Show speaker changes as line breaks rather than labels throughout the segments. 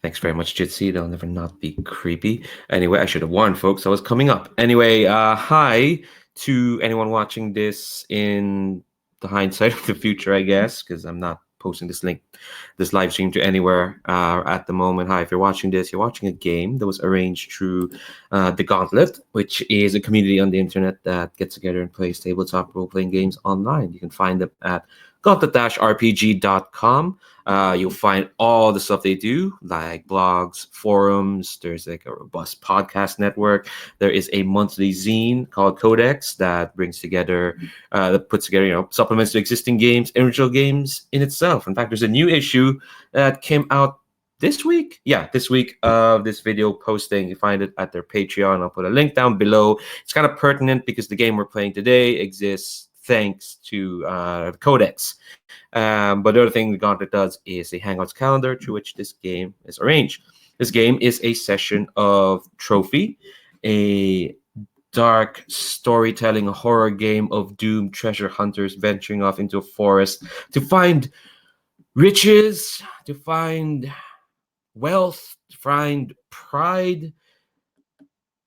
Thanks very much, Jitsi. They'll never not be creepy. Anyway, I should have warned folks I was coming up. Anyway, hi to anyone watching this in the hindsight of the future, I guess, because I'm not posting this live stream to anywhere at the moment. Hi, if you're watching this, you're watching a game that was arranged through the Gauntlet, which is a community on the internet that gets together and plays tabletop role-playing games online. You can find them at gauntlet-rpg.com. You'll find all the stuff they do, like blogs, forums. There's like a robust podcast network. There is a monthly zine called Codex that brings together, that puts together, supplements to existing games, original games in itself. In fact, there's a new issue that came out this week. Yeah, this week of this video posting. You find it at their Patreon. I'll put a link down below. It's kind of pertinent because the game we're playing today exists thanks to Codex. But the other thing the Gauntlet does is a Hangouts calendar through which this game is arranged. This game is a session of Trophy, a dark storytelling horror game of doomed treasure hunters venturing off into a forest to find riches, to find wealth, to find pride,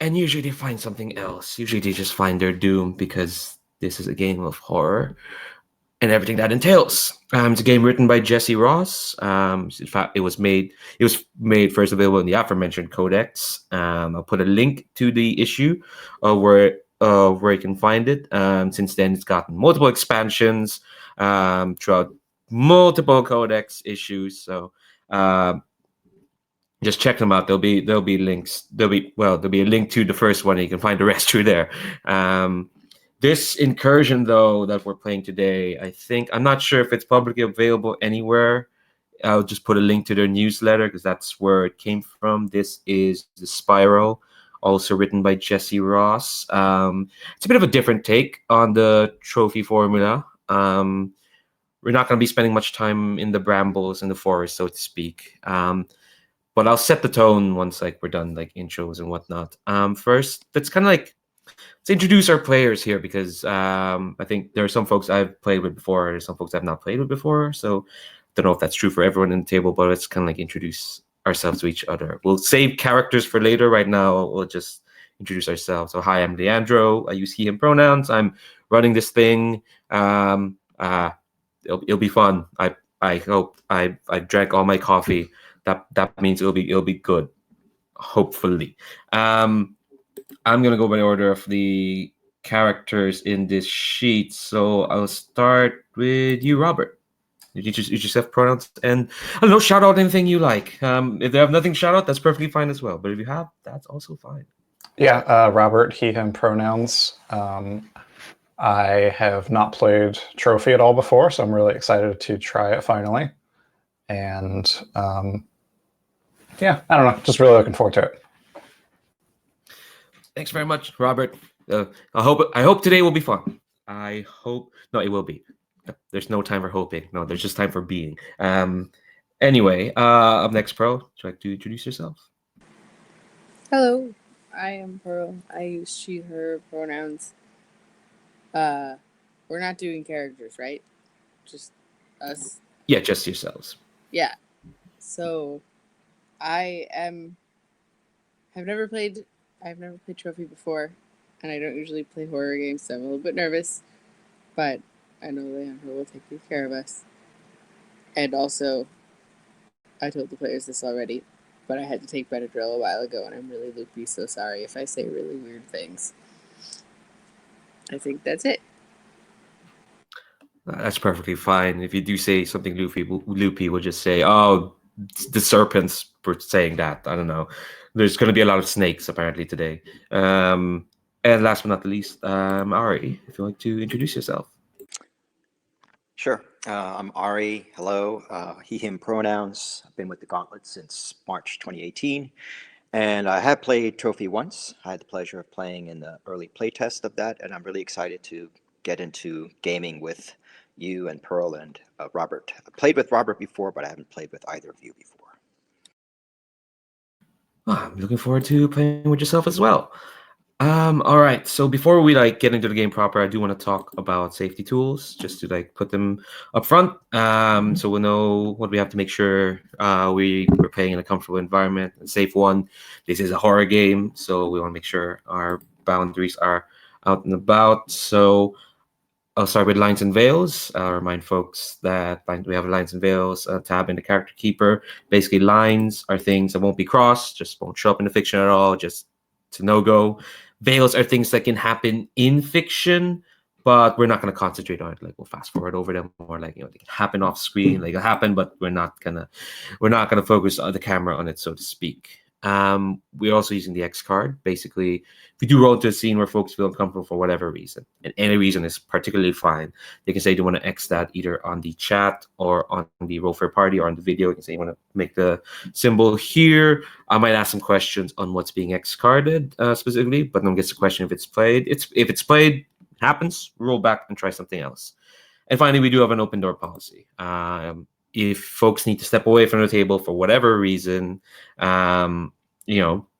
and usually they find something else. Usually they just find their doom because this is a game of horror and everything that entails. It's a game written by Jesse Ross. In fact, it was made first available in the aforementioned Codex. I'll put a link to the issue where you can find it. Since then, it's gotten multiple expansions throughout multiple Codex issues. So just check them out. There'll be links. There'll be a link to the first one, and you can find the rest through there. This incursion, though, that we're playing today, I'm not sure if it's publicly available anywhere. I'll just put a link to their newsletter because that's where it came from. This is The Spiral, also written by Jesse Ross. It's a bit of a different take on the trophy formula. We're not going to be spending much time in the brambles in the forest, so to speak. But I'll set the tone once we're done intros and whatnot. First, let's introduce our players here because I think there are some folks I've played with before, there's some folks I've not played with before. So I don't know if that's true for everyone in the table, but let's introduce ourselves to each other. We'll save characters for later. Right now, we'll just introduce ourselves. So hi, I'm Leandro. I use he, him pronouns. I'm running this thing. It'll be fun. I hope I drank all my coffee. That means it'll be good. Hopefully. I'm going to go by order of the characters in this sheet. So I'll start with you, Robert. You just yourself pronouns and I don't know, shout out anything you like. If they have nothing to shout out, that's perfectly fine as well. But if you have, that's also fine.
Yeah, Robert, he, him pronouns. I have not played Trophy at all before, so I'm really excited to try it finally. And yeah, I don't know, just really looking forward to it.
Thanks very much, Robert. I hope today will be fun. It will be. There's no time for hoping. No, there's just time for being. Anyway, up next, Pearl. Would you like to introduce yourself?
Hello, I am Pearl. I use she, her pronouns. We're not doing characters, right? Just us?
Yeah, just yourselves.
Yeah. So, I've never played Trophy before, and I don't usually play horror games, so I'm a little bit nervous, but I know Leandro will take good care of us. And also, I told the players this already, but I had to take Benadryl a while ago, and I'm really loopy, so sorry if I say really weird things. I think that's it.
That's perfectly fine. If you do say something loopy, we'll just say, oh, the serpents were saying that. I don't know. There's going to be a lot of snakes apparently today. And last but not the least, Ari, if you'd like to introduce yourself.
Sure. I'm Ari. Hello. He, him pronouns. I've been with the Gauntlet since March 2018. And I have played Trophy once. I had the pleasure of playing in the early playtest of that. And I'm really excited to get into gaming with you and Pearl and Robert. I played with Robert before, but I haven't played with either of you before.
I'm looking forward to playing with yourself as well. All right. So before we get into the game proper, I do want to talk about safety tools, just to put them up front. So we'll know what we have to make sure we're playing in a comfortable environment, a safe one. This is a horror game, so we want to make sure our boundaries are out and about. So I'll start with lines and veils. I'll remind folks that we have lines and veils tab in the character keeper. Basically, lines are things that won't be crossed, just won't show up in the fiction at all, just to no-go. Veils are things that can happen in fiction, but we're not going to concentrate on it. We'll fast forward over them, or they can happen off screen. It'll happen, but we're not gonna focus on the camera on it, so to speak. We're also using the X card. Basically, if we do roll into a scene where folks feel uncomfortable for whatever reason, and any reason is particularly fine, they can say they want to X that either on the chat or on the roll for a party or on the video. You can say you want to make the symbol here. I might ask some questions on what's being X carded specifically, but no one gets the question if it's played. If it's played, it happens. Roll back and try something else. And finally, we do have an open door policy. If folks need to step away from the table for whatever reason,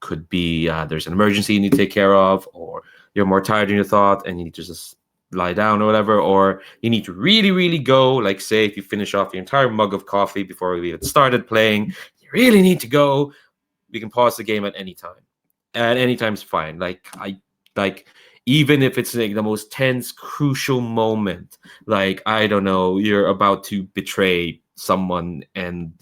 could be there's an emergency you need to take care of, or you're more tired than you thought and you need to just lie down or whatever, or you need to really, really go, say if you finish off your entire mug of coffee before we even started playing, you really need to go, we can pause the game at any time. At any time is fine. Even if it's the most tense, crucial moment, I don't know, you're about to betray someone and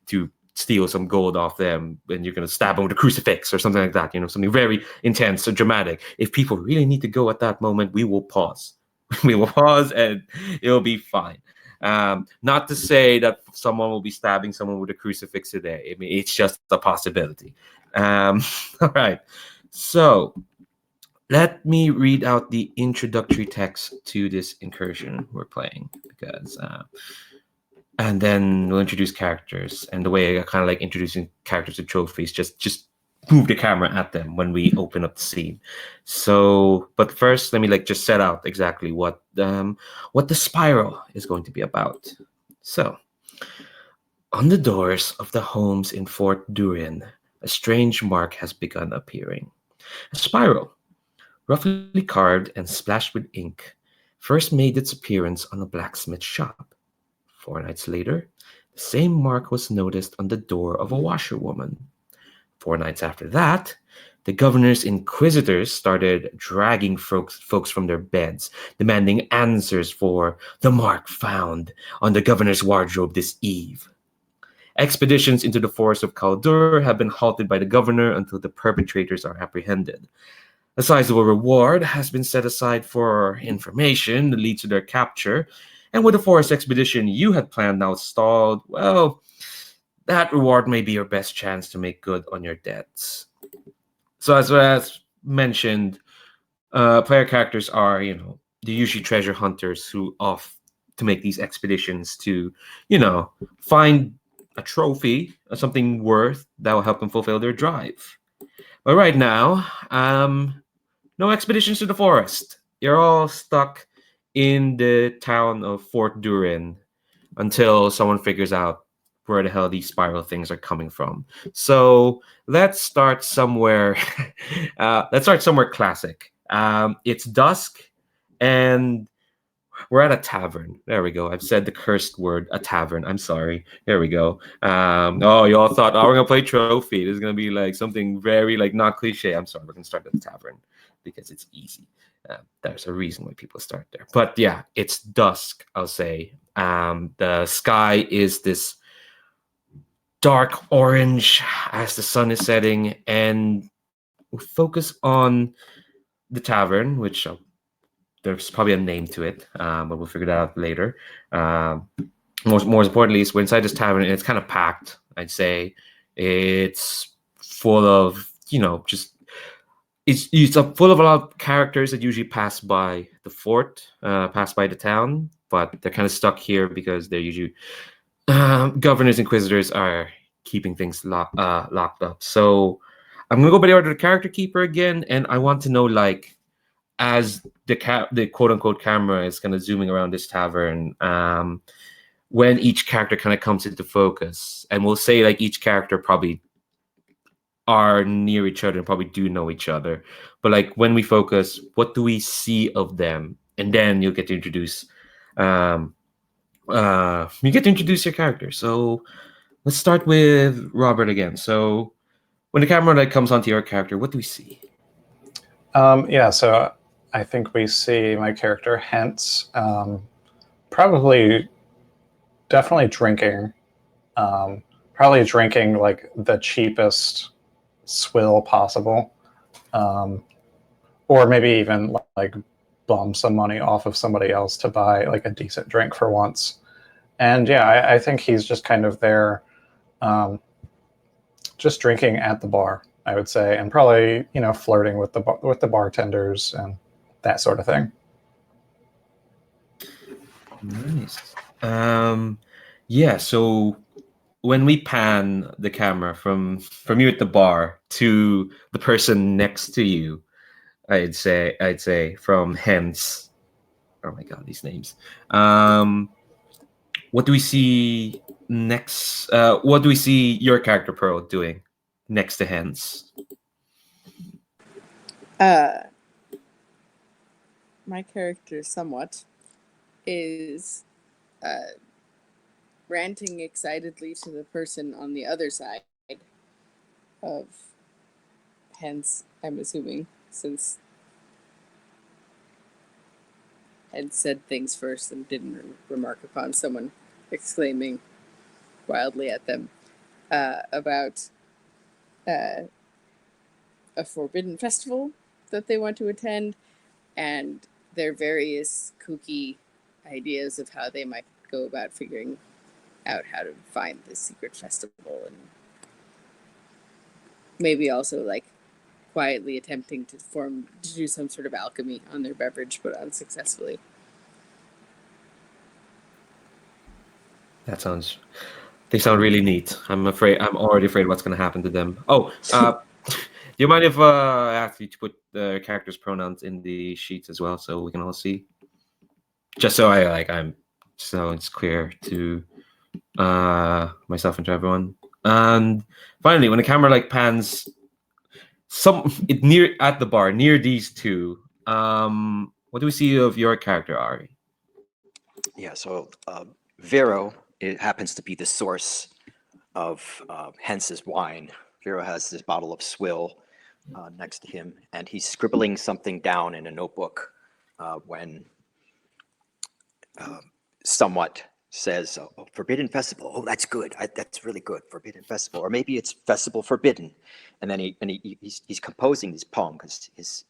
to steal some gold off them, and you're going to stab them with a crucifix or something like that, something very intense or dramatic. If people really need to go at that moment, we will pause. We will pause and it'll be fine. Not to say that someone will be stabbing someone with a crucifix today. I mean, it's just a possibility. All right. So let me read out the introductory text to this incursion we're playing, because and then we'll introduce characters. And the way I kind of introducing characters to trophies, just move the camera at them when we open up the scene. So, but first, let me just set out exactly what the spiral is going to be about. So, on the doors of the homes in Fort Duhrin, a strange mark has begun appearing. A spiral, roughly carved and splashed with ink, first made its appearance on a blacksmith shop. 4 nights later, the same mark was noticed on the door of a washerwoman. 4 nights after that, the governor's inquisitors started dragging folks from their beds, demanding answers for the mark found on the governor's wardrobe this eve. Expeditions into the forest of Kaldur have been halted by the governor until the perpetrators are apprehended. A sizable reward has been set aside for information that leads to their capture, and with the forest expedition you had planned now stalled, well, that reward may be your best chance to make good on your debts. So as mentioned, player characters are, they usually treasure hunters who off to make these expeditions to, find a trophy or something worth that will help them fulfill their drive. But right now, no expeditions to the forest. You're all stuck in the town of Fort Duhrin until someone figures out where the hell these spiral things are coming from. So let's start somewhere. Let's start somewhere classic. It's dusk, and we're at a tavern. There we go. I've said the cursed word, a tavern. I'm sorry. There we go. Oh, you all thought, we're gonna play trophy. This is gonna be something very not cliche. I'm sorry. We're gonna start at the tavern because it's easy. There's a reason why people start there. But yeah, it's dusk, I'll say. The sky is this dark orange as the sun is setting, and we'll focus on the tavern, which there's probably a name to it, but we'll figure that out later. More importantly, is we're inside this tavern, and it's kind of packed. I'd say it's full of it's full of a lot of characters that usually pass by the fort, pass by the town, but they're kind of stuck here because they're usually governors, inquisitors are keeping things locked up. So I'm gonna go by the order of the character keeper again, and I want to know as the quote unquote camera is kind of zooming around this tavern, when each character kind of comes into focus, and we'll say each character probably are near each other and probably do know each other. But like when we focus, what do we see of them? And then you'll get to introduce your character. So let's start with Robert again. So when the camera like comes onto your character, what do we see?
So I think we see my character Hence, definitely drinking, like the cheapest swill possible, or maybe even like bum some money off of somebody else to buy like a decent drink for once. And yeah, I think he's just kind of there, just drinking at the bar, I would say, and probably flirting with the bartenders and that sort of thing.
Nice. Yeah. So when we pan the camera from you at the bar to the person next to you, I'd say from Hence. Oh my God, these names. What do we see next? What do we see your character Pearl doing next to Hence?
My character somewhat is ranting excitedly to the person on the other side of Hence, I'm assuming, since had said things first and didn't remark upon someone exclaiming wildly at them about a forbidden festival that they want to attend and their various kooky ideas of how they might go about figuring out how to find this secret festival, and maybe also like quietly attempting to do some sort of alchemy on their beverage, but unsuccessfully.
They sound really neat. I'm already afraid what's going to happen to them. Oh, do you mind if I ask you to put the character's pronouns in the sheets as well, so we can all see? Just so it's clear to myself and to everyone. And finally, when the camera like pans near at the bar near these two, what do we see of your character, Ari?
Yeah, so Vero, it happens to be the source of Hence's wine. Vero has this bottle of swill next to him, and he's scribbling something down in a notebook when somewhat says, oh, Forbidden Festival. Oh, that's good. That's really good. Forbidden Festival. Or maybe it's Festival Forbidden. And then he's composing this poem because his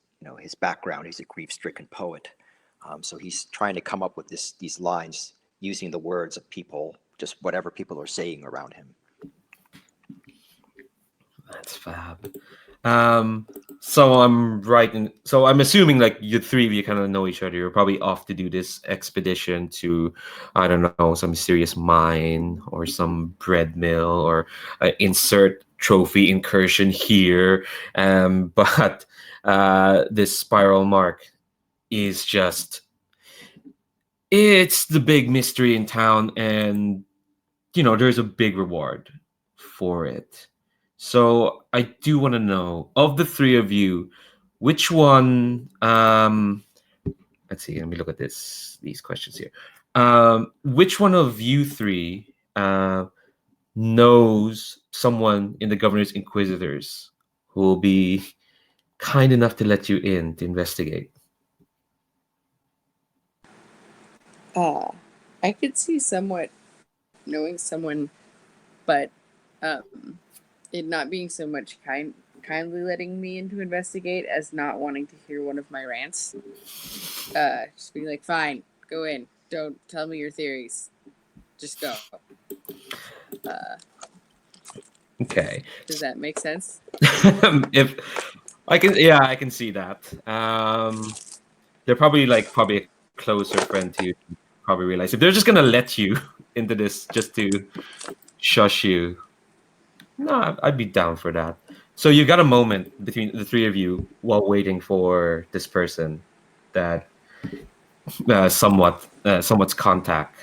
background, he's a grief-stricken poet. So he's trying to come up with these lines using the words of people, just whatever people are saying around him.
That's fab. So I'm assuming like the three of you kind of know each other. You're probably off to do this expedition to, I don't know, some mysterious mine or some bread mill or insert trophy incursion here. But this spiral mark is it's the big mystery in town, and there's a big reward for it. So I do want to know, of the three of you, which one? Let's see. Let me look at these questions here. Which one of you three knows someone in the governor's inquisitors who will be kind enough to let you in to investigate?
I could see somewhat knowing someone, but it not being so much kindly letting me in to investigate as not wanting to hear one of my rants. Just being like, fine, go in. Don't tell me your theories. Just go.
Okay.
Does that make sense?
If I can see that. They're probably a closer friend to you. Probably realize if they're just gonna let you into this just to shush you. No, I'd be down for that. So you got a moment between the three of you while waiting for this person that somewhat's contact.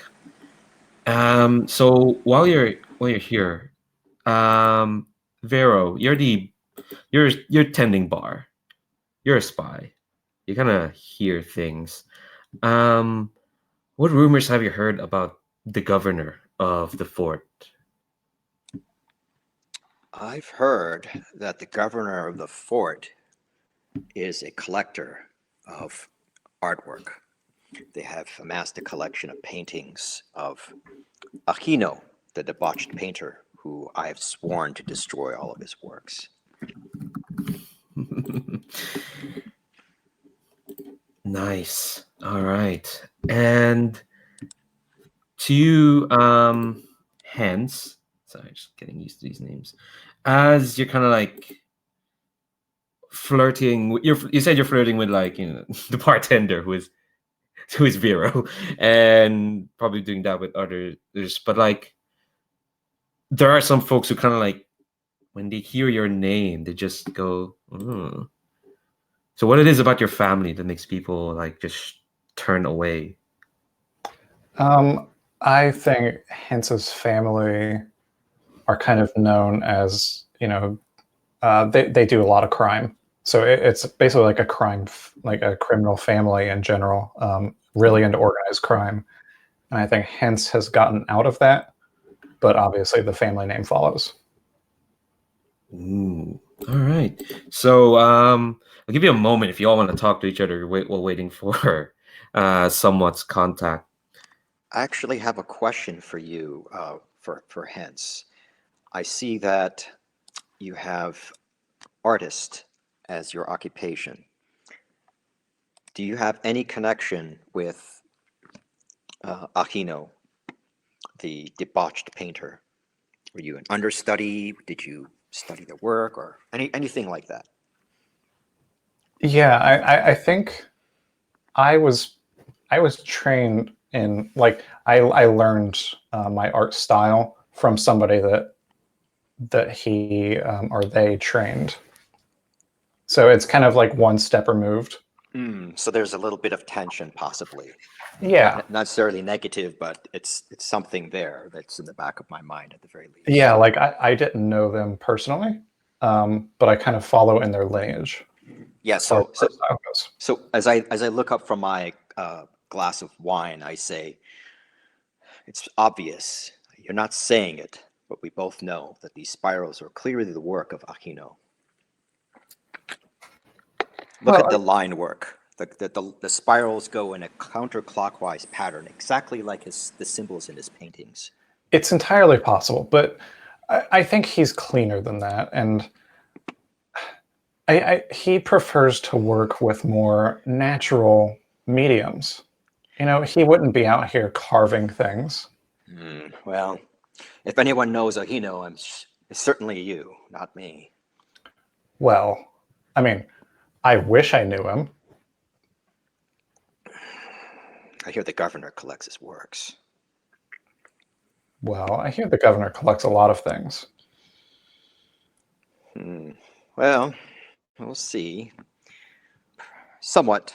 So while you're here, Vero, you're the You're tending bar. You're a spy. You kind of hear things. What rumors have you heard about the governor of the fort?
I've heard that the governor of the fort is a collector of artwork. They have amassed a collection of paintings of Aquino, the debauched painter, who I have sworn to destroy all of his works.
Nice. All right. And to you, hence, sorry, just getting used to these names. As you're kind of like flirting, you said you're flirting with like the bartender who is Vero, and probably doing that with others. But like, there are some folks who kind of like when they hear your name, they just go. "Hmm." So what it is about your family that makes people like just turn away?
I think Hence's family are kind of known as, they do a lot of crime. So it's basically like like a criminal family in general, really into organized crime. And I think Hence has gotten out of that, but obviously the family name follows.
Ooh, all right. So I'll give you a moment if you all want to talk to each other while waiting for someone's contact.
I actually have a question for you, for Hence. I see that you have artist as your occupation. Do you have any connection with Aquino, the debauched painter? Were you an understudy? Did you study the work or anything like that?
Yeah, I think I was trained in, like, I learned my art style from somebody that he or they trained. So it's kind of like one step removed.
So there's a little bit of tension, possibly.
Yeah,
Not necessarily negative, but it's something there that's in the back of my mind at the very least.
yeah. Like I didn't know them personally, but I kind of follow in their lineage.
Yeah.
As far
So
as art style goes.
so as I look up from my glass of wine, I say, it's obvious. You're not saying it, but we both know that these spirals are clearly the work of Aquino. Look
Well,
at the line work. The spirals go in a counterclockwise pattern, exactly like the symbols in his paintings.
it's entirely possible, but I think he's cleaner than that, and he prefers to work with more natural mediums. He wouldn't be out here carving things.
Well, if anyone knows Aquino, it's certainly you, not me.
Well, I mean, I wish I knew him.
I hear the governor collects his works.
Well, I hear the governor collects a lot of things.
Well, we'll see. Somewhat.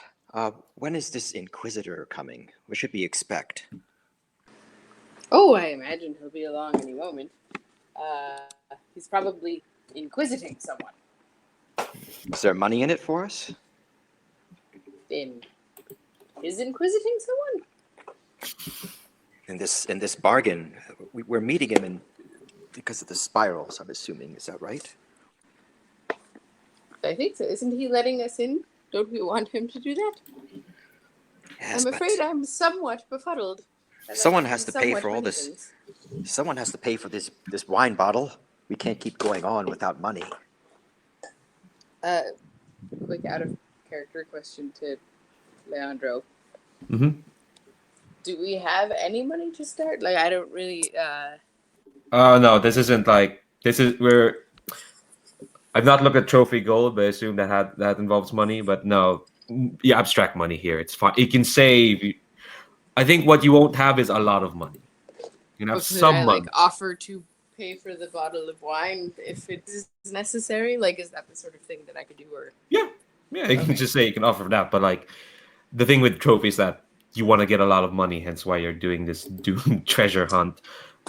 When is this Inquisitor coming? What should we expect?
Oh, I imagine he'll be along any moment. He's probably inquisiting someone.
Is there money in it for us?
Is inquisiting someone?
In this bargain, we're meeting him because of the spirals, I'm assuming. Is that right?
I think so. Isn't he letting us in? Don't we want him to do that?
Yes,
I'm afraid I'm somewhat befuddled.
Someone has to pay
somewhat
for all
many
this.
things.
Someone has to pay for this wine bottle. We can't keep going on without money.
Quick out of character question to Leandro.
Mm-hmm.
Do we have any money to start? Like, I don't really.
No, this isn't like this is where I've not looked at trophy gold, but I assume that involves money. But no, you abstract money here. It's fine. It can save. I think what you won't have is a lot of money. You can have
Could
some
I
money.
offer to pay for the bottle of wine if it is necessary? Like, is that the sort of thing that I could do? Or
Yeah. You can just say you can offer that. But like the thing with trophies that you want to get a lot of money, hence why you're doing this treasure hunt.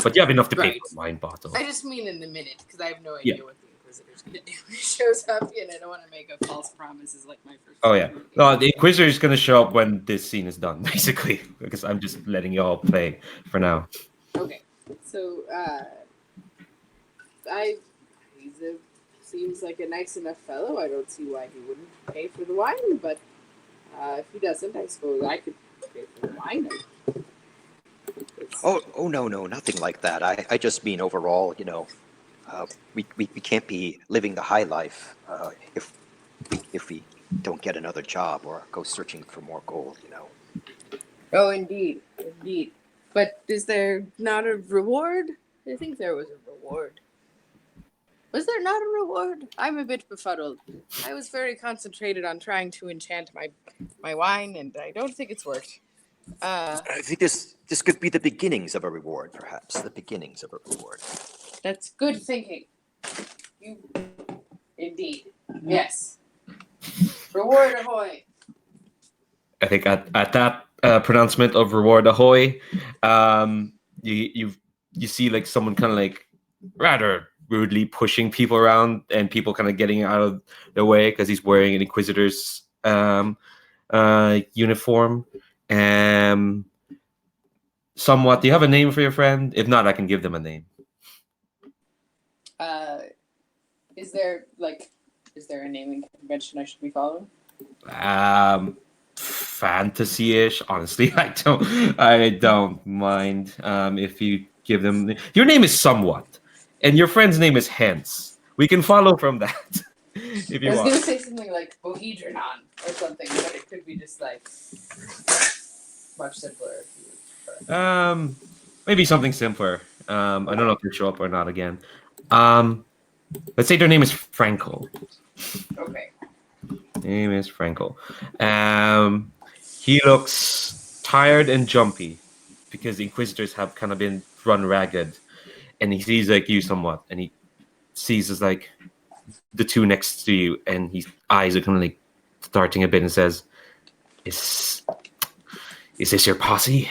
But you have enough to pay
Right.
for a wine bottle.
I just mean in the minute because I have no idea what the Inquisitor's gonna do when he shows up, and I don't want to make a false promise. Is like my first.
Oh yeah. No, the Inquisitor is gonna show up when this scene is done, basically, because I'm just letting y'all play for now.
Okay, so seems like a nice enough fellow. I don't see why he wouldn't pay for the wine, but if he doesn't, I suppose I could pay for the wine.
Oh no, nothing like that. I just mean overall, we can't be living the high life if we don't get another job or go searching for more gold,
Oh, indeed. But is there not a reward? I think there was a reward. Was there not a reward? I'm a bit befuddled. I was very concentrated on trying to enchant my wine, and I don't think it's worked.
I think this could be the beginnings of a reward, perhaps. The beginnings of a reward.
That's good thinking. Indeed. Yes. Reward ahoy.
I think at that pronouncement of reward ahoy, you see like someone kind of like rather rudely pushing people around and people kind of getting out of their way because he's wearing an Inquisitor's uniform. Somewhat. Do you have a name for your friend? If not, I can give them a name.
Is there a naming convention I should be following?
Fantasy-ish. Honestly, I don't mind if you give them. Your name is Somewhat, and your friend's name is Hence. We can follow from that. If you
I was
want.
gonna say something like Bohedronon or something, but it could be just like much simpler. If you prefer.
Maybe something simpler. I don't know if they'll show up or not again. Let's say their name is Frankel.
Okay.
Name is Frankel. He looks tired and jumpy because the Inquisitors have kind of been run ragged, and he sees like you somewhat, and he sees as like the two next to you, and his eyes are kind of like starting a bit, and says, "Is this your posse?"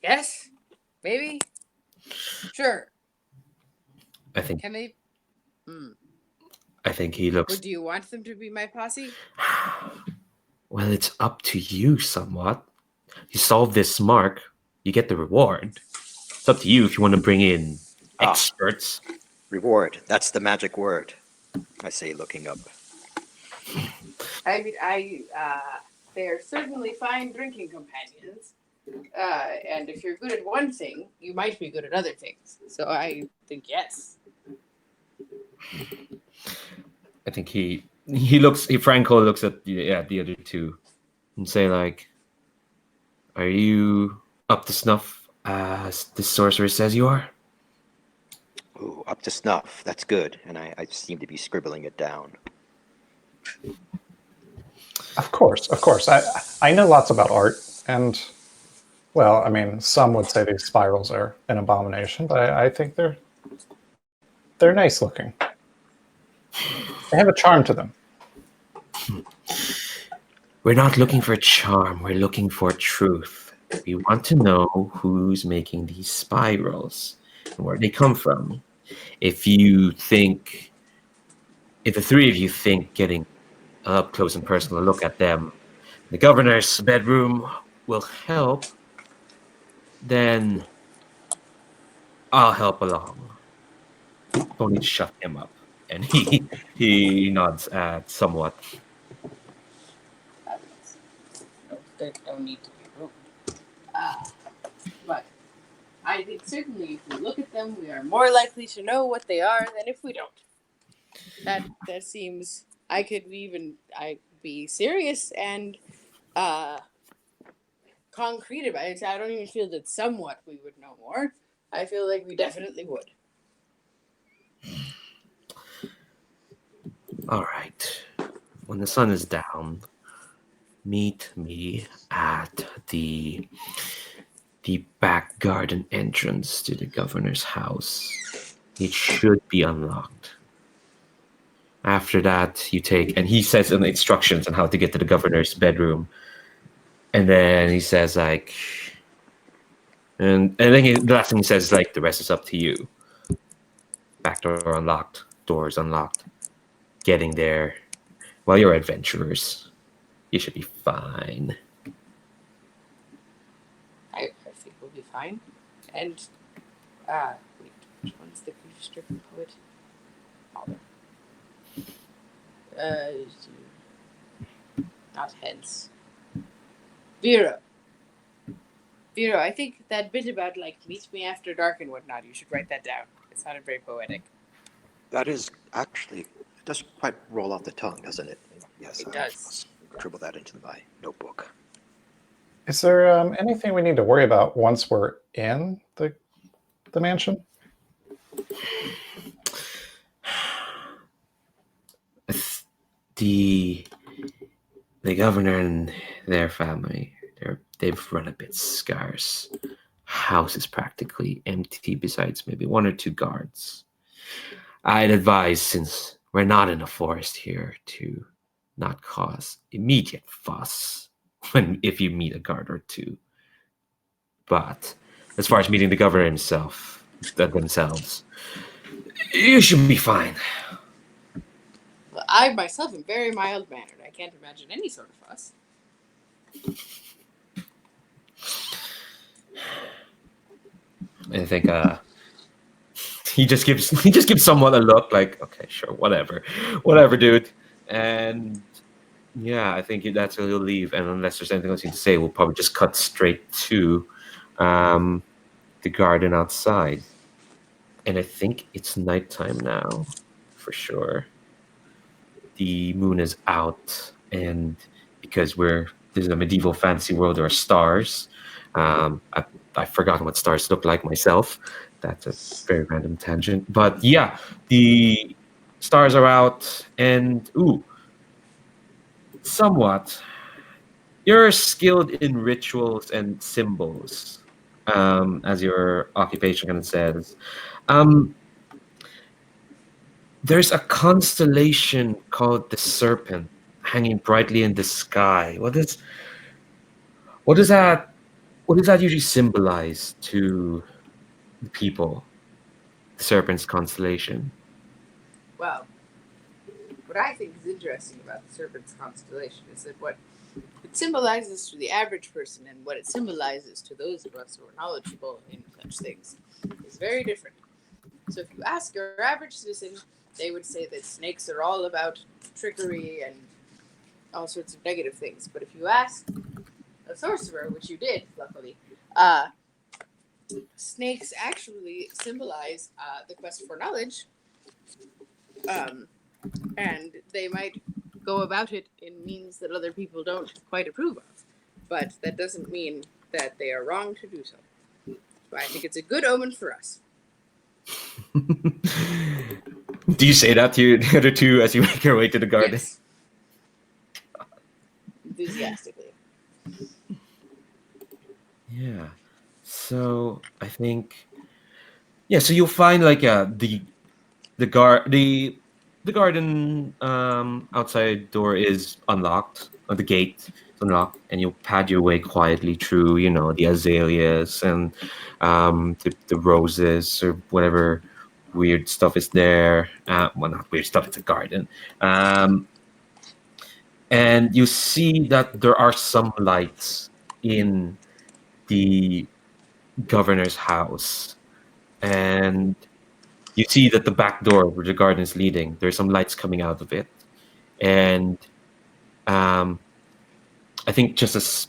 Yes, maybe, sure.
I think.
Can they?
I think he looks.
Or do you want them to be my posse?
Well, it's up to you somewhat. You solve this mark, you get the reward. It's up to you if you want to bring in experts.
Reward. That's the magic word. I say, looking up.
I mean, they're certainly fine drinking companions. And if you're good at one thing, you might be good at other things. So I think yes.
I think Franco looks at the other two and say like, "Are you up to snuff as the sorcerer says you are?"
Ooh, up to snuff. That's good. And I seem to be scribbling it down.
Of course. I know lots about art, and well, I mean, some would say these spirals are an abomination, but I think they're nice looking. They have a charm to them.
We're not looking for charm. We're looking for truth. We want to know who's making these spirals and where they come from. If the three of you think getting up close and personal look at them, the governor's bedroom will help, then I'll help along. Don't need to shut him up. And he nods at somewhat.
There's no need to be rude. But I think certainly if we look at them, we are more likely to know what they are than if we don't. That seems. I could be serious and concrete about it. I don't even feel that somewhat we would know more. I feel like we definitely would.
All right. When the sun is down, meet me at the back garden entrance to the governor's house. It should be unlocked. After that, you take, and he says in the instructions on how to get to the governor's bedroom. And then he says, like, And I think the last thing he says is like, the rest is up to you. Back door unlocked, doors unlocked. Getting there. Well, you're adventurers. You should be fine.
I think we'll be fine. And wait, which one's the grief-stricken poet? Not hence. Vero. Vero, I think that bit about like meet me after dark and whatnot, you should write that down. It sounded very poetic.
That is actually, it does quite roll off the tongue, doesn't it? Yes,
It does.
I'll dribble that into my notebook.
Is there anything we need to worry about once we're in the mansion?
The governor and their family, they've run a bit scarce. House is practically empty besides maybe one or two guards. I'd advise, since we're not in a forest here, to not cause immediate fuss if you meet a guard or two. But as far as meeting the governor himself, themselves, you should be fine.
Well, I myself am very mild-mannered. I can't imagine any sort of fuss.
I think he just gives someone a look like, okay, sure, whatever, dude. And yeah, I think that's where he'll leave. And unless there's anything else you can say, we'll probably just cut straight to the garden outside. And I think it's nighttime now, for sure. The moon is out, and because this is a medieval fantasy world, there are stars. I've forgotten what stars look like myself. That's a very random tangent. But yeah, the stars are out, and somewhat. You're skilled in rituals and symbols, as your occupation kind of says. There's a constellation called the Serpent hanging brightly in the sky. What does that usually symbolize to the people? The Serpent's constellation.
Well, what I think is interesting about the Serpent's constellation is that what it symbolizes to the average person and what it symbolizes to those of us who are knowledgeable in such things is very different. So if you ask your average citizen, they would say that snakes are all about trickery and all sorts of negative things. But if you ask a sorcerer, which you did, luckily, snakes actually symbolize the quest for knowledge, and they might go about it in means that other people don't quite approve of. But that doesn't mean that they are wrong to do so. So I think it's a good omen for us.
Do you say that to the other two as you make your way to the garden?
Yes. Enthusiastically.
Yeah. So I think, yeah. So you'll find like the garden outside door is unlocked, or the gate is unlocked, and you'll pad your way quietly through, the azaleas and the roses or whatever weird stuff is there. Well, not weird stuff, it's a garden. And you see that there are some lights in the governor's house. And you see that the back door where the garden is leading, there's some lights coming out of it. And I think just as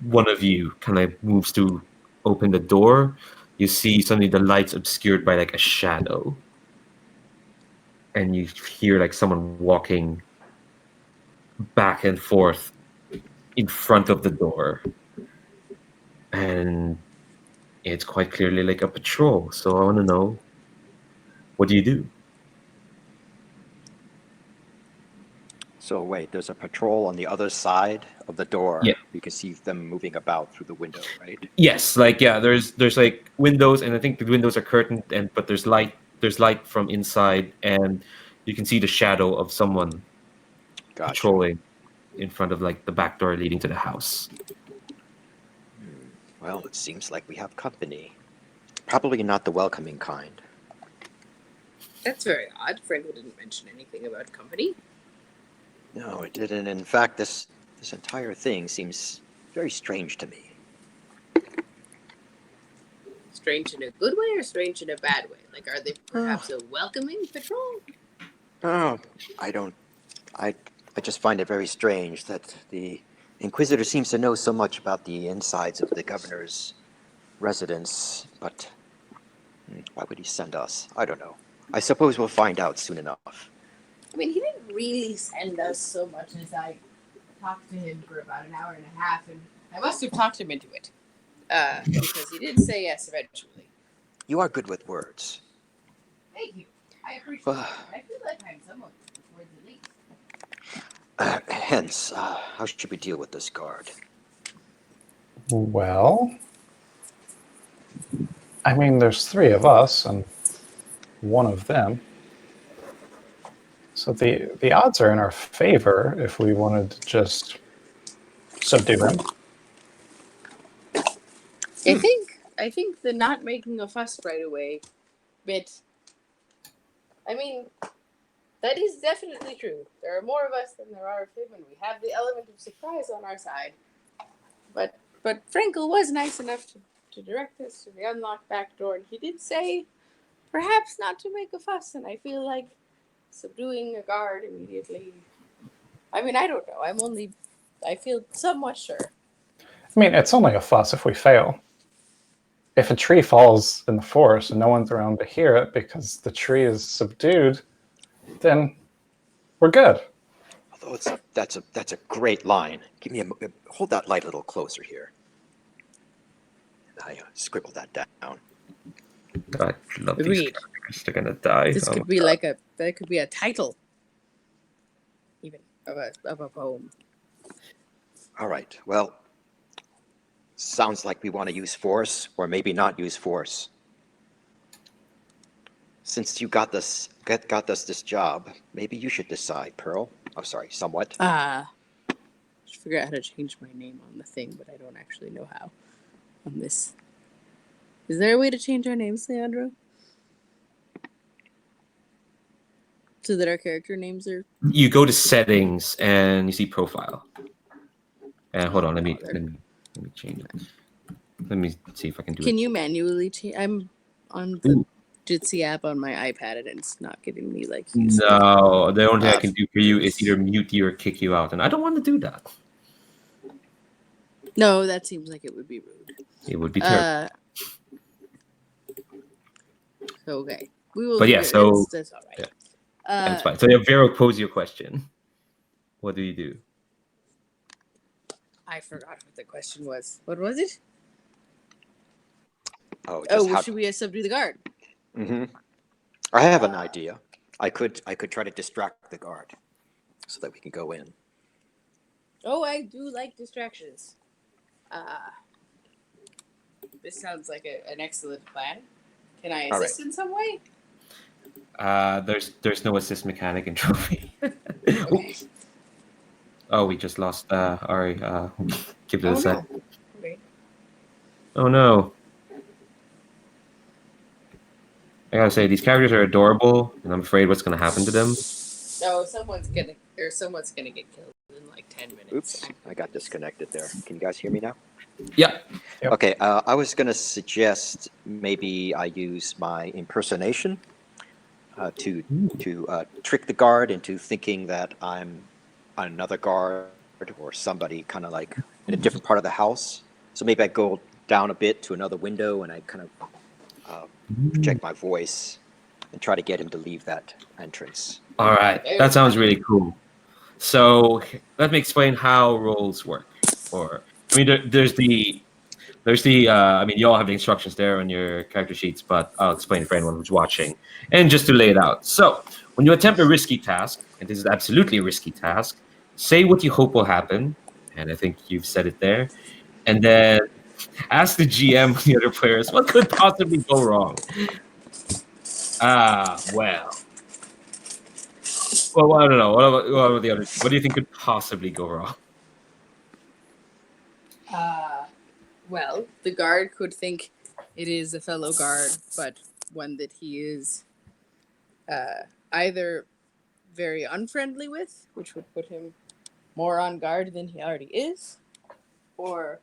one of you kind of moves to open the door, you see suddenly the lights obscured by like a shadow. And you hear like someone walking back and forth in front of the door. And it's quite clearly like a patrol. So I want to know, what do you do?
So wait, there's a patrol on the other side of the door.
Yeah.
You can see them moving about through the window, right?
Yes, like yeah, there's like windows, and I think the windows are curtained, but there's light from inside, and you can see the shadow of someone patrolling in front of like the back door leading to the house.
Well, it seems like we have company. Probably not the welcoming kind.
That's very odd. Franco didn't mention anything about company.
No, it didn't. In fact, this entire thing seems very strange to me.
Strange in a good way or strange in a bad way? Like, are they perhaps a welcoming patrol?
Oh, I don't. I just find it very strange that the Inquisitor seems to know so much about the insides of the governor's residence, but why would he send us? I don't know. I suppose we'll find out soon enough.
I mean, he didn't really send us so much as I talked to him for about an hour and a half, and I must have talked him into it. Because he did say yes eventually.
You are good with words.
Thank you. I appreciate it. I feel like I'm somewhat towards the least.
Hence, how should we deal with this guard?
Well, I mean, there's 3 of us and 1 of them. So the odds are in our favor if we wanted to just subdue him.
I think the not making a fuss right away bit. I mean, that is definitely true. There are more of us than there are of him, and we have the element of surprise on our side. But Frankel was nice enough to direct us to the unlocked back door, and he did say perhaps not to make a fuss, and I feel like subduing a guard immediately. I mean, I don't know. I feel somewhat sure.
I mean, it's only a fuss if we fail. If a tree falls in the forest and no one's around to hear it because the tree is subdued, then we're good.
Although that's a great line. Give me hold that light a little closer here. I scribble that down.
I love these
Agreed.
characters. They're gonna die.
This could be that could be a title, even of a poem.
All right. Well, sounds like we want to use force, or maybe not use force. Since you got us this job, maybe you should decide, Pearl. Oh, sorry, somewhat.
Just figure out how to change my name on the thing, but I don't actually know how. On this, is there a way to change our names, Leandro? So that our character names are.
You go to settings and you see profile. And hold on, let me change it. Let me see if I can do it.
Can you manually change? I'm on the Jitsi app on my iPad, and it's not giving me like.
No, the only thing I can do for you is either mute you or kick you out, and I don't want to do that.
No, that seems like it would be rude.
It would be terrible.
Okay, we will.
But yeah, so
that's all right.
Yeah. That's fine. So Vero posed your question. What do you do?
I forgot what the question was. What was it? Should we subdue the guard?
Mm-hmm. I have an idea. I could try to distract the guard so that we can go in.
Oh, I do like distractions. This sounds like an excellent plan. Can I assist in some way?
There's no assist mechanic in Trophy.
Okay.
Oh, we just lost Ari. Give it a sec.
No. Okay.
Oh no. I gotta say, these characters are adorable, and I'm afraid what's gonna happen to them.
No, someone's gonna get killed in like 10 minutes.
Oops, I got disconnected there. Can you guys hear me now?
Yeah.
Yep.
Okay, I was gonna suggest maybe I use my impersonation to trick the guard into thinking that I'm another guard or somebody kind of like in a different part of the house. So maybe I go down a bit to another window and I kind of project my voice and try to get him to leave that entrance.
All right, that sounds really cool. So let me explain how roles work. There's the I mean, you all have the instructions there on your character sheets, but I'll explain for anyone who's watching. And just to lay it out. So when you attempt a risky task, and this is absolutely a risky task, say what you hope will happen, and I think you've said it there, and then ask the GM, the other players, what could possibly go wrong? Well, I don't know. What about the others? What do you think could possibly go wrong?
Well, the guard could think it is a fellow guard, but one that he is either very unfriendly with, which would put him more on guard than he already is, or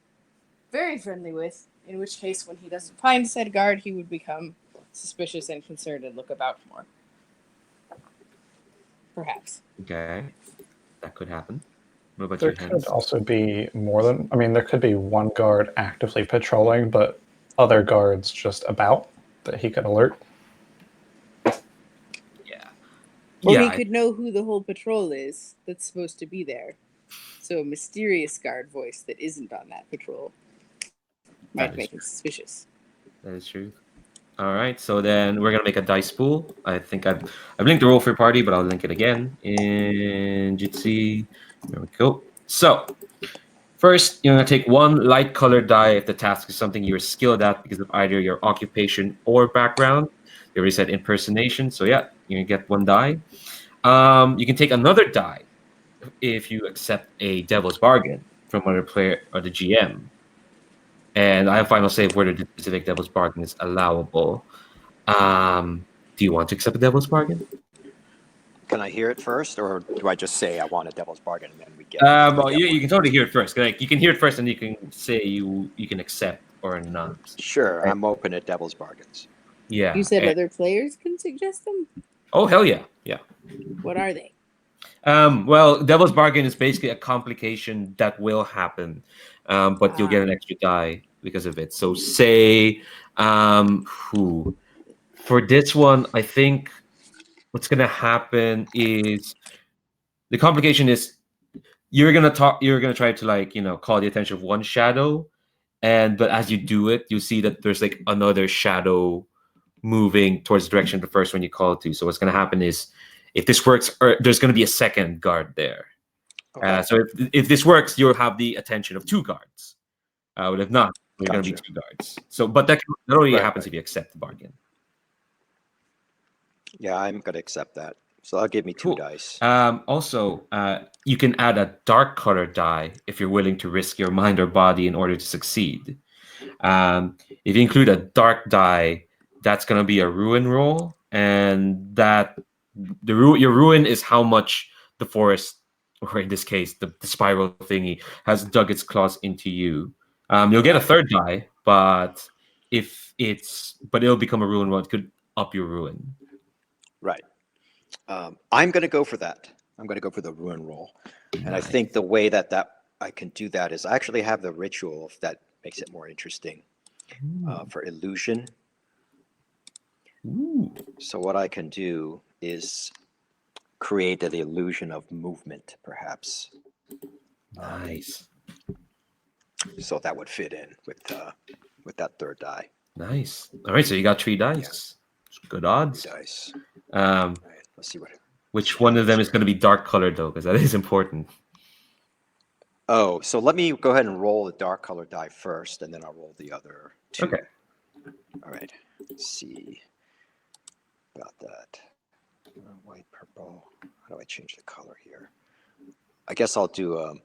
very friendly with, in which case, when he doesn't find said guard, he would become suspicious and concerned and look about more. Perhaps.
Okay, that could happen. What about
There
you,
could
Hens?
also be more than, I mean, there could be one guard actively patrolling, but other guards just about that he could alert.
Yeah.
Or
Yeah.
he could know who the whole patrol is that's supposed to be there. So a mysterious guard voice that isn't on that patrol might make him suspicious.
That is true. All right, so then we're gonna make a dice pool. I think I've linked the roll for party, but I'll link it again in Jitsi. There we go. So first, you're gonna take one light colored die if the task is something you're skilled at because of either your occupation or background. You already said impersonation, so yeah, you're gonna get one die. You can take another die if you accept a devil's bargain from another player or the GM. And I have final say of whether the specific devil's bargain is allowable. Do you want to accept a devil's bargain?
Can I hear it first, or do I just say I want a devil's bargain and then we get?
Well, you can totally hear it first. Like, you can hear it first, and you can say you can accept or not.
Sure, I'm open at devil's bargains.
Yeah.
You said other players can suggest them?
Oh, hell yeah. Yeah.
What are they?
Well, devil's bargain is basically a complication that will happen, but you'll get an extra die because of it. So say, for this one, I think what's gonna happen is the complication is you're gonna try to, like, call the attention of one shadow, but as you do it, you see that there's like another shadow moving towards the direction of the first one you call to. So what's gonna happen is, if this works, there's gonna be a second guard there. Okay. So if this works, you'll have the attention of two guards. But if not, there's gonna be two guards. So, but that only happens if you accept the bargain.
Yeah, I'm gonna accept that. So that'll give me two dice.
Also, you can add a dark color die if you're willing to risk your mind or body in order to succeed. If you include a dark die, that's going to be a ruin roll, and your ruin is how much the forest, or in this case, the spiral thingy, has dug its claws into you. You'll get a third die, but it'll become a ruin roll. It could up your ruin.
Right. I'm going to go for that. I'm going to go for the ruin roll. And I think the way that I can do that is I actually have the ritual, if that makes it more interesting, for illusion.
Ooh.
So what I can do is create the illusion of movement, perhaps.
Nice.
So that would fit in with that third die.
Nice. All right, so you got 3 dice. Yeah. Good odds.
3 dice.
Right,
let's see
which one of them is going to be dark colored, though, because that is important.
Oh, so let me go ahead and roll the dark colored die first, and then I'll roll the other 2.
Okay.
All right. Let's see about that. White, purple. How do I change the color here? I guess I'll do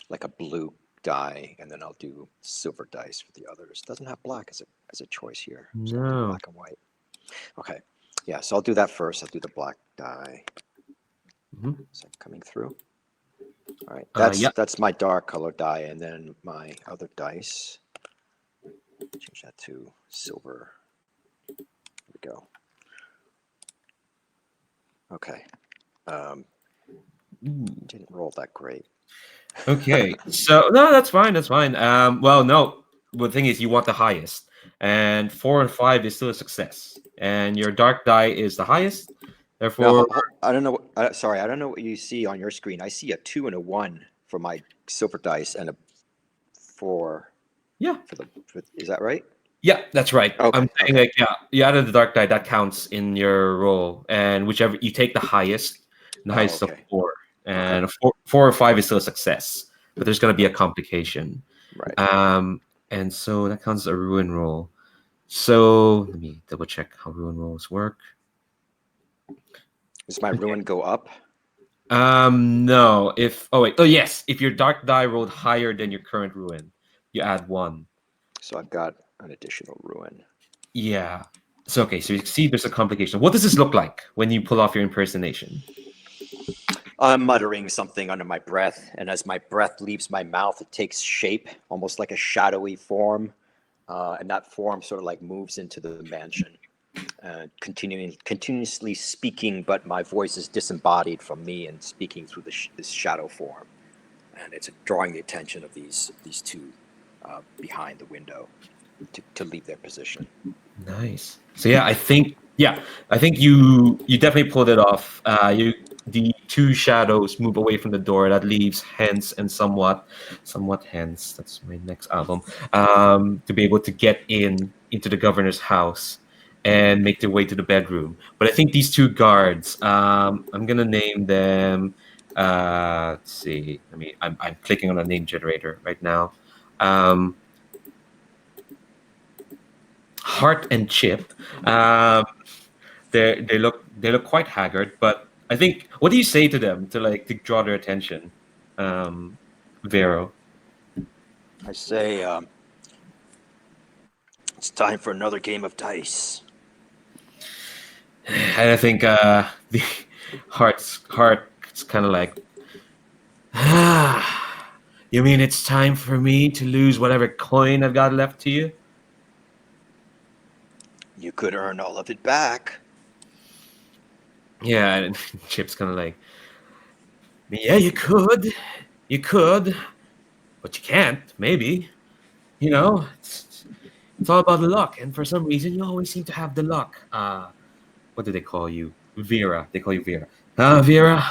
like a blue die, and then I'll do silver dice for the others. Doesn't have black as a choice here. So I'll do black and white. Okay. Yeah, so I'll do that first. I'll do the black die. Is that coming through? All right. That's my dark color die, and then my other dice. Change that to silver. There we go. Okay. Didn't roll that great.
Okay. So no, that's fine. That's fine. Well, no. The thing is, you want the highest, and 4 and 5 is still a success, and your dark die is the highest. Therefore,
no, I don't know. Sorry, I don't know what you see on your screen. I see a 2 and a 1 for my silver dice, and a 4.
Yeah.
Is that right?
Yeah, that's right.
Okay,
I'm saying, like, yeah, you added the dark die, that counts in your roll, and whichever you take the highest, is a 4, and 4 or 5 is still a success, but there's going to be a complication.
Right.
And so that counts as a ruin roll. So let me double check how ruin rolls work.
Does my ruin go up?
No. Yes. If your dark die rolled higher than your current ruin, you add 1.
So I've got an additional ruin.
Yeah. So okay, so you see there's a complication. What does this look like when you pull off your impersonation?
I'm muttering something under my breath, and as my breath leaves my mouth, it takes shape, almost like a shadowy form, and that form sort of like moves into the mansion, continuously speaking, but my voice is disembodied from me and speaking through this shadow form, and it's drawing the attention of these two behind the window to leave their position.
Nice. So yeah, I think you definitely pulled it off. The two shadows move away from the door. That leaves Hence and somewhat Hence. That's my next album. To be able to get into the governor's house and make their way to the bedroom. But I think these two guards, I'm gonna name them. Let's see. I'm clicking on a name generator right now. Heart and Chip. They look quite haggard, but I think, what do you say to them to draw their attention, Vero?
I say, it's time for another game of dice.
And I think the heart's kind of like, you mean it's time for me to lose whatever coin I've got left to you?
You could earn all of it back.
Yeah, and Chip's kind of like, yeah, you could, but you can't. Maybe, it's all about the luck, and for some reason, you always seem to have the luck. What do they call you? Vera. They call you Vera. Vera.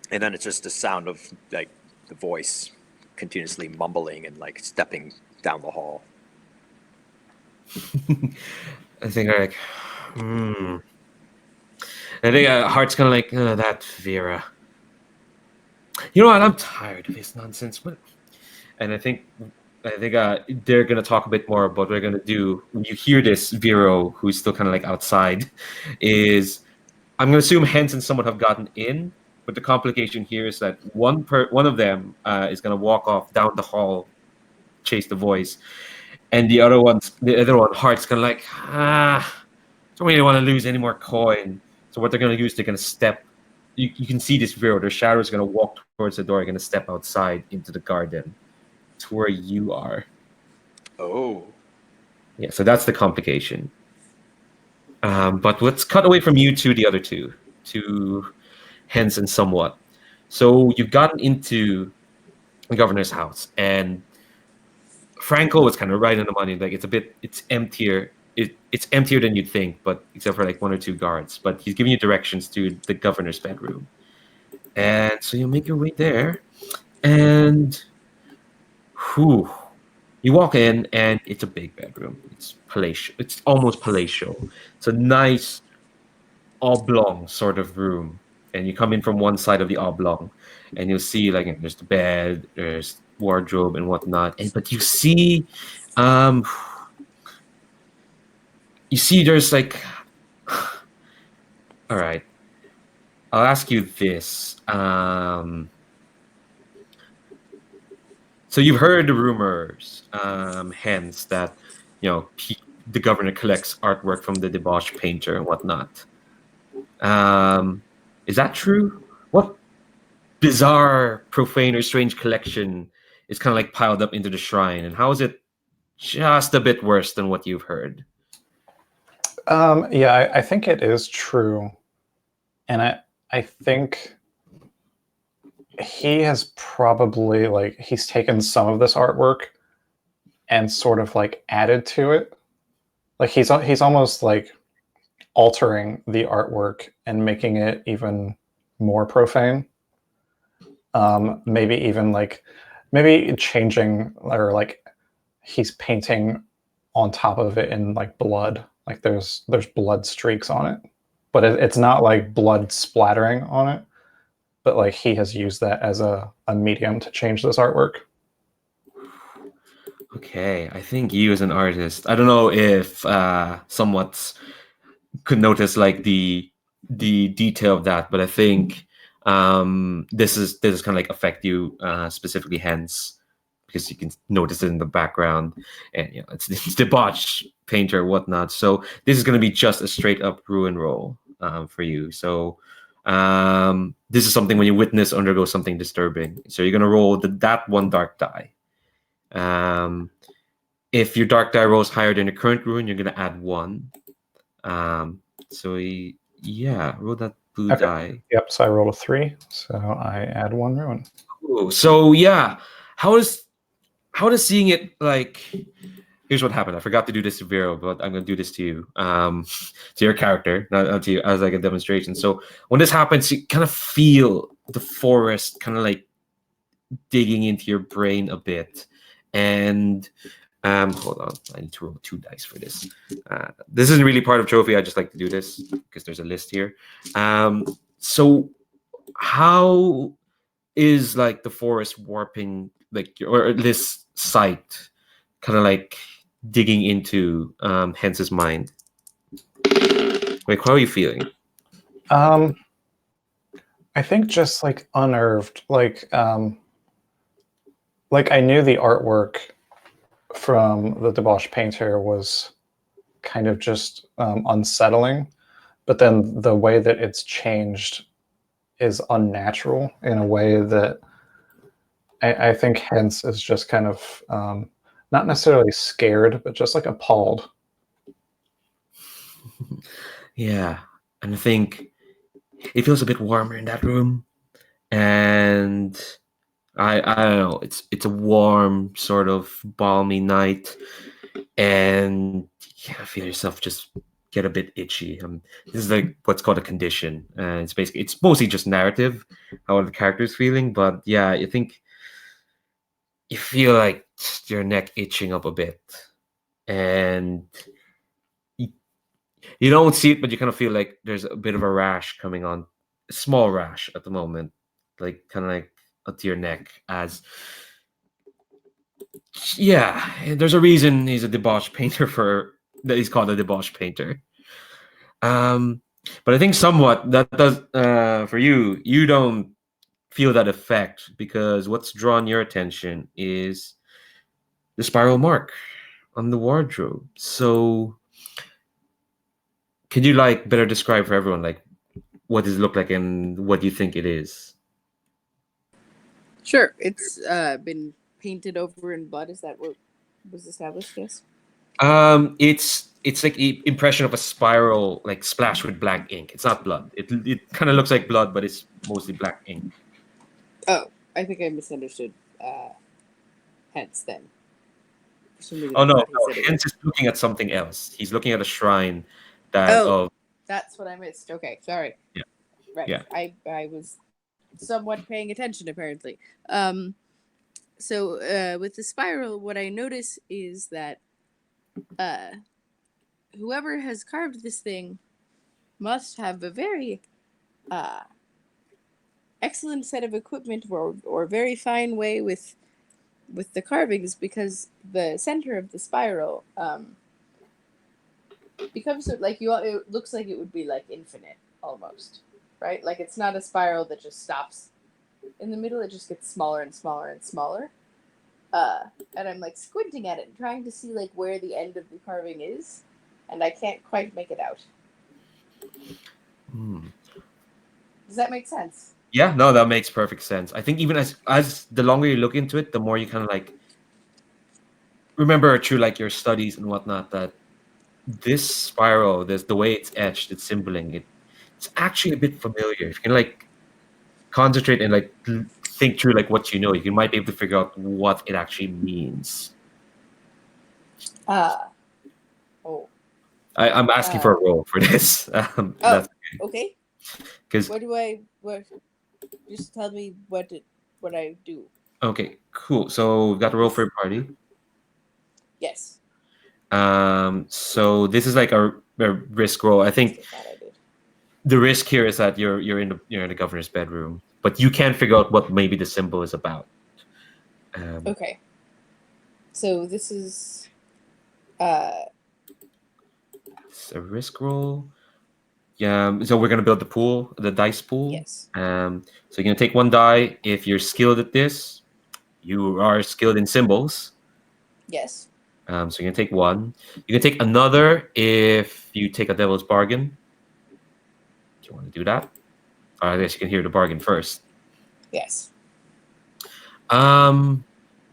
And then it's just the sound of like the voice continuously mumbling and like stepping down the hall.
I think like, I think Heart's kind of like, that Vera. You know what? I'm tired of this nonsense. And I think they're gonna talk a bit more about what they're gonna do. When you hear this, Vero, who's still kind of like outside, is, I'm gonna assume Hens and someone have gotten in, but the complication here is that one of them is gonna walk off down the hall, chase the voice, and the other one, Heart's kind of like, don't really want to lose any more coin. So what they're gonna do is they're gonna step. You can see this Vero. Their shadow is gonna walk towards the door, gonna step outside into the garden, to where you are.
Oh.
Yeah, so that's the complication. But let's cut away from you to the other two, to Hens and Somewhat. So you've gotten into the governor's house, and Franco was kind of right on the money. Like, it's emptier. It's emptier than you'd think, but except for like one or two guards. But he's giving you directions to the governor's bedroom, and so you make your way there, and you walk in, and it's a big bedroom. It's palatial. It's almost palatial. It's a nice oblong sort of room, and you come in from one side of the oblong, and you'll see like there's the bed, there's wardrobe and whatnot, but you see, there's like, all right, I'll ask you this. So you've heard the rumors, hence that, the governor collects artwork from the debauched painter and whatnot. Is that true? What bizarre, profane, or strange collection is kind of like piled up into the shrine, and how is it just a bit worse than what you've heard?
Yeah, I think it is true, and I think he has probably he's taken some of this artwork and sort of like added to it. Like he's almost like altering the artwork and making it even more profane. Maybe even maybe changing, or like he's painting on top of it in like blood. Like there's blood streaks on it, but it's not like blood splattering on it. But like he has used that as a medium to change this artwork.
Okay, I think you as an artist, I don't know if somewhat could notice like the detail of that, but I think This is kind of like affect you specifically, hence, because you can notice it in the background, and it's debauch painter whatnot. So this is going to be just a straight up ruin roll for you. So this is something when you witness undergo something disturbing. So you're going to roll that one dark die. If your dark die rolls higher than your current ruin, you're going to add 1. So roll that blue die.
Yep. So I rolled a 3. So I add 1 ruin.
Ooh, so how does seeing it like? Here's what happened. I forgot to do this to Vero, but I'm gonna do this to you, to your character, not to you, as like a demonstration. So when this happens, you kind of feel the forest kind of like digging into your brain a bit, and hold on, I need to roll 2 dice for this. This isn't really part of trophy. I just like to do this because there's a list here. So how is like the forest warping, like or this sight kind of like digging into Hence's mind? Like, how are you feeling?
I think just like unnerved, like I knew the artwork from the debauched painter was kind of just unsettling, but then the way that it's changed is unnatural in a way that I think Hence is just kind of not necessarily scared, but just like appalled.
Yeah, and I think it feels a bit warmer in that room, and I don't know. It's a warm, sort of balmy night, and you feel yourself just get a bit itchy. This is like what's called a condition, and it's mostly just narrative, how the character's feeling. But yeah, you think you feel like your neck itching up a bit, and you don't see it, but you kind of feel like there's a bit of a rash coming on, a small rash at the moment, like kind of like onto your neck. As there's a reason he's a debauched painter that he's called a debauched painter. But I think somewhat that does for you. You don't feel that effect because what's drawn your attention is the spiral mark on the wardrobe. So could you like better describe for everyone like what does it look like and what do you think it is?
Sure. It's been painted over in blood. Is that what was established? Yes.
It's like the impression of a spiral like splashed with black ink. It's not blood. It kind of looks like blood, but it's mostly black ink.
Oh, I think I misunderstood. Hence, then. For some reason,
Oh
I
no,
thought he
no.
said it
Hence
was-
is looking at something else. He's looking at a shrine that
Oh,
of
that's what I missed. Okay, sorry.
Yeah.
Right.
Yeah.
I was somewhat paying attention apparently. So with the spiral, what I notice is that whoever has carved this thing must have a very excellent set of equipment or very fine way with the carvings, because the center of the spiral becomes like it looks like it would be like infinite almost, right? Like it's not a spiral that just stops in the middle, it just gets smaller and smaller and smaller. And I'm like squinting at it and trying to see like where the end of the carving is, and I can't quite make it out. Does that make sense?
Yeah, no, that makes perfect sense. I think even as the longer you look into it, the more you kind of like remember through like your studies and whatnot that this spiral, there's the way it's etched, it's symboling it. It's actually a bit familiar. If you can like concentrate and like think through like what you know, you might be able to figure out what it actually means.
Oh.
I'm asking for a roll for this. That's
Okay.
because
What? Just tell me what I do.
okay, cool. So we've got a roll for a party.
Yes.
So this is like a risk roll. I think
I thought I did.
the risk here is that you're in the governor's bedroom, but you can't figure out what maybe the symbol is about.
Okay. So this is
It's a risk roll. So we're gonna build the dice pool.
Yes.
So you're gonna take one die. If you're skilled at this, you are skilled in symbols.
Yes.
So you're gonna take one. You can take another if you take a devil's bargain. Do you want to do that? Or I guess you can hear the bargain first.
Yes.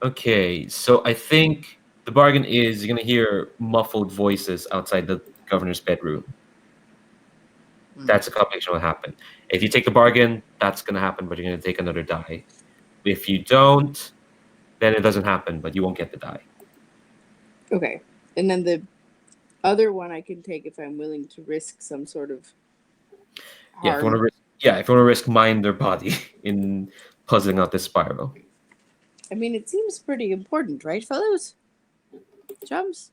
Okay, so I think the bargain is you're gonna hear muffled voices outside the governor's bedroom. That's a combination will happen. If you take the bargain, that's gonna happen, but you're gonna take another die. If you don't, then it doesn't happen, but you won't get the die.
Okay. And then the other one I can take if I'm willing to risk some sort of
Yeah, if you want
harm.
to risk, yeah, if you want to risk mind or body in puzzling out this spiral.
I mean, it seems pretty important, right, fellows? Chums?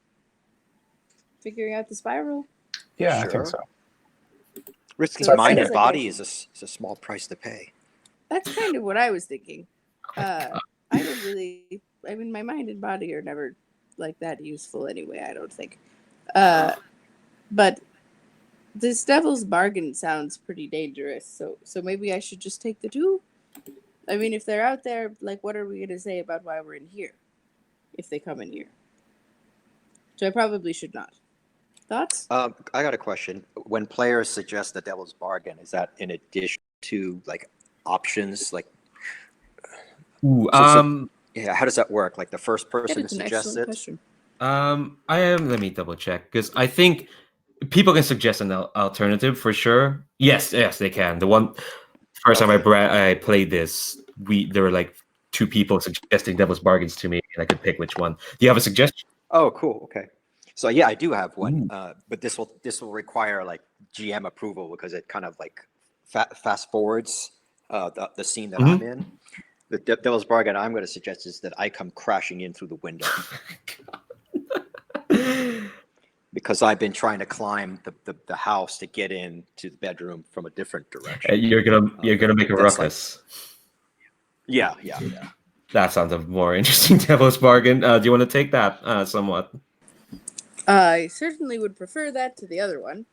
Figuring out the spiral?
Yeah, I
Sure.
think so.
Risking
So it
mind
seems
and
like
body is a small price to pay.
That's kind of what I was thinking. I don't really. I mean, my mind and body are never like that useful anyway. I don't think. But this devil's bargain sounds pretty dangerous. So maybe I should just take the two. I mean, if they're out there, like, what are we gonna say about why we're in here? If they come in here, so I probably should not. Thoughts?
I got a question. When players suggest the devil's bargain, is that in addition to like options? Like,
Ooh,
yeah, how does that work? Like the first
That
person to
is an
suggest
excellent
it?
question.
I am. Let me double check because I think people can suggest an alternative for sure. Yes, they can. The first time I played this, there were like two people suggesting devil's bargains to me, and I could pick which one. Do you have a suggestion?
Oh, cool. Okay. So yeah, I do have one,
Ooh.
but this will require like GM approval because it kind of like fast forwards the scene that I'm in. The devil's bargain I'm going to suggest is that I come crashing in through the window because I've been trying to climb the house to get into the bedroom from a different direction.
You're gonna make a
That's like-
ruckus.
Yeah.
That sounds a more interesting devil's bargain. Do you want to take that somewhat?
I certainly would prefer that to the other one.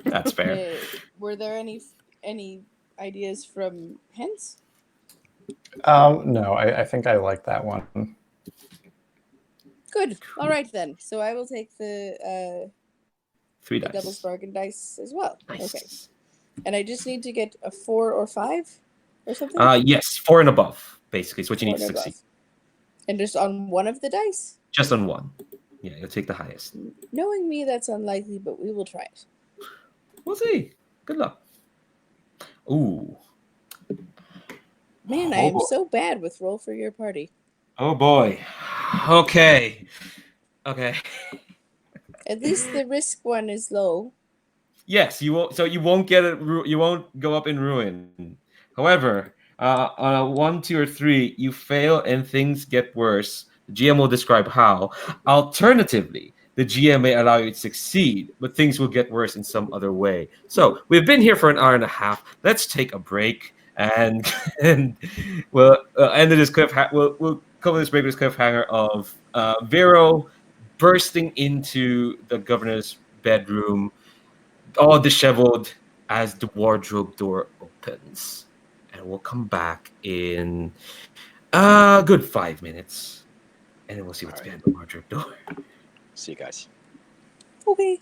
That's fair.
Were there any ideas from Hens?
No, I think I like that one.
Good. All right then. So I will take the
3
the
dice.
devil's bargain dice as well.
Nice.
Okay. And I just need to get a 4 or 5 or something.
Yes, 4 and above, basically. Is what you
4
need to
and
succeed.
above. And just on one of the dice.
Just on one. Yeah, you'll take the highest.
Knowing me, that's unlikely, but we will try it.
We'll see. Good luck. Ooh.
Man, I am so bad with roll for your party.
Oh boy. Okay.
At least the risk one is low.
Yes, you won't. So you won't get it. You won't go up in ruin. However, on a 1, 2, or 3, you fail and things get worse. The GM will describe how. Alternatively, the GM may allow you to succeed, but things will get worse in some other way. So we've been here for an hour and a half. Let's take a break and we'll end this we'll cover this break with this cliffhanger of Vero bursting into the governor's bedroom, all disheveled, as the wardrobe door opens. And we'll come back in a good 5 minutes. And then we'll see what's behind the wardrobe door.
See you guys.
Okay.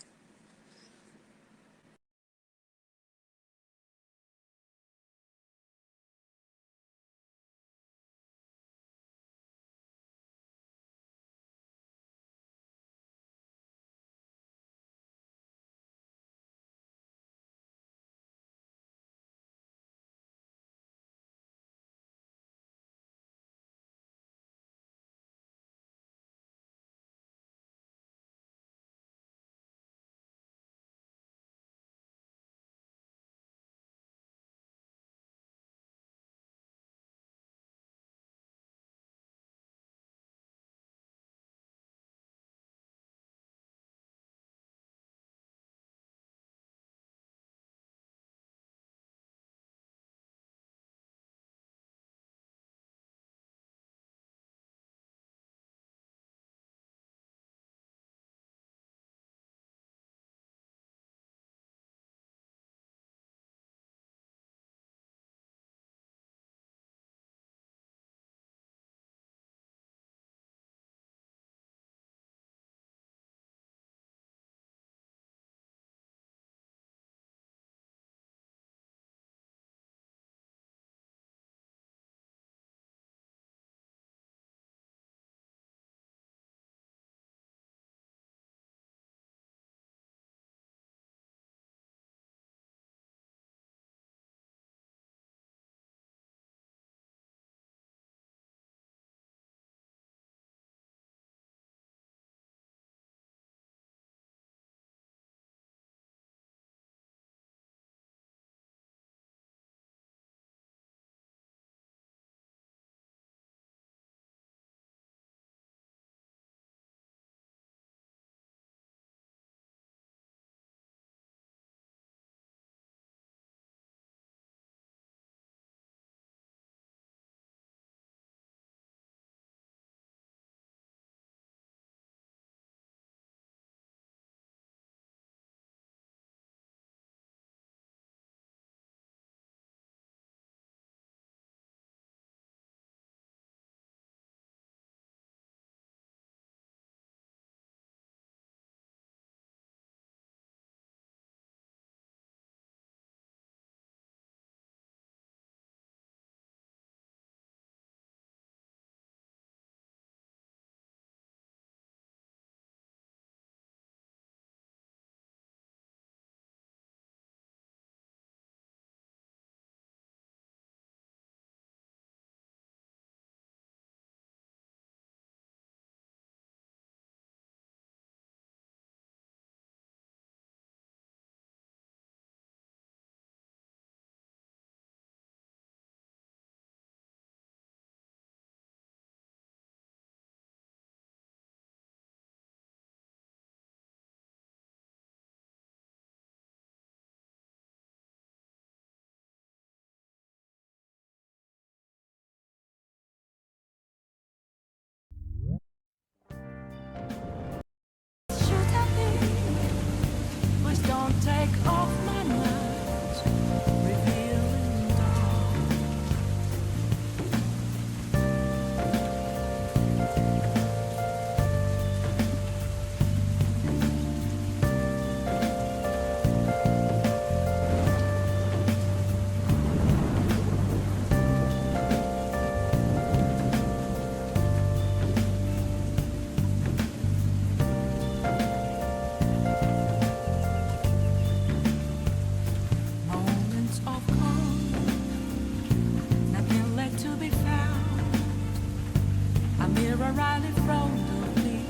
mirror right in front of me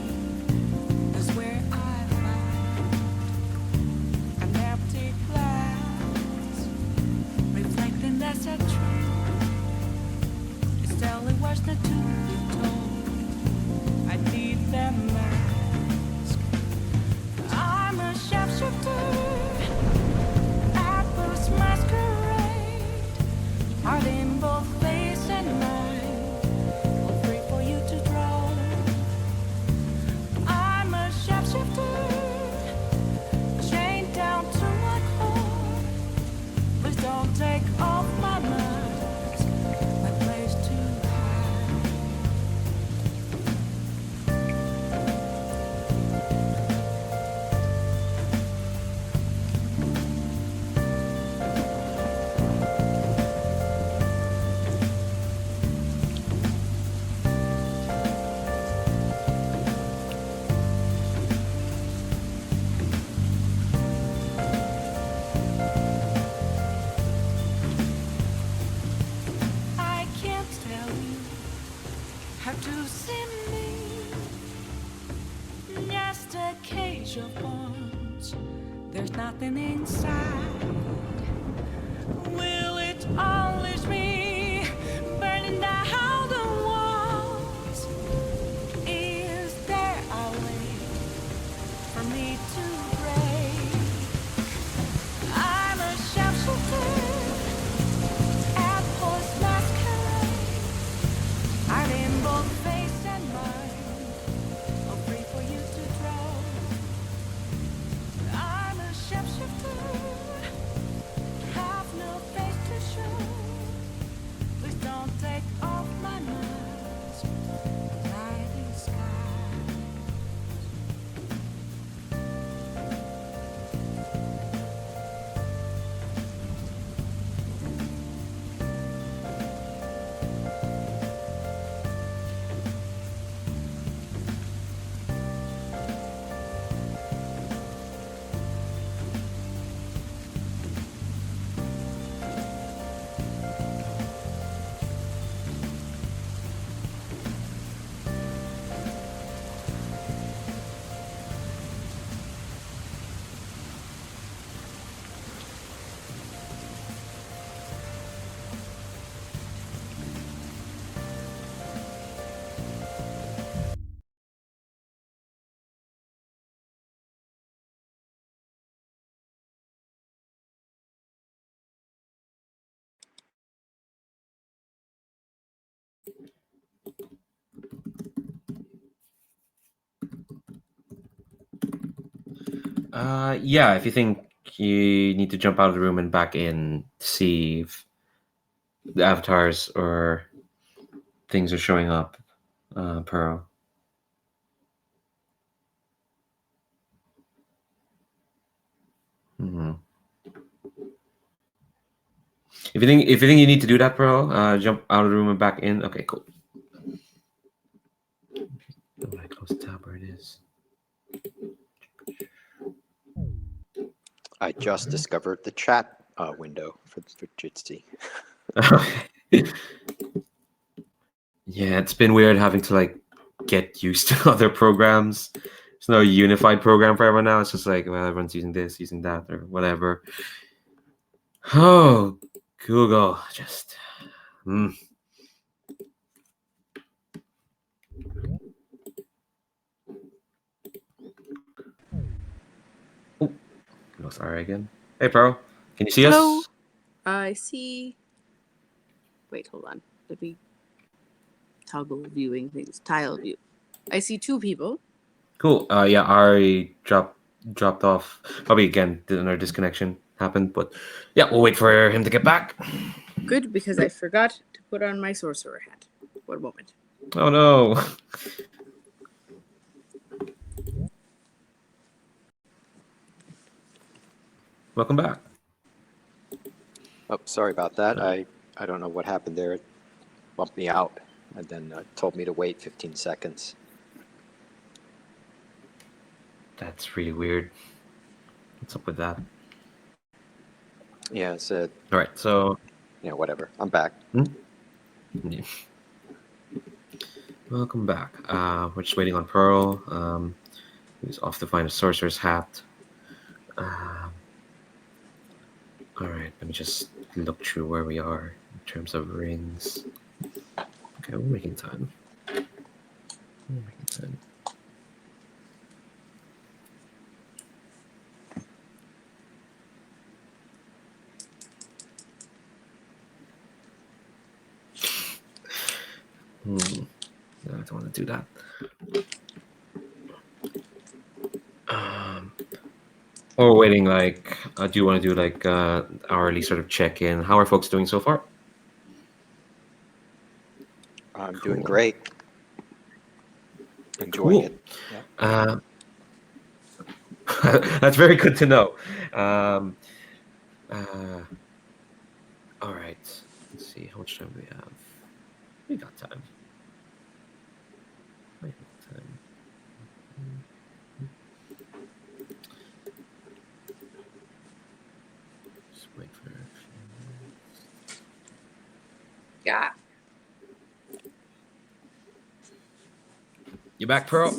is where I find an empty glass, reflecting that's a truth. It's telling what's not to be told. I need that mask. I'm a sharpshooter at this masquerade, heart in both face and mind, all free for you to draw. I'm a sharpshooter, chained down to my core. Please don't take off my mask, my place to hide. I can't tell you how to see me. Just a cage of bones. There's nothing inside. Will it unleash me, burning down the walls? Is there a way for me to break? I'm a sharpshooter at post masquerade, heart in both face and mind, all free for you to draw. I'm a sharpshooter, have no face to show. Please don't take off my mask, night is sky.
Yeah, if you think you need to jump out of the room and back in to see if the avatars or things are showing up, Pearl. Hmm. If you think you need to do that, Pearl, jump out of the room and back in. Okay, cool. Oh, I close the tab where it is.
I just discovered the chat window for Jitsi.
Yeah, it's been weird having to like get used to other programs. There's no unified program for everyone now. It's just like, well, everyone's using this, using that, or whatever. Oh, Google, just. Oh, lost Ari again. Hey, Pearl, can you see
Hello.
us?
I see. Wait, hold on. Let me toggle viewing things. Tile view. I see two people.
Cool. Yeah, Ari dropped off. Probably again, another disconnection happened, but yeah, we'll wait for him to get back.
Good, because I forgot to put on my sorcerer hat. One moment.
Oh no. Welcome back.
Oh, sorry about that. I don't know what happened there. It bumped me out and then told me to wait 15 seconds.
That's really weird. What's up with that?
Yeah, it's
All right, so
whatever. I'm back.
Yeah. Welcome back. We're just waiting on Pearl. He's off to find a sorcerer's hat. All right, let me just look through where we are in terms of rings. Okay, we're making time. We're making time. No, I don't want to do that. Or we're waiting, like, do you want to do like hourly sort of check-in? How are folks doing so far?
I'm doing
Cool.
great. Enjoying
Cool.
it. Yeah.
That's very good to know. All right. Let's see. How much time do we have? We got time. We got time. Just wait for a few minutes.
Yeah.
You back, Pearl?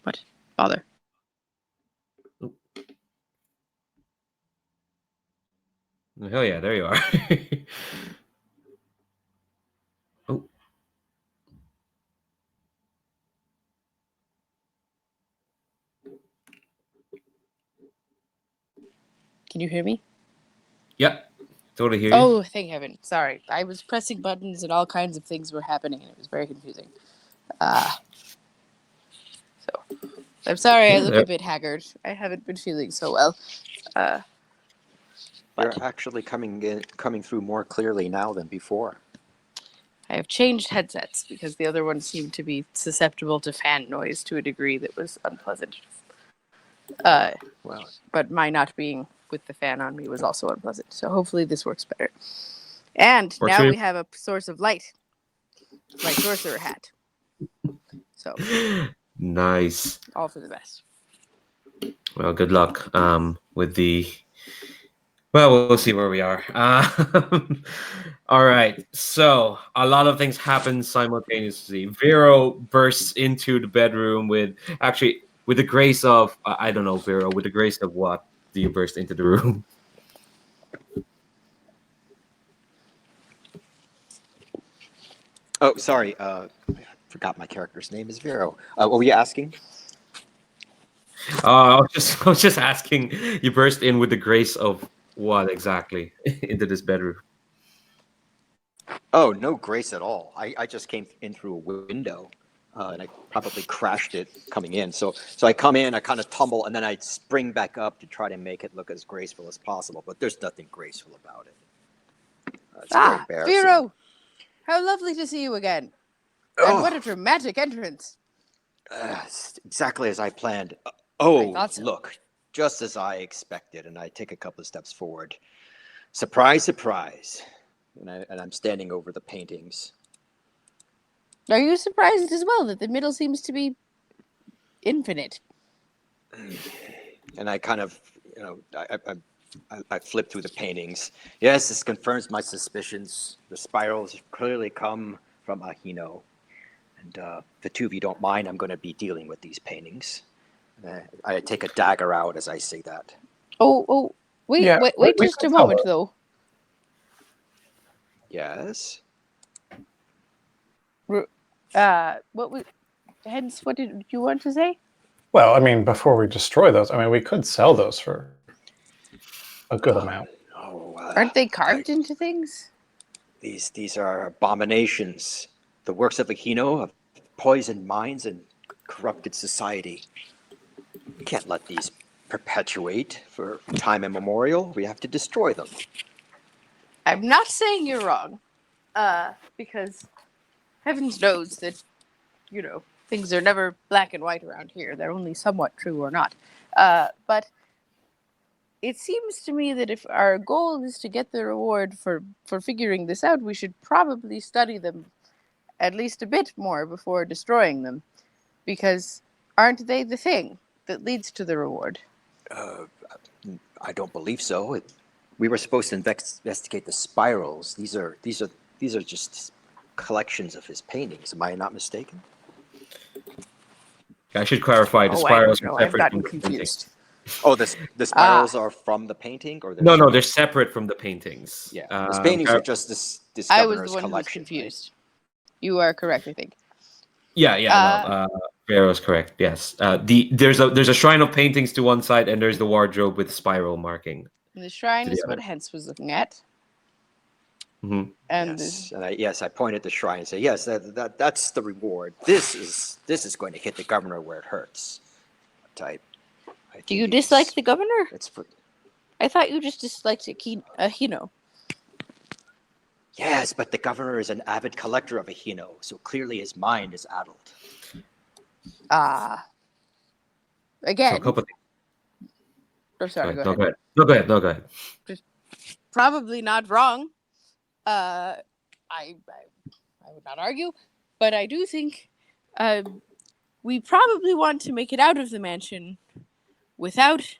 What? Bother.
Oh, hell yeah, there you are. Oh.
Can you hear me?
Yep. Totally hear you.
Oh, thank heaven. Sorry. I was pressing buttons and all kinds of things were happening and it was very confusing. So I'm sorry I
Yeah,
look
there.
a bit haggard. I haven't been feeling so well.
You're
But
actually coming through more clearly now than before.
I have changed headsets because the other one seemed to be susceptible to fan noise to a degree that was unpleasant.
Well,
But my not being with the fan on me was also unpleasant. So hopefully this works better. And now
Fortunately-
we have a source of light. My sorcerer hat. So
Nice.
all for the best.
Well, good luck with the. Well, we'll see where we are. All right. So a lot of things happen simultaneously. Vero bursts into the bedroom with the grace of I don't know, Vero. With the grace of what do you burst into the room?
oh, sorry. I forgot my character's name is Vero. What were you asking?
I was just asking. You burst in with the grace of what exactly into this bedroom?
Oh, no grace at all. I just came in through a window, and I probably crashed it coming in. So I come in, I kind of tumble, and then I spring back up to try to make it look as graceful as possible. But there's nothing graceful about it. It's very embarrassing.
Vero! How lovely to see you again. And what a dramatic entrance.
It's exactly as I planned.
I
Oh,
thought so.
look, just as I expected, and I take a couple of steps forward. Surprise, surprise. And I'm standing over the paintings.
Are you surprised as well that the middle seems to be infinite?
And I kind of, I flip through the paintings. Yes, this confirms my suspicions. The spirals clearly come from Ahino. And if the two of you don't mind, I'm going to be dealing with these paintings. I take a dagger out as I say that.
Wait
Yeah, we
just
could
a
tell
moment,
her.
though.
Yes?
What did you want to say?
Well, I mean, before we destroy those, I mean, we could sell those for a good amount.
Aren't they carved into things?
These are abominations. The works of Ahino have poisoned minds and corrupted society. We can't let these perpetuate for time immemorial. We have to destroy them.
I'm not saying you're wrong. Because heavens knows that, things are never black and white around here. They're only somewhat true or not. But it seems to me that if our goal is to get the reward for figuring this out, we should probably study them at least a bit more before destroying them, because aren't they the thing that leads to the reward?
I don't believe so. We were supposed to investigate the spirals. These are just collections of his paintings. Am I not mistaken?
I should clarify the
Oh, I
spirals
don't know.
are
I've
separate
gotten
from the
confused.
Oh, the spirals are from the painting, or
No, they're separate from the paintings.
Yeah, these paintings are just this
I was
governor's
the one who was
collection.
confused. You are correct, I think.
Yeah, no, Vero's correct. Yes, there's a shrine of paintings to one side, and there's the wardrobe with spiral marking.
The shrine
the
is
other.
what Hens was looking at.
Mm-hmm.
And
Yes, I pointed at the shrine and say, yes, that's the reward. This is going to hit the governor where it hurts.
do you dislike the governor?
It's for,
I thought you just disliked Hino.
yes, but the governor is an avid collector of a Hino, so clearly his mind is addled.
Again.
So a couple
Oh, sorry,
things.
go ahead.
No, go ahead.
Probably not wrong. I would not argue, but I do think we probably want to make it out of the mansion without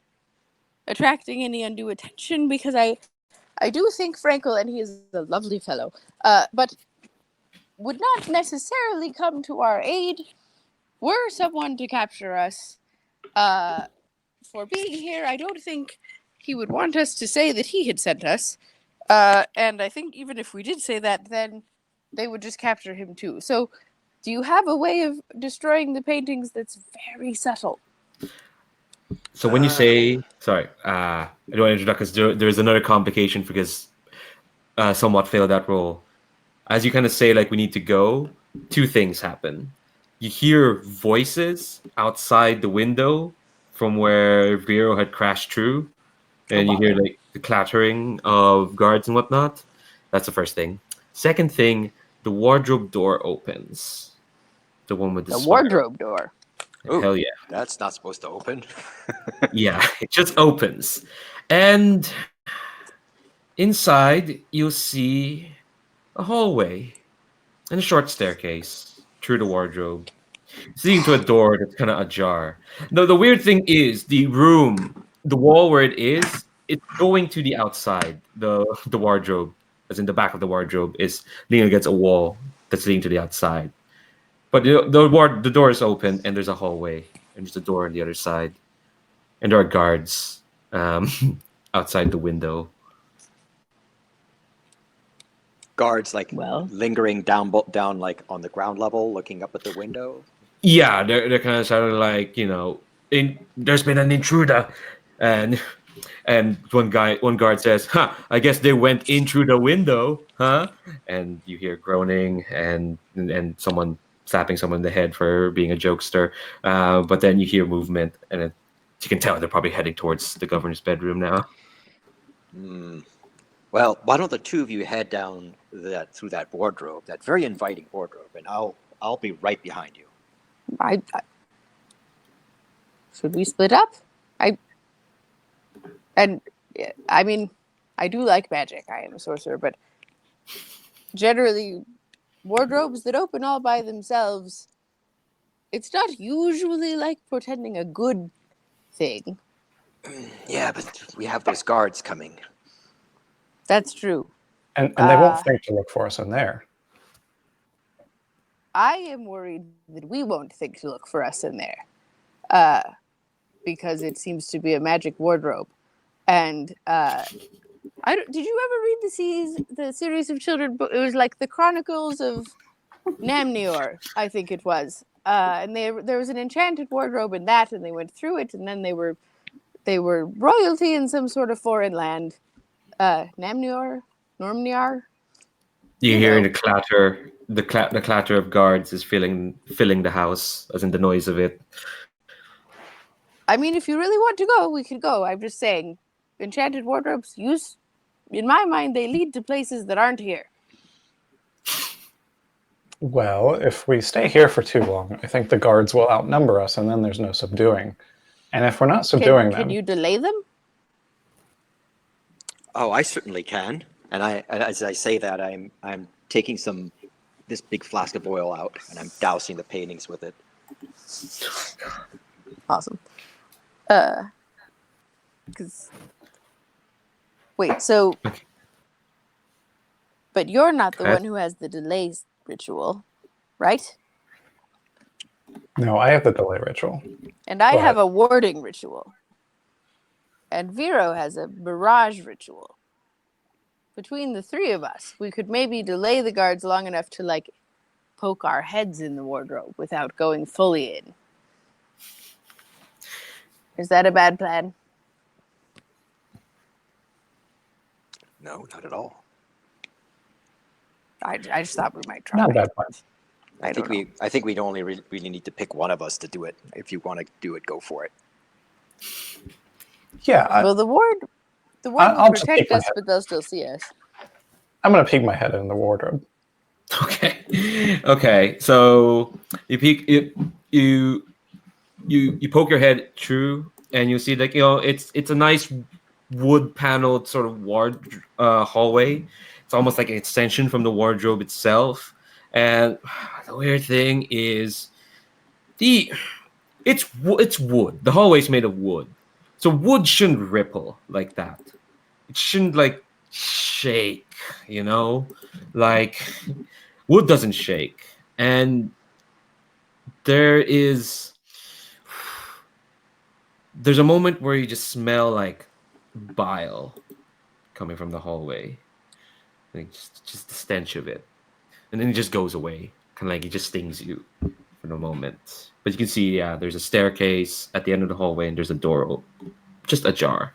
attracting any undue attention, because I do think Frankel, and he is a lovely fellow, but would not necessarily come to our aid were someone to capture us for being here. I don't think he would want us to say that he had sent us. And I think even if we did say that, then they would just capture him too. So do you have a way of destroying the paintings that's very subtle?
So when you say, sorry, I don't want to introduce, because there's another complication because somewhat failed that role. As you kind of say, like, we need to go, two things happen. You hear voices outside the window from where Vero had crashed through, and you hear like the clattering of guards and whatnot. That's the first thing. Second thing, the wardrobe door opens. The one with the
wardrobe door.
Ooh,
hell yeah.
That's not supposed to open.
Yeah, it just opens. And inside, you'll see a hallway and a short staircase through the wardrobe, leading to a door that's kind of ajar. No, the weird thing is the room, the wall where it is, it's going to the outside. The wardrobe, as in the back of the wardrobe, is leaning against a wall that's leading to the outside. But the door is open, and there's a hallway, and there's a door on the other side, and there are guards outside the window.
Guards lingering down like on the ground level, looking up at the window.
Yeah, they're kind of sounding like, there's been an intruder, and one guard says, "Huh, I guess they went in through the window, huh?" And you hear groaning and someone slapping someone in the head for being a jokester. But then you hear movement, and you can tell they're probably heading towards the governor's bedroom now.
Well, why don't the two of you head down through that wardrobe, that very inviting wardrobe, and I'll be right behind you.
Should we split up? I mean, I do like magic. I am a sorcerer, but generally, wardrobes that open all by themselves, it's not usually like portending a good thing.
Yeah, but we have those guards coming.
That's true.
And they won't think to look for us in there.
I am worried that we won't think to look for us in there. Because it seems to be a magic wardrobe. And did you ever read the series of children? It was like the Chronicles of Namnior, I think it was. And there was an enchanted wardrobe in that, and they went through it, and then they were royalty in some sort of foreign land. Namnior? Normniar?
You hear the clatter. The clatter of guards is filling the house, as in the noise of it.
I mean, if you really want to go, we could go. I'm just saying, enchanted wardrobes, in my mind, they lead to places that aren't here.
Well, if we stay here for too long, I think the guards will outnumber us, and then there's no subduing. And if we're not subduing them...
Can you delay them?
Oh, I certainly can. And as I say that, I'm taking this big flask of oil out, and I'm dousing the paintings with it.
Awesome. Because wait, so but you're not the
Okay.
one who has the delay ritual, right?
No, I have the delay ritual.
And I
Go
have
ahead.
a warding ritual. And Vero has a barrage ritual. Between the three of us, we could maybe delay the guards long enough to like poke our heads in the wardrobe without going fully in. Is that a bad plan?
No, not at all.
I just thought we might try.
Not a bad plan.
I think we only really need to pick one of us to do it. If you want to do it, go for it.
Yeah,
Well, the ward
I'll
will
just
protect
peek my
us,
head.
but they'll still see us.
I'm gonna peek my head in the wardrobe.
Okay. Okay. So you peek you poke your head through, and you see like it's a nice wood paneled sort of hallway. It's almost like an extension from the wardrobe itself. And the weird thing is it's wood. The hallway's made of wood, so wood shouldn't ripple like that. It shouldn't like shake. Like wood doesn't shake, and there's a moment where you just smell like bile coming from the hallway, like just the stench of it, and then it just goes away, kind of like it just stings you for the moment. But you can see, yeah, there's a staircase at the end of the hallway, and there's a door just ajar.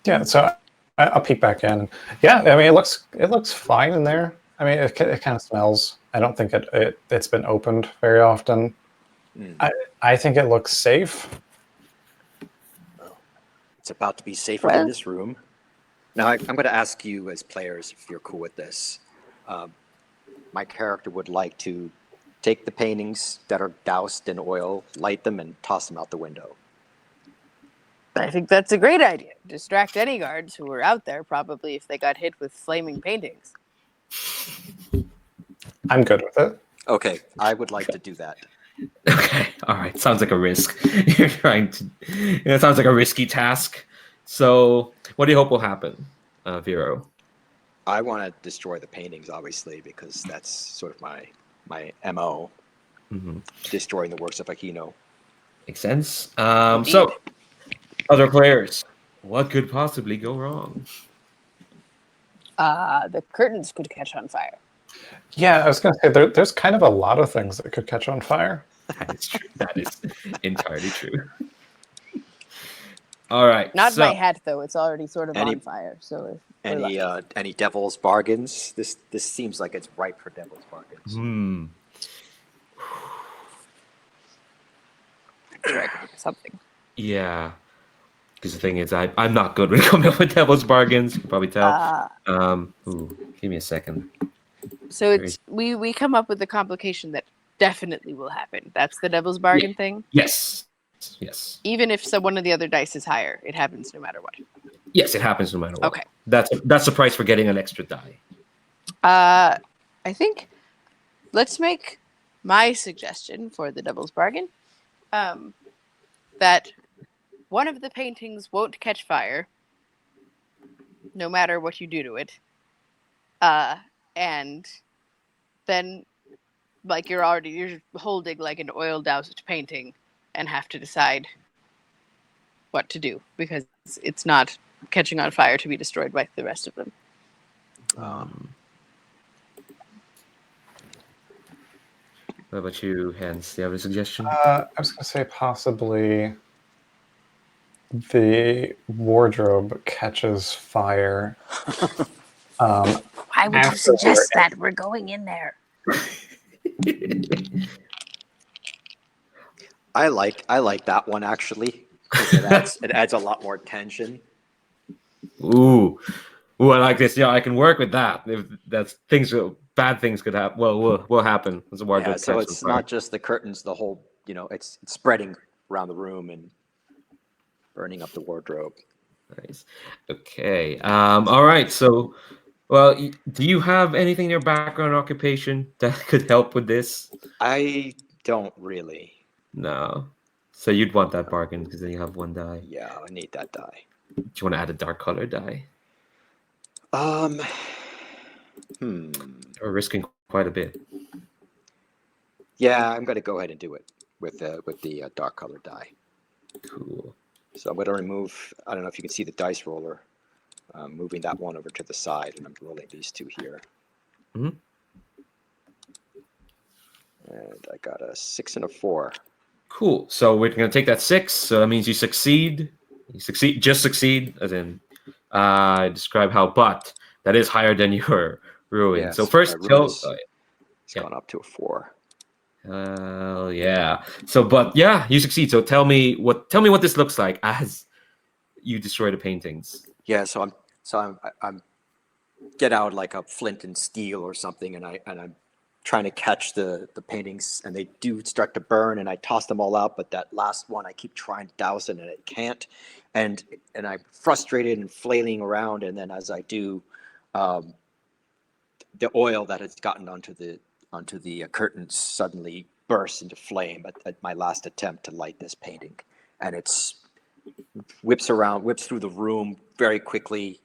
Yeah, so I'll peek back in. Yeah, I mean, it looks fine in there. I mean, it kind of smells. I don't think it's been opened very often. I think it looks safe.
It's about to be safer
Well-
than this room. Now, I'm going to ask you as players if you're cool with this. My character would like to take the paintings that are doused in oil, light them, and toss them out the window.
I think that's a great idea. Distract any guards who were out there, probably if they got hit with flaming paintings.
I'm good with it.
Okay, I would like to do that.
Okay, all right. Sounds like a risk. You're trying to. It sounds like a risky task. So, what do you hope will happen, Vero?
I want to destroy the paintings, obviously, because that's sort of my MO, destroying the works of Aquino.
Makes sense. So, other players, what could possibly go wrong?
The curtains could catch on fire.
Yeah, I was going to say there's kind of a lot of things that could catch on fire.
That is true. That is entirely true. All right.
Not
so,
my hat, though. It's already sort of on fire. So if we're lucky.
Any devil's bargains? This seems like it's ripe for devil's bargains.
Something.
Yeah. Because the thing is, I'm not good with coming up with devil's bargains. You can probably tell. Give me a second.
So it's we come up with a complication that definitely will happen. That's the devil's bargain thing.
Yes.
Even if one of the other dice is higher, it happens no matter what.
Yes, it happens no matter what.
Okay.
That's the price for getting an extra die.
I think let's make my suggestion for the devil's bargain. That one of the paintings won't catch fire, no matter what you do to it. And then, like, you're holding like an oil doused painting and have to decide what to do because it's not catching on fire to be destroyed by the rest of them.
What about you, Hans? Do you have a suggestion?
I was going to say possibly the wardrobe catches fire.
Why would you suggest that? We're going in there.
I like that one actually. 'Cause it adds a lot more tension.
Ooh, I like this. Yeah, I can work with that. If that's bad things could happen. Well, will happen as a wardrobe.
Yeah, so
catches
it's
on fire.
not just the curtains. The whole, it's spreading around the room, and Burning up the wardrobe.
Nice. Okay. All right. So, well, do you have anything in your background occupation that could help with this?
I don't really.
No. So you'd want that bargain because then you have one die.
Yeah, I need that die.
Do you want to add a dark color die? Or risking quite a bit.
Yeah, I'm going to go ahead and do it with the dark color die.
Cool.
So I'm going to remove, I don't know if you can see the dice roller, moving that one over to the side, and I'm rolling these two here.
Mhm.
And I got a 6 and a 4.
Cool. So we're going to take that 6. So that means you succeed. You succeed, just succeed, as in describe how, but that is higher than your ruin.
Yes,
so first,
my ruin
tell.
it's gone up to a 4.
Yeah. So, but yeah, you succeed. So tell me what this looks like as you destroy the paintings.
Yeah, so I'm get out like a flint and steel or something, and I'm trying to catch the paintings, and they do start to burn, and I toss them all out, but that last one I keep trying to douse it, and it can't, and I'm frustrated and flailing around, and then as I do, the oil that has gotten onto the curtains suddenly bursts into flame at my last attempt to light this painting, and it's whips through the room very quickly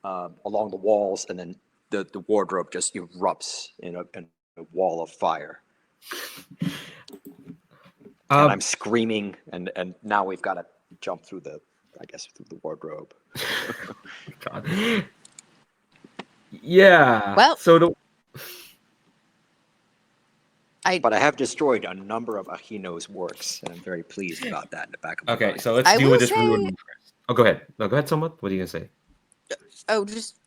along the walls, and then the wardrobe just erupts in a wall of fire. And I'm screaming, and now we've got to jump through the wardrobe.
God. Yeah.
Well,
so
But I have destroyed a number of Ahino's works, and I'm very pleased about that in the back of my
okay.
mind.
So let's
I
deal
will
with this
say-
ruin first. Oh, go ahead. No, go ahead, somewhat. What are you gonna say?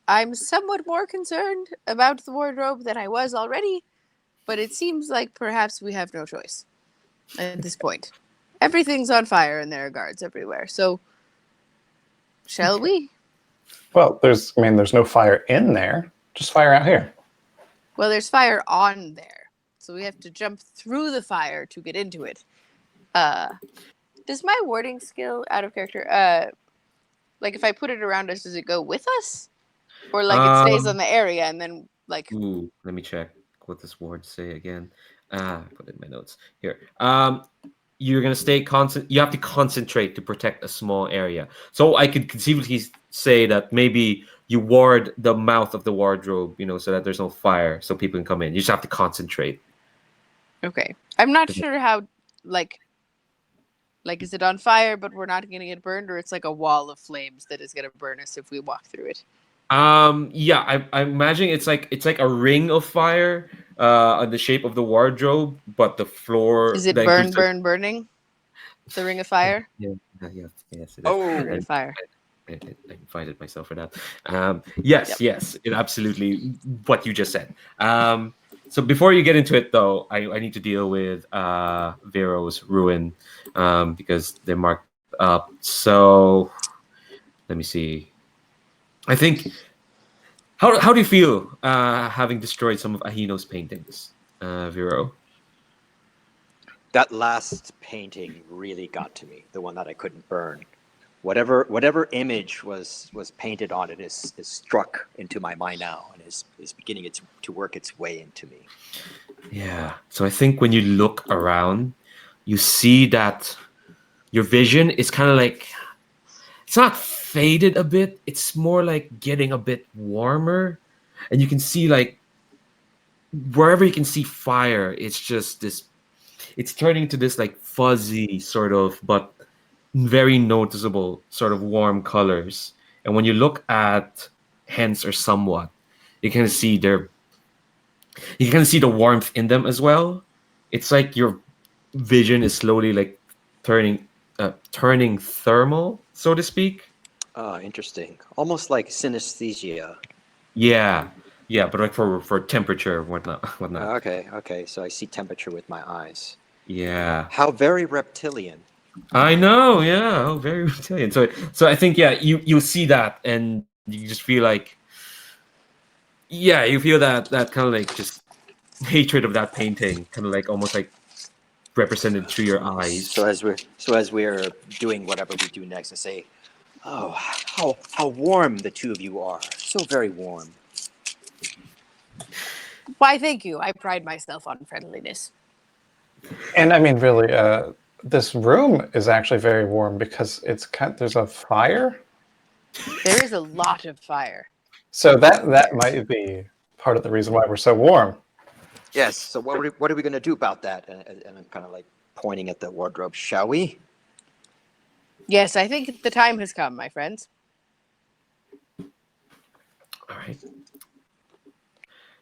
I'm somewhat more concerned about the wardrobe than I was already, but it seems like perhaps we have no choice at this point. Everything's on fire and there are guards everywhere. So, shall we?
Well, there's no fire in there, just fire out here.
Well, there's fire on there, so we have to jump through the fire to get into it. Does my warding skill out of character, like if I put it around us, does it go with us, or like it stays on the area and then like?
Ooh, let me check what this ward say again. I put it in my notes here. You're gonna stay constant. You have to concentrate to protect a small area. So I could conceivably say that maybe you ward the mouth of the wardrobe, so that there's no fire, so people can come in. You just have to concentrate.
Okay, I'm not sure how like is it on fire, but we're not gonna get burned, or it's like a wall of flames that is gonna burn us if we walk through it.
Yeah, I imagine it's like a ring of fire on the shape of the wardrobe, but the floor
Is it
that
burn,
includes
burn, burning? The ring of fire?
yes, it is.
Oh,
Ring of fire.
I invited myself for that. Yes, it absolutely what you just said. So before you get into it, though, I need to deal with Vero's ruin because they're marked up. So let me see. I think. How do you feel having destroyed some of Ahino's paintings, Vero?
that last painting really got to me. The one that I couldn't burn. Whatever image was painted on it is struck into my mind now and is beginning to work its way into me.
Yeah. So I think when you look around, you see that your vision is kind of like, it's not faded a bit. It's more like getting a bit warmer. And you can see like wherever you can see fire, it's just this, it's turning into this like fuzzy sort of, but very noticeable sort of warm colors. And when you look at Hence or Somewhat, you can see the warmth in them as well. It's like your vision is slowly like turning thermal, so to speak.
Interesting. Almost like synesthesia.
Yeah, but like for temperature, whatnot.
Okay. So I see temperature with my eyes.
Yeah,
How very reptilian.
I know. Yeah, oh, very reptilian. So I think you see that and you just feel like, you feel that kind of like just hatred of that painting, kind of like almost like represented through your eyes.
So as we're doing whatever we do next, I say, "Oh, how warm the two of you are! So very warm."
Why, thank you. I pride myself on friendliness.
And I mean, really, this room is actually very warm because there's a fire.
There is a lot of fire.
So that might be part of the reason why we're so warm.
Yes. So what are we going to do about that? And I'm kind of like pointing at the wardrobe. Shall we?
Yes, I think the time has come, my friends.
All right.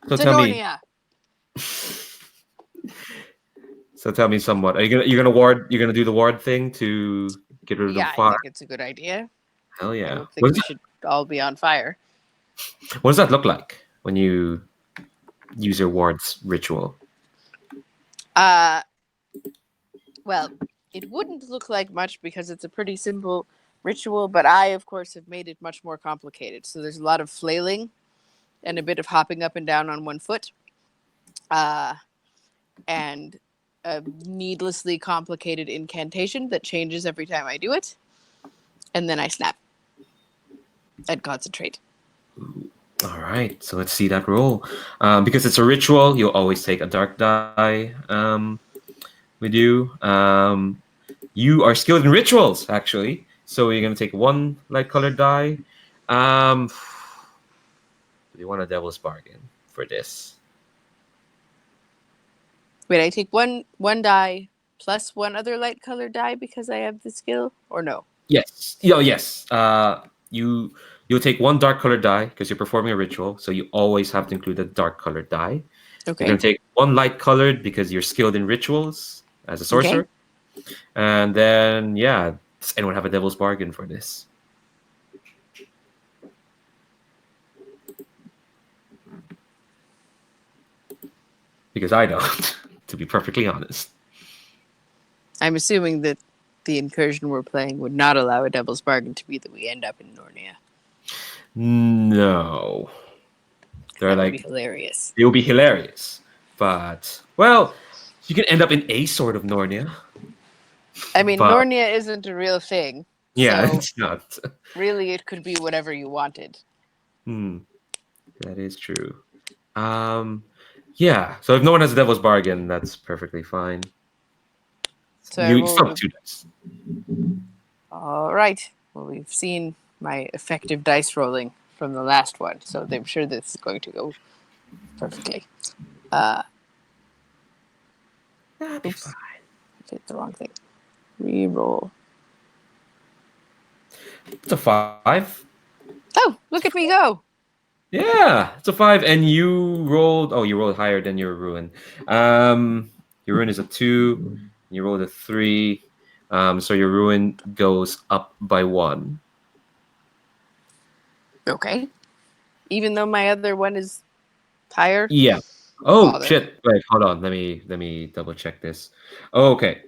So
To
tell me.
Nornia.
So tell me somewhat. Are you're gonna do the ward thing to get rid of
Yeah,
the
I
fire?
think it's a good idea.
Hell
I
yeah.
don't think we should all be on fire.
What does that look like when you use your ward's ritual?
Well, it wouldn't look like much because it's a pretty simple ritual, but I, of course, have made it much more complicated. So there's a lot of flailing and a bit of hopping up and down on one foot. And a needlessly complicated incantation that changes every time I do it. And then I snap and concentrate.
All right, so let's see that roll. Because it's a ritual, you'll always take a dark die with you. You are skilled in rituals, actually. So you're going to take one light-colored die. Do you want a devil's bargain for this?
Wait, I take one die plus one other light colored die because I have the skill, or no?
Yes. Yes. You'll take one dark colored die because you're performing a ritual, so you always have to include a dark colored die.
Okay.
You're gonna take one light colored because you're skilled in rituals as a sorcerer. Okay. And then does anyone have a devil's bargain for this? Because I don't, to be perfectly honest.
I'm assuming that the incursion we're playing would not allow a devil's bargain to be that we end up in Nornia.
No. They're
That would be hilarious.
It will be hilarious. But, well, you can end up in a sort of Nornia.
I mean, Nornia isn't a real thing.
Yeah,
so
it's not.
Really, it could be whatever you wanted.
That is true. Yeah, so if no one has a devil's bargain, that's perfectly fine.
So
you still have 2 dice.
All right. Well, we've seen my effective dice rolling from the last one, so I'm sure this is going to go perfectly. Oops. I did the wrong thing. Reroll.
It's a 5.
Oh, look at me go!
Yeah, it's a 5, and you rolled. Oh, you rolled higher than your ruin. Your ruin is a 2. You rolled a 3. So your ruin goes up by 1.
Okay. Even though my other one is higher.
Yeah. Oh shit! Wait, hold on. Let me double check this. Okay.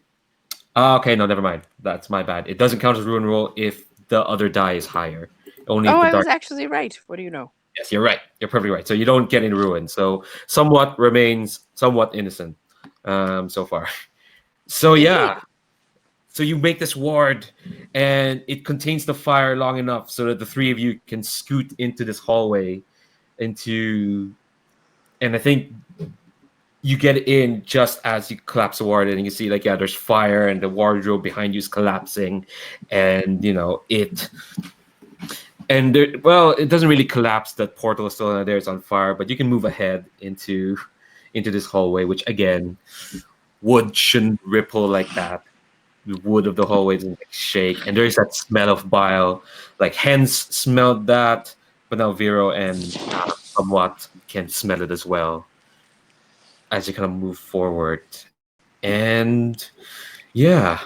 Okay, no, never mind. That's my bad. It doesn't count as ruin roll if the other die is higher. Only.
Oh, I was actually right. What do you know?
Yes, you're right. You're perfectly right. So you don't get in ruin. So somewhat remains somewhat innocent. So far. So yeah. So you make this ward, and it contains the fire long enough so that the 3 of you can scoot into this hallway, and I think you get in just as you collapse the ward, and you see there's fire, and the wardrobe behind you is collapsing, and it doesn't really collapse. That portal is still there; it's on fire, but you can move ahead into this hallway, which again, wood shouldn't ripple like that. The wood of the hallway doesn't shake, and there's that smell of bile. Hens smelled that, but now Vero and somewhat can smell it as well as you kind of move forward. And so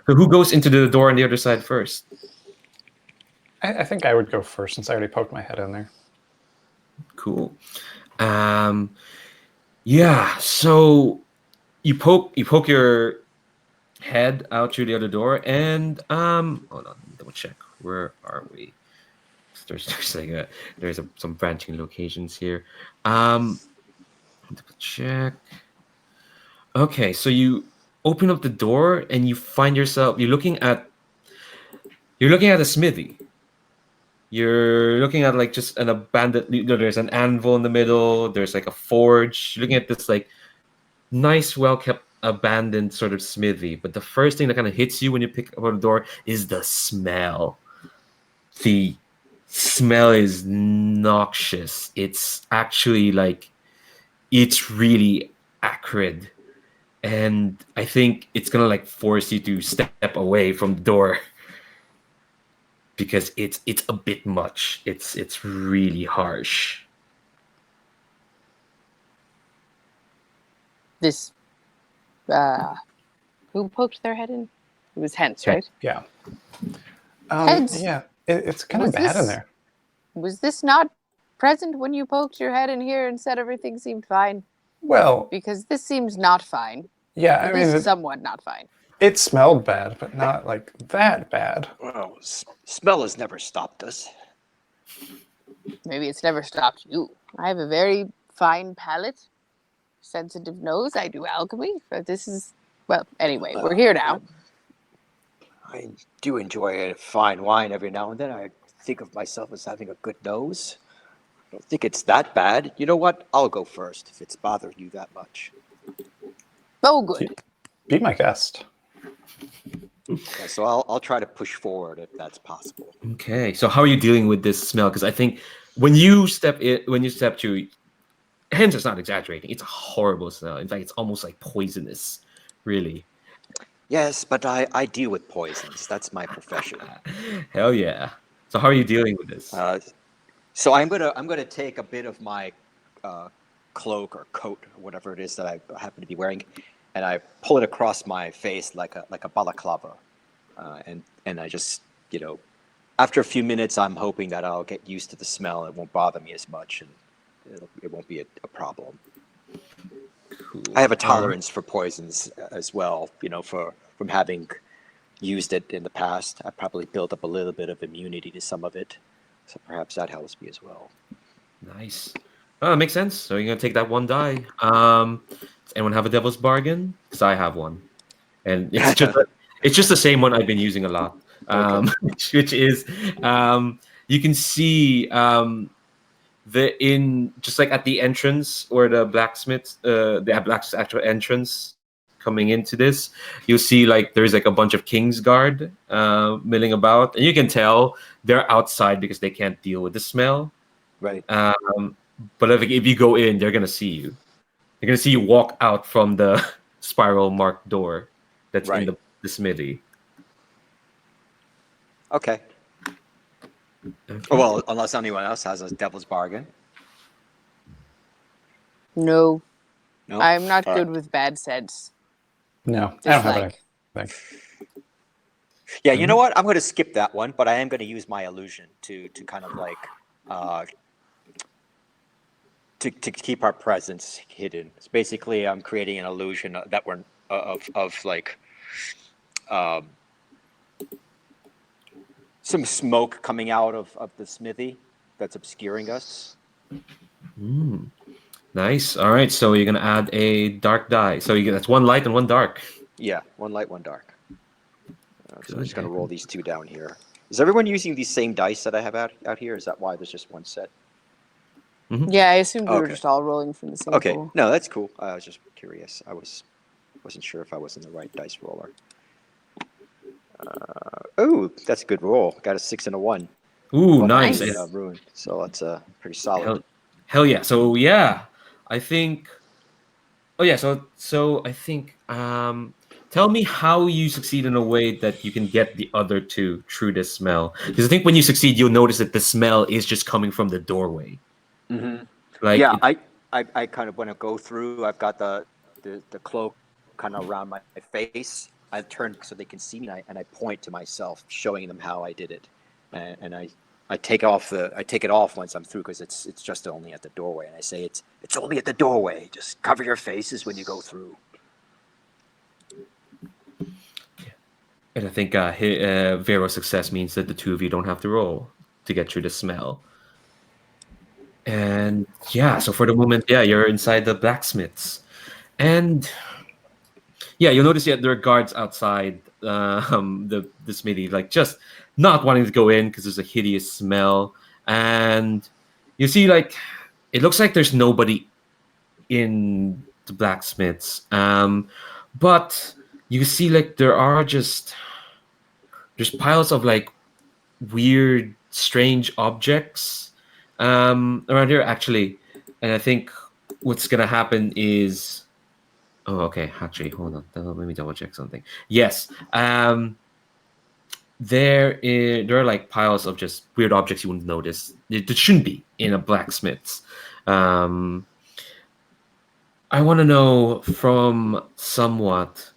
who goes into the door on the other side first?
I think I would go first since I already poked my head in there.
Cool. So you poke your head out through the other door, and hold on, double check. Where are we? There's some branching locations here. Double check. Okay, so you open up the door and you find yourself you're looking at a smithy. You're looking at like just an abandoned. There's an anvil in the middle. There's like a forge. You're looking at this like nice, well kept, abandoned sort of smithy. But the first thing that kind of hits you when you pick up the door is the smell. The smell is noxious. It's actually like it's really acrid, and I think it's gonna like force you to step away from the door. Because it's a bit much. It's really harsh.
This, who poked their head in? It was Hence, right?
Yeah.
Heads.
Yeah, it's kind of
Was
bad in
this-
there.
Was this not present when you poked your head in here and said everything seemed fine?
Well,
Because this seems not fine.
yeah,
At
I mean,
least somewhat not fine.
it smelled bad, but not like that bad.
Well, smell has never stopped us.
Maybe it's never stopped you. I have a very fine palate, sensitive nose. I do alchemy, but this is, well, anyway, we're here now.
I do enjoy a fine wine every now and then. I think of myself as having a good nose. I don't think it's that bad. You know what? I'll go first if it's bothering you that much.
Oh, good.
Be my guest.
Yeah, so I'll try to push forward if that's possible.
Okay, so how are you dealing with this smell? Because I think when you step to, Hens is not exaggerating. It's a horrible smell. In fact, it's almost like poisonous, really.
Yes, but I deal with poisons. That's my profession.
Hell yeah. So how are you dealing with this?
So I'm gonna take a bit of my cloak or coat or whatever it is that I happen to be wearing, and I pull it across my face like a balaclava, and I just after a few minutes I'm hoping that I'll get used to the smell and it won't bother me as much and it won't be a problem.
Cool.
I have a tolerance for poisons as well, from having used it in the past. I probably built up a little bit of immunity to some of it, so perhaps that helps me as well.
Nice. Oh, makes sense. So you're gonna take that one die. Does anyone have a devil's bargain? Because I have one, and it's just the same one I've been using a lot.
Okay.
Which is you can see just like at the entrance or the blacksmith's actual entrance coming into this, you'll see like there's like a bunch of Kingsguard milling about, and you can tell they're outside because they can't deal with the smell.
Right.
But if you go in, they're gonna see you. They're gonna see you walk out from the spiral marked door that's
Right.
in the smithy.
Okay. Well, unless anyone else has a devil's bargain.
No,
No.
I'm not
All
good
right.
with bad sense.
No, I don't
Just
have
like,
anything.
Yeah, you know what? I'm going to skip that one, but I am going to use my illusion to kind of like to keep our presence hidden. It's basically I'm creating an illusion that we're of like some smoke coming out of the smithy that's obscuring us.
Nice. All right. So you're gonna add a dark die. So that's one light and one dark.
Yeah, one light, one dark. So I'm just going to
Good.
roll these two down here. Is everyone using these same dice that I have out here? Is that why there's just one set?
yeah, I assumed we were
Okay.
just all rolling from the same
Okay,
pool.
no, that's cool. I was just curious. I wasn't sure if I was in the right dice roller. Oh, that's a good roll. Got a 6 and a 1.
Ooh,
One on
nice.
the, ruin. So that's pretty solid.
Hell yeah. So yeah, I think. Oh yeah. So I think. Tell me how you succeed in a way that you can get the other two through this smell. Because I think when you succeed, you'll notice that the smell is just coming from the doorway.
Mm-hmm.
Like
Yeah, I kind of want to go through. I've got the cloak kind of around my face. I turn so they can see me, and I point to myself, showing them how I did it. And I take it off once I'm through because it's just only at the doorway. And I say it's only at the doorway. Just cover your faces when you go through.
And I think Vero's success means that the two of you don't have to roll to get through the smell. And yeah, so for the moment, yeah, you're inside the blacksmiths. And yeah, you'll notice there are guards outside the smithy, like just not wanting to go in because there's a hideous smell, and you see like it looks like there's nobody in the blacksmiths, but you see like there's piles of like weird, strange objects around here actually, and I think what's gonna happen is. Oh, okay. Actually, hold on. Let me double check something. Yes. There are like piles of just weird objects you wouldn't notice. It shouldn't be in a blacksmith's. Um, I want to know from somewhat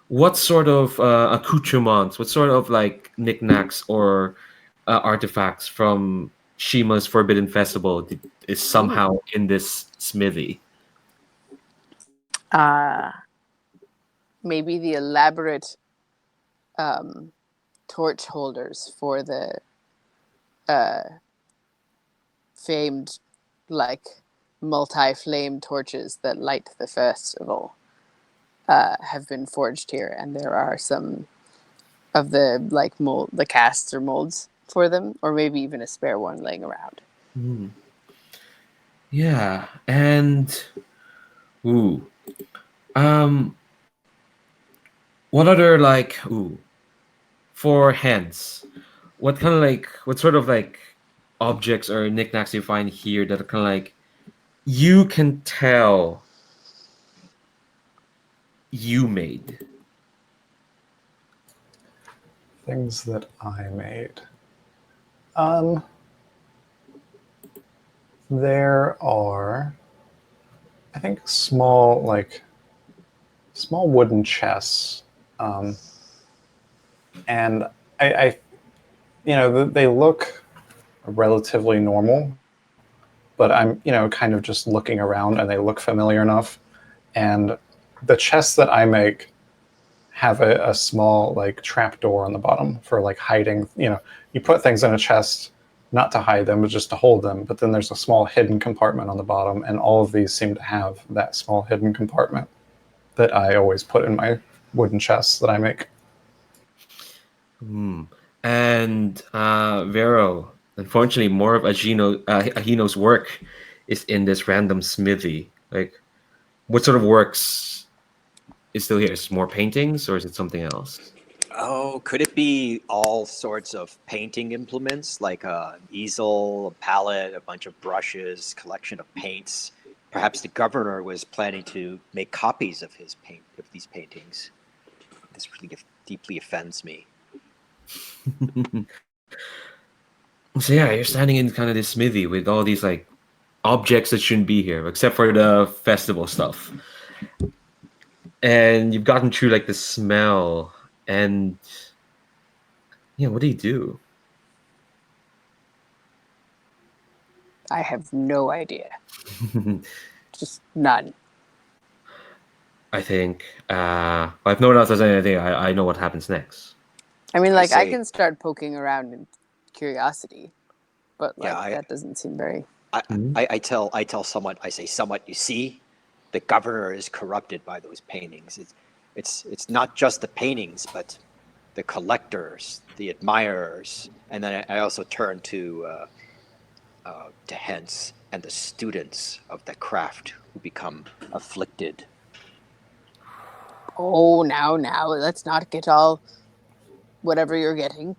what sort of accoutrements, what sort of like knickknacks or artifacts from Shima's Forbidden Festival is somehow in this smithy.
Maybe the elaborate torch holders for the famed, like, multi-flame torches that light the festival have been forged here, and there are some of the like the casts or molds for them, or maybe even a spare one laying around.
Yeah, and ooh, um, what other like for hands? What sort of like objects or knickknacks you find here that are kind of like you can tell you made?
Things that I made. There are, I think, small wooden chests, and I they look relatively normal, but I'm kind of just looking around, and they look familiar enough. And the chests that I make have a small like trap door on the bottom for like hiding. You put things in a chest not to hide them, but just to hold them. But then there's a small hidden compartment on the bottom, and all of these seem to have that small hidden compartment that I always put in my wooden chests that I make.
And Vero, unfortunately, more of Ahino's work is in this random smithy. Like, what sort of works is still here? Is it more paintings or is it something else?
Oh, could it be all sorts of painting implements like an easel, a palette, a bunch of brushes, collection of paints? Perhaps the governor was planning to make copies of these paintings. This really deeply offends me.
So yeah, you're standing in kind of this smithy with all these like objects that shouldn't be here, except for the festival stuff. And you've gotten through like the smell, and what do you do?
I have no idea. Just none.
I think if no one else does anything, I know what happens next.
I mean, like, I
say-
can start poking around in curiosity, but like
Yeah,
that doesn't seem very.
I tell someone, I say, someone, you see, the governor is corrupted by those paintings. It's not just the paintings, but the collectors, the admirers, and then I also turn to Hens and the students of the craft who become afflicted.
Oh, now, let's not get all whatever you're getting.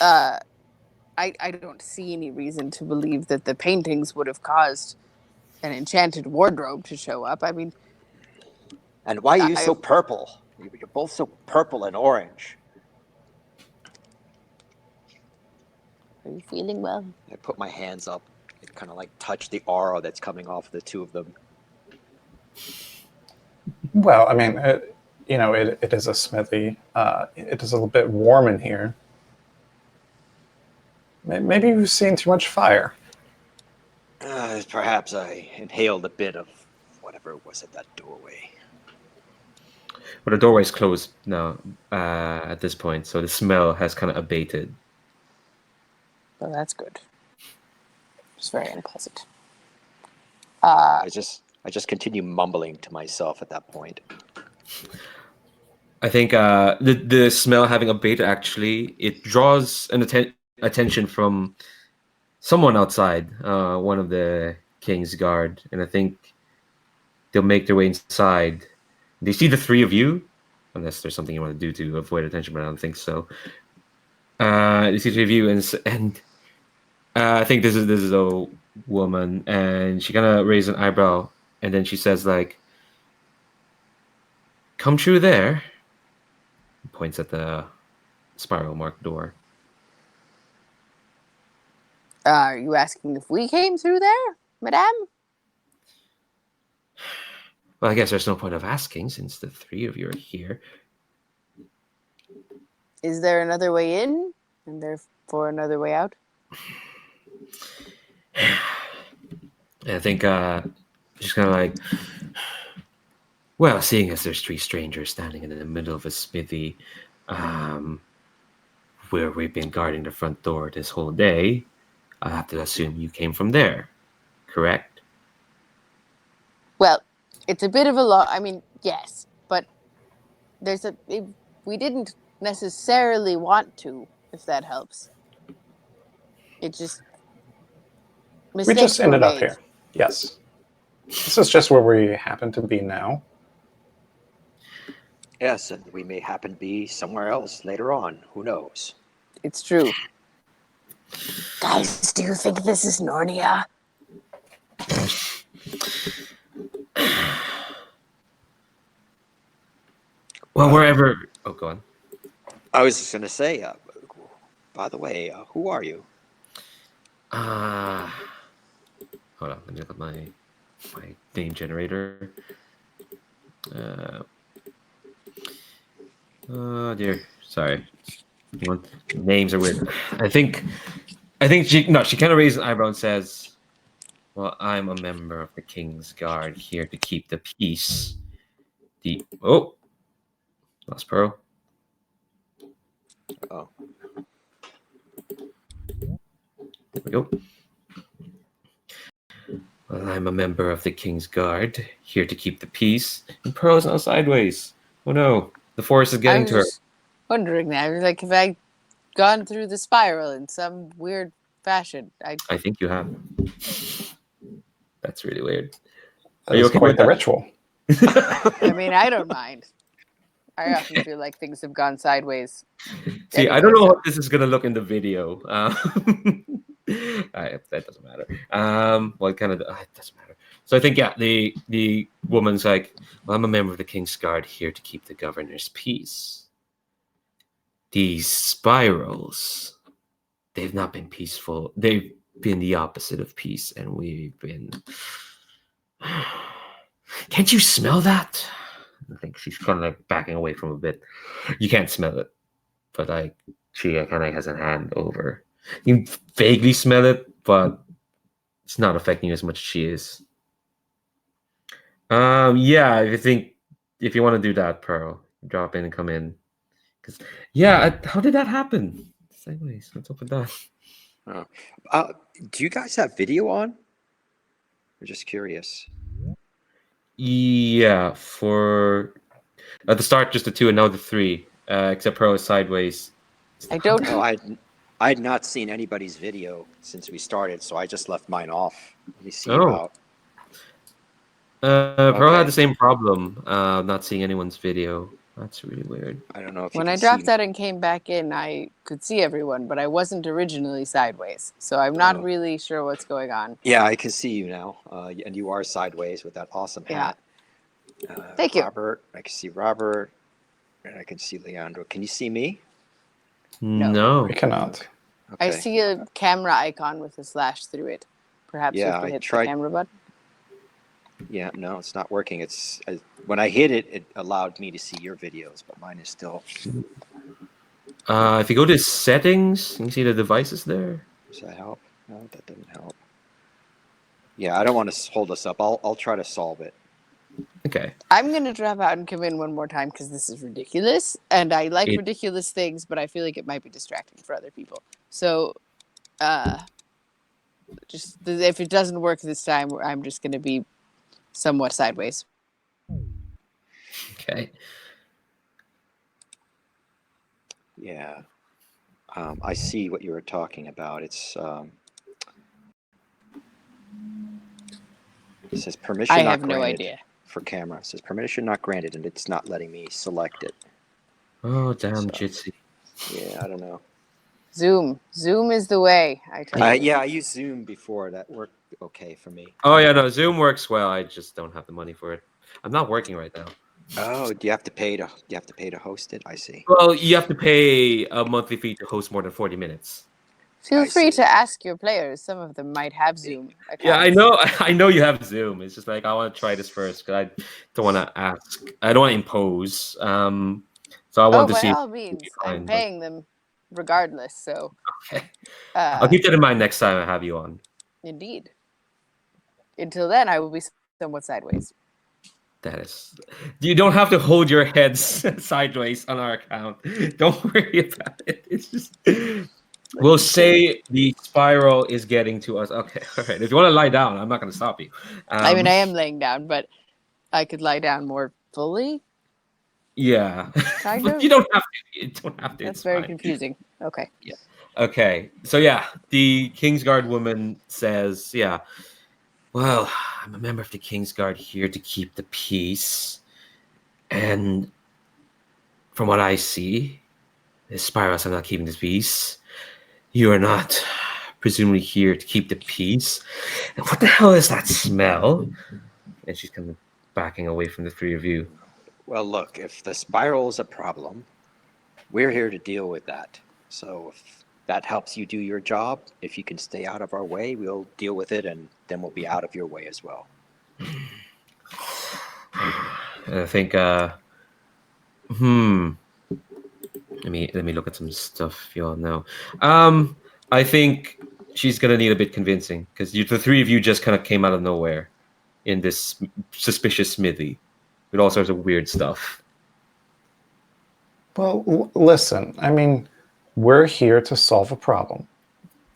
I don't see any reason to believe that the paintings would have caused an enchanted wardrobe to show up. I mean,
And why are you so purple? You're both so purple and orange.
are you feeling well?
I put my hands up and kind of like touch the aura that's coming off the two of them.
Well, I mean, it is a smithy. It is a little bit warm in here. Maybe you've seen too much fire.
Perhaps I inhaled a bit of whatever it was at that doorway.
But the doorway's closed now at this point, so the smell has kind of abated.
Well, that's good. It's very unpleasant.
I just continue mumbling to myself at that point.
I think the smell having abated, actually, it draws an attention from someone outside, one of the king's guard, and I think they'll make their way inside. They see the three of you, unless there's something you want to do to avoid attention, but I don't think so. They see the three of you, and I think this is a woman, and she kind of raises an eyebrow, and then she says, like, "Come through there." Points at the spiral marked door.
Are you asking if we came through there, madame?
Well, I guess there's no point of asking since the three of you are here.
Is there another way in, and therefore another way out?
And I think she's kind of like, well, seeing as there's three strangers standing in the middle of a smithy, where we've been guarding the front door this whole day, I have to assume you came from there, correct?
Well, it's a bit of a lot. I mean, yes, but we didn't necessarily want to, if that helps. It just
We
mistakes
just
were
ended up
made.
here. Yes. This is just where we happen to be now.
Yes, and we may happen to be somewhere else later on. Who knows?
It's true. Guys, do you think this is Narnia?
Well, wherever. Oh, go on.
I was just going to say, by the way, who are you?
Hold on, let me look at my name generator. Oh dear, sorry. Names are weird. I think she kind of raises an eyebrow and says, "Well, I'm a member of the King's Guard here to keep the peace." Lost Pearl.
Oh,
There we go. Well, I'm a member of the King's Guard here to keep the peace. And Pearl's now sideways. Oh no, the forest is getting to her.
Wondering that. I was like, have I gone through the spiral in some weird fashion?
I think you have. That's really weird.
That
Are you
is
okay
quite
with
the
that?
ritual.
I mean, I don't mind. I often feel like things have gone sideways.
See,
Anyway,
I don't know
so-
what this is gonna look in the video. That doesn't matter. Well, it doesn't matter. So I think the woman's like, well, I'm a member of the King's Guard here to keep the governor's peace. These spirals, they've not been peaceful. They've been the opposite of peace, and we've been. Can't you smell that? I think she's kind of like backing away from a bit. You can't smell it, but she kind of has a hand over. You can vaguely smell it, but it's not affecting you as much as she is. Yeah, if you want to do that, Pearl, drop in and come in. Because how did that happen? Sideways. Let's open that.
do you guys have video on? I'm just curious.
Yeah, for at the start just the two, and now the three. Except Pearl is sideways.
I don't
No, I had not seen anybody's video since we started, so I just left mine off. Let me see
Oh.
about.
Pearl
Okay.
had the same problem. Not seeing anyone's video. That's really weird.
I don't know if
When
you
I
can
dropped
see.
out and came back in, I could see everyone, but I wasn't originally sideways. So I'm not
Oh.
really sure what's going on.
Yeah, I can see you now, and you are sideways with that awesome
Yeah.
hat.
Thank you.
Robert, I can see Robert, and I can see Leandro. Can you see me?
No.
We cannot.
I
Okay.
see a camera icon with a slash through it. Perhaps you
Yeah,
have to
I
hit
tried-
the camera button.
Yeah, no, it's not working. It's when I hit it, it allowed me to see your videos, but mine is still.
If you go to settings, you can see the devices there.
Does that help? No, that doesn't help. Yeah, I don't want to hold us up. I'll try to solve it.
Okay.
I'm going to drop out and come in one more time because this is ridiculous. And I like
It-
ridiculous things, but I feel like it might be distracting for other people. So, if it doesn't work this time, I'm just going to be somewhat sideways.
Okay.
Yeah. I see what you were talking about. It says permission
I
not
have no
granted
idea.
for camera. It says permission not granted, and it's not letting me select it.
Oh, damn,
So,
Jitsi.
yeah, I don't know.
Zoom is the way. I tell you.
Yeah, I used Zoom before. That worked okay for me.
Oh, yeah, no, Zoom works well. I just don't have the money for it. I'm not working right now.
Oh, do you have to pay to host it? I see.
Well, you have to pay a monthly fee to host more than 40 minutes.
Feel
I
free
see.
to ask your players. Some of them might have Zoom accounts.
Yeah, I know. I know you have Zoom. It's just like I want to try this first because I don't want to ask. I don't want to impose. So I
Oh,
want to
by
see.
all means, I'm paying them regardless. So,
Okay. I'll keep that in mind next time I have you on.
indeed. Until then, I will be somewhat sideways.
That is. You don't have to hold your heads sideways on our account. Don't worry about it. It's just. We'll say the spiral is getting to us. Okay, all right. If you want to lie down, I'm not going to stop you.
I mean, I am laying down, but I could lie down more fully.
Yeah.
Kind
But
of.
you don't have to. You don't have to.
That's
It's
very
fine.
confusing. Okay.
Yeah. Okay. So yeah, the Kingsguard woman says, "Yeah, well, I'm a member of the Kingsguard here to keep the peace, and from what I see, the Spyros are not keeping the peace. You are not presumably here to keep the peace. And what the hell is that smell?" And she's kind of backing away from the three of you.
Well, look, if the spiral is a problem, we're here to deal with that. So if that helps you do your job, if you can stay out of our way, we'll deal with it, and then we'll be out of your way as well.
And I think, let me look at some stuff you all know. I think she's gonna need a bit convincing because the three of you just kind of came out of nowhere in this suspicious smithy with all sorts of weird stuff.
Well, listen, I mean, we're here to solve a problem.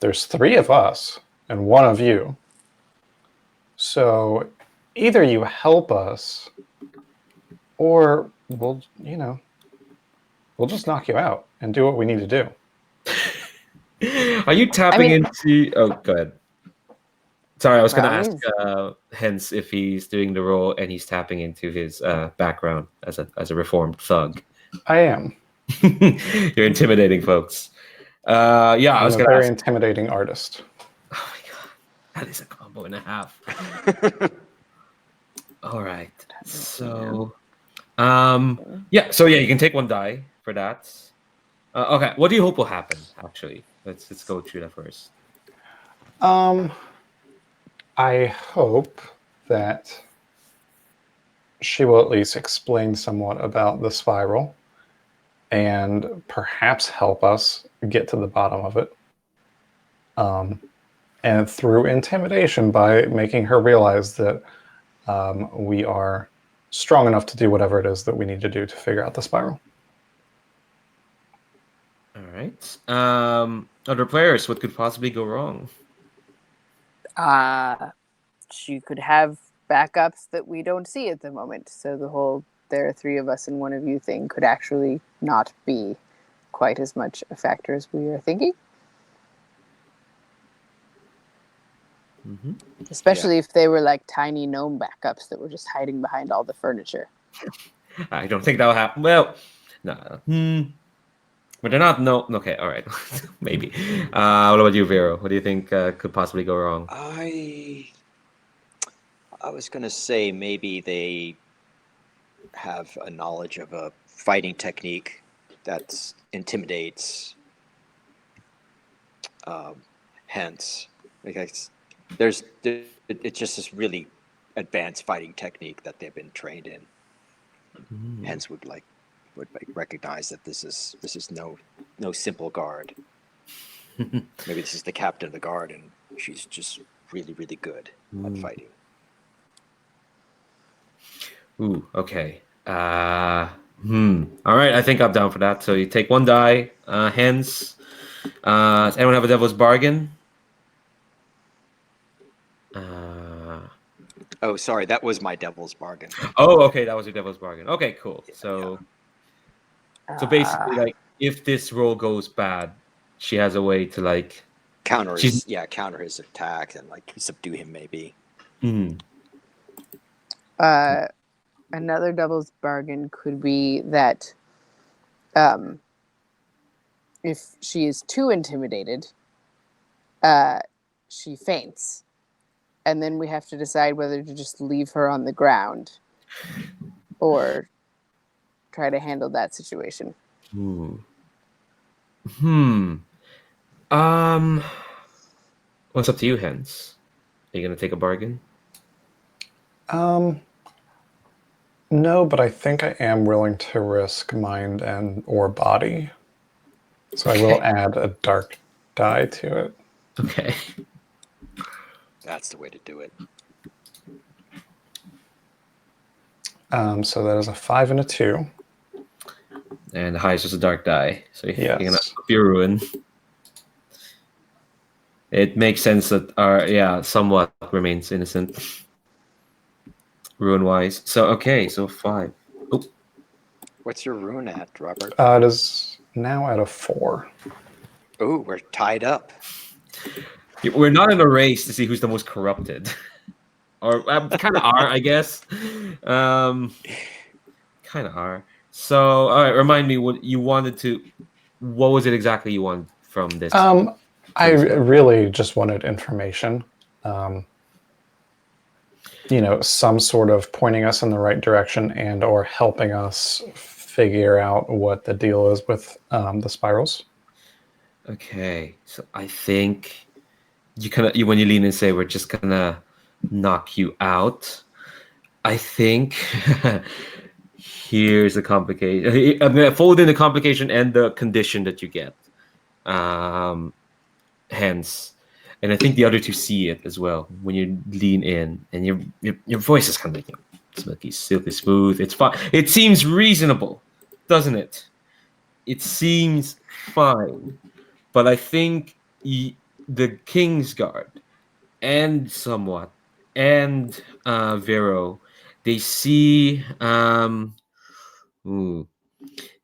There's 3 of us and 1 of you. So either you help us or we'll just knock you out and do what we need to do.
Are you tapping into? Oh, go ahead. Sorry, I was going to ask Hens if he's doing the role and he's tapping into his background as a reformed thug.
I am.
You're intimidating folks. Yeah, I was going to
very
ask.
intimidating artist.
Oh my god, that is a combo and a half. All right, so so you can take 1 die for that. Okay, what do you hope will happen? Actually, let's go through that first.
I hope that she will at least explain somewhat about the spiral and perhaps help us get to the bottom of it. And through intimidation, by making her realize that we are strong enough to do whatever it is that we need to do to figure out the spiral.
All right. Other players, what could possibly go wrong?
She could have backups that we don't see at the moment. So the whole "there are 3 of us and 1 of you" thing could actually not be quite as much a factor as we are thinking.
Mm-hmm.
Especially if they were like tiny gnome backups that were just hiding behind all the furniture.
I don't think that'll happen. Well, no. But they're not. No. Okay. All right. Maybe. What about you, Vero? What do you think could possibly go wrong?
I was going to say maybe they have a knowledge of a fighting technique that intimidates Hence. Because it's just this really advanced fighting technique that they've been trained in. Hence would recognize that this is no simple guard. Maybe this is the captain of the guard, and she's just really, really good at fighting.
Ooh, okay. All right, I think I'm down for that. So you take 1 die. Hens. Does anyone have a devil's bargain?
Oh, sorry, that was my devil's bargain.
Oh, okay, that was your devil's bargain. Okay, cool. So basically, like, if this roll goes bad, she has a way to like
Counter
she's
his attack and like subdue him maybe.
Another devil's bargain could be that if she is too intimidated, she faints. And then we have to decide whether to just leave her on the ground or try to handle that situation.
What's up to you, Hens? Are you gonna take a bargain?
No, but I think I am willing to risk mind and or body. So I will add a dark die to it.
Okay.
That's the way to do it.
So that is a 5 and a 2.
And the highest is a dark die. So you're gonna
Yes.
up your ruin. It makes sense that our somewhat remains innocent. Ruin wise. So okay, so 5. Oh,
What's your rune at, Robert?
It is now at a 4.
Oh, we're tied up.
we're not in a race to see who's the most corrupted. Or kind of are, I guess. Kind of are. So, all right, remind me what you wanted to. What was it exactly you wanted from this?
I really just wanted information. Some sort of pointing us in the right direction and or helping us figure out what the deal is with the spirals.
Okay, so I think you when you lean and say we're just gonna knock you out. I think here's the complication. I'm gonna fold in the complication and the condition that you get. Hence, and I think the other two see it as well when you lean in, and your voice is kind of like silky, silky smooth. It's fine. It seems reasonable, doesn't it? It seems fine, but I think the King's Guard and somewhat and Vero, they see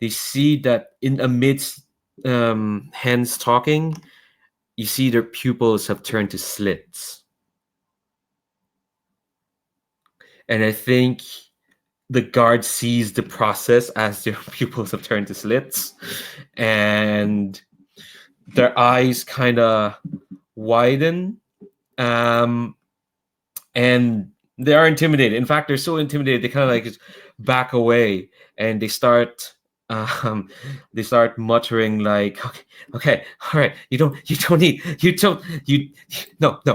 they see that in amidst Hens talking, you see their pupils have turned to slits. And I think the guard sees the process as their pupils have turned to slits. And their eyes kind of widen. And they are intimidated. In fact, they're so intimidated, they kind of like just back away and they start muttering like, okay, all right, no,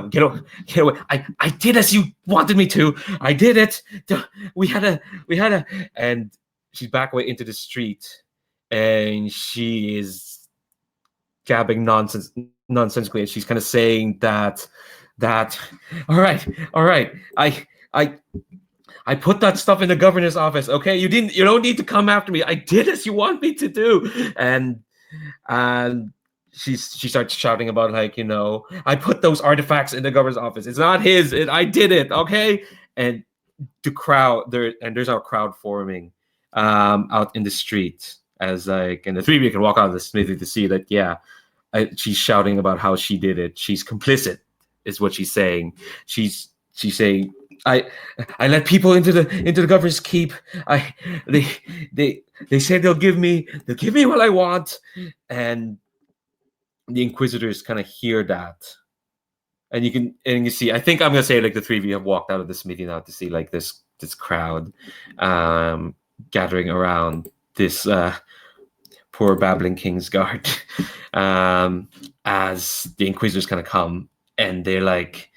get away. I did as you wanted me to. I did it. We had a, and she's back away into the street, and she is gabbing nonsensically, and she's kind of saying that, all right, I put that stuff in the governor's office. Okay, you don't need to come after me. I did as you want me to do. And she starts shouting about like, I put those artifacts in the governor's office. It's not his. I did it. Okay. And the crowd there's a crowd forming out in the street as like, and the three of you can walk out of the smithy to see that she's shouting about how she did it. She's complicit, is what she's saying. She's saying, I let people into the governor's keep. They say they'll give me what I want, and the inquisitors kind of hear that, and you see. I think I'm gonna say like the three of you have walked out of this meeting now to see like this crowd gathering around this poor babbling King's Guard as the inquisitors kind of come, and they're like.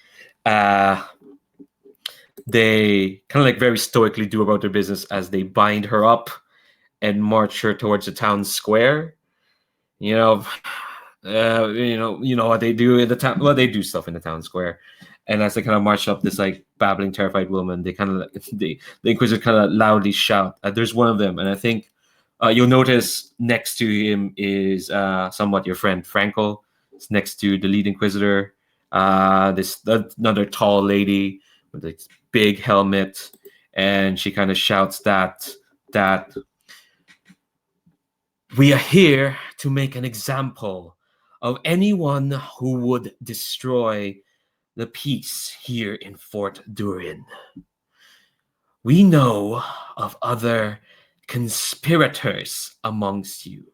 They kind of like very stoically do about their business as they bind her up and march her towards the town square. You know what they do in the town. Well, they do stuff in the town square, and as they kind of march up this like babbling, terrified woman, they kind of the inquisitor kind of loudly shout. There's one of them, and I think you'll notice next to him is somewhat your friend Frankel. It's next to the lead inquisitor. Another tall lady with a big helmet, and she kind of shouts that We are here to make an example of anyone who would destroy the peace here in Fort Duhrin. We know of other conspirators amongst you,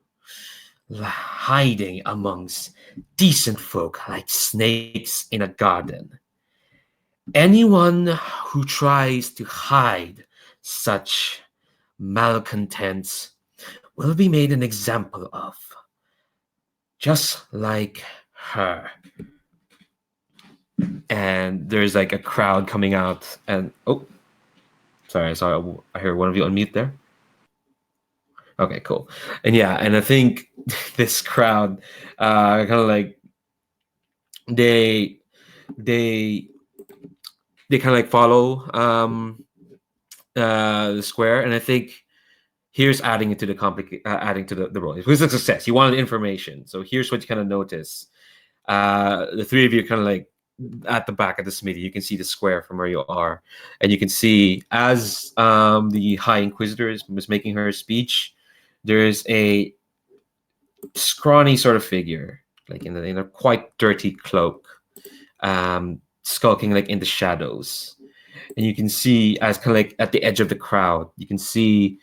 hiding amongst decent folk like snakes in a garden. Anyone who tries to hide such malcontents will be made an example of, just like her. And there's like a crowd coming out, and sorry, I heard one of you unmute there. Okay, cool. And yeah, and I think this crowd kind of like they kind of like follow the square, and I think here's adding into the adding to the role. It was a success. You wanted information, so here's what you kind of notice. The three of you kind of like at the back of the smithy. You can see the square from where you are, and you can see as the High Inquisitor was making her speech, there's a scrawny sort of figure, like in a quite dirty cloak, skulking like in the shadows. And you can see as kind of like at the edge of the crowd, you can see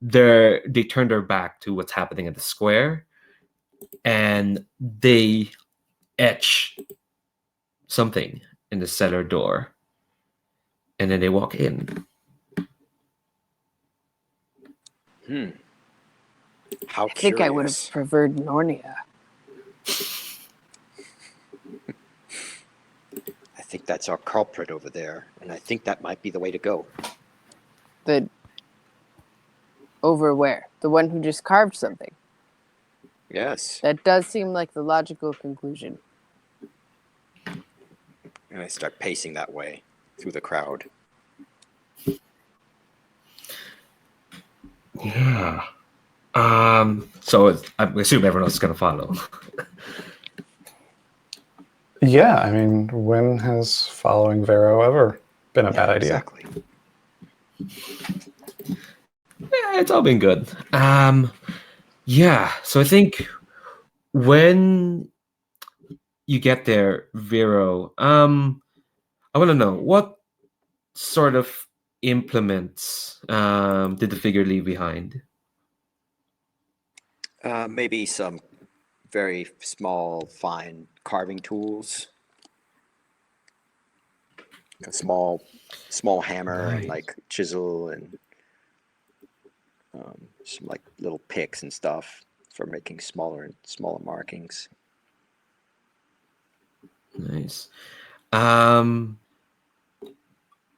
they turned their back to what's happening at the square, and they etch something in the cellar door, and then they walk in.
How
I think I would
curious.
have preferred Nornia.
I think that's our culprit over there, and I think that might be the way to go.
Over where? The one who just carved something.
Yes.
That does seem like the logical conclusion.
And I start pacing that way through the crowd.
Yeah. So I assume everyone else is going to follow.
Yeah, I mean, when has following Vero ever been a bad idea?
Exactly.
Yeah, it's all been good. Yeah, so I think when you get there, Vero, I want to know what sort of implements did the figure leave behind?
Maybe some very small, fine carving tools. A small hammer and
Nice.
like chisel and some like little picks and stuff for making smaller markings.
Nice. When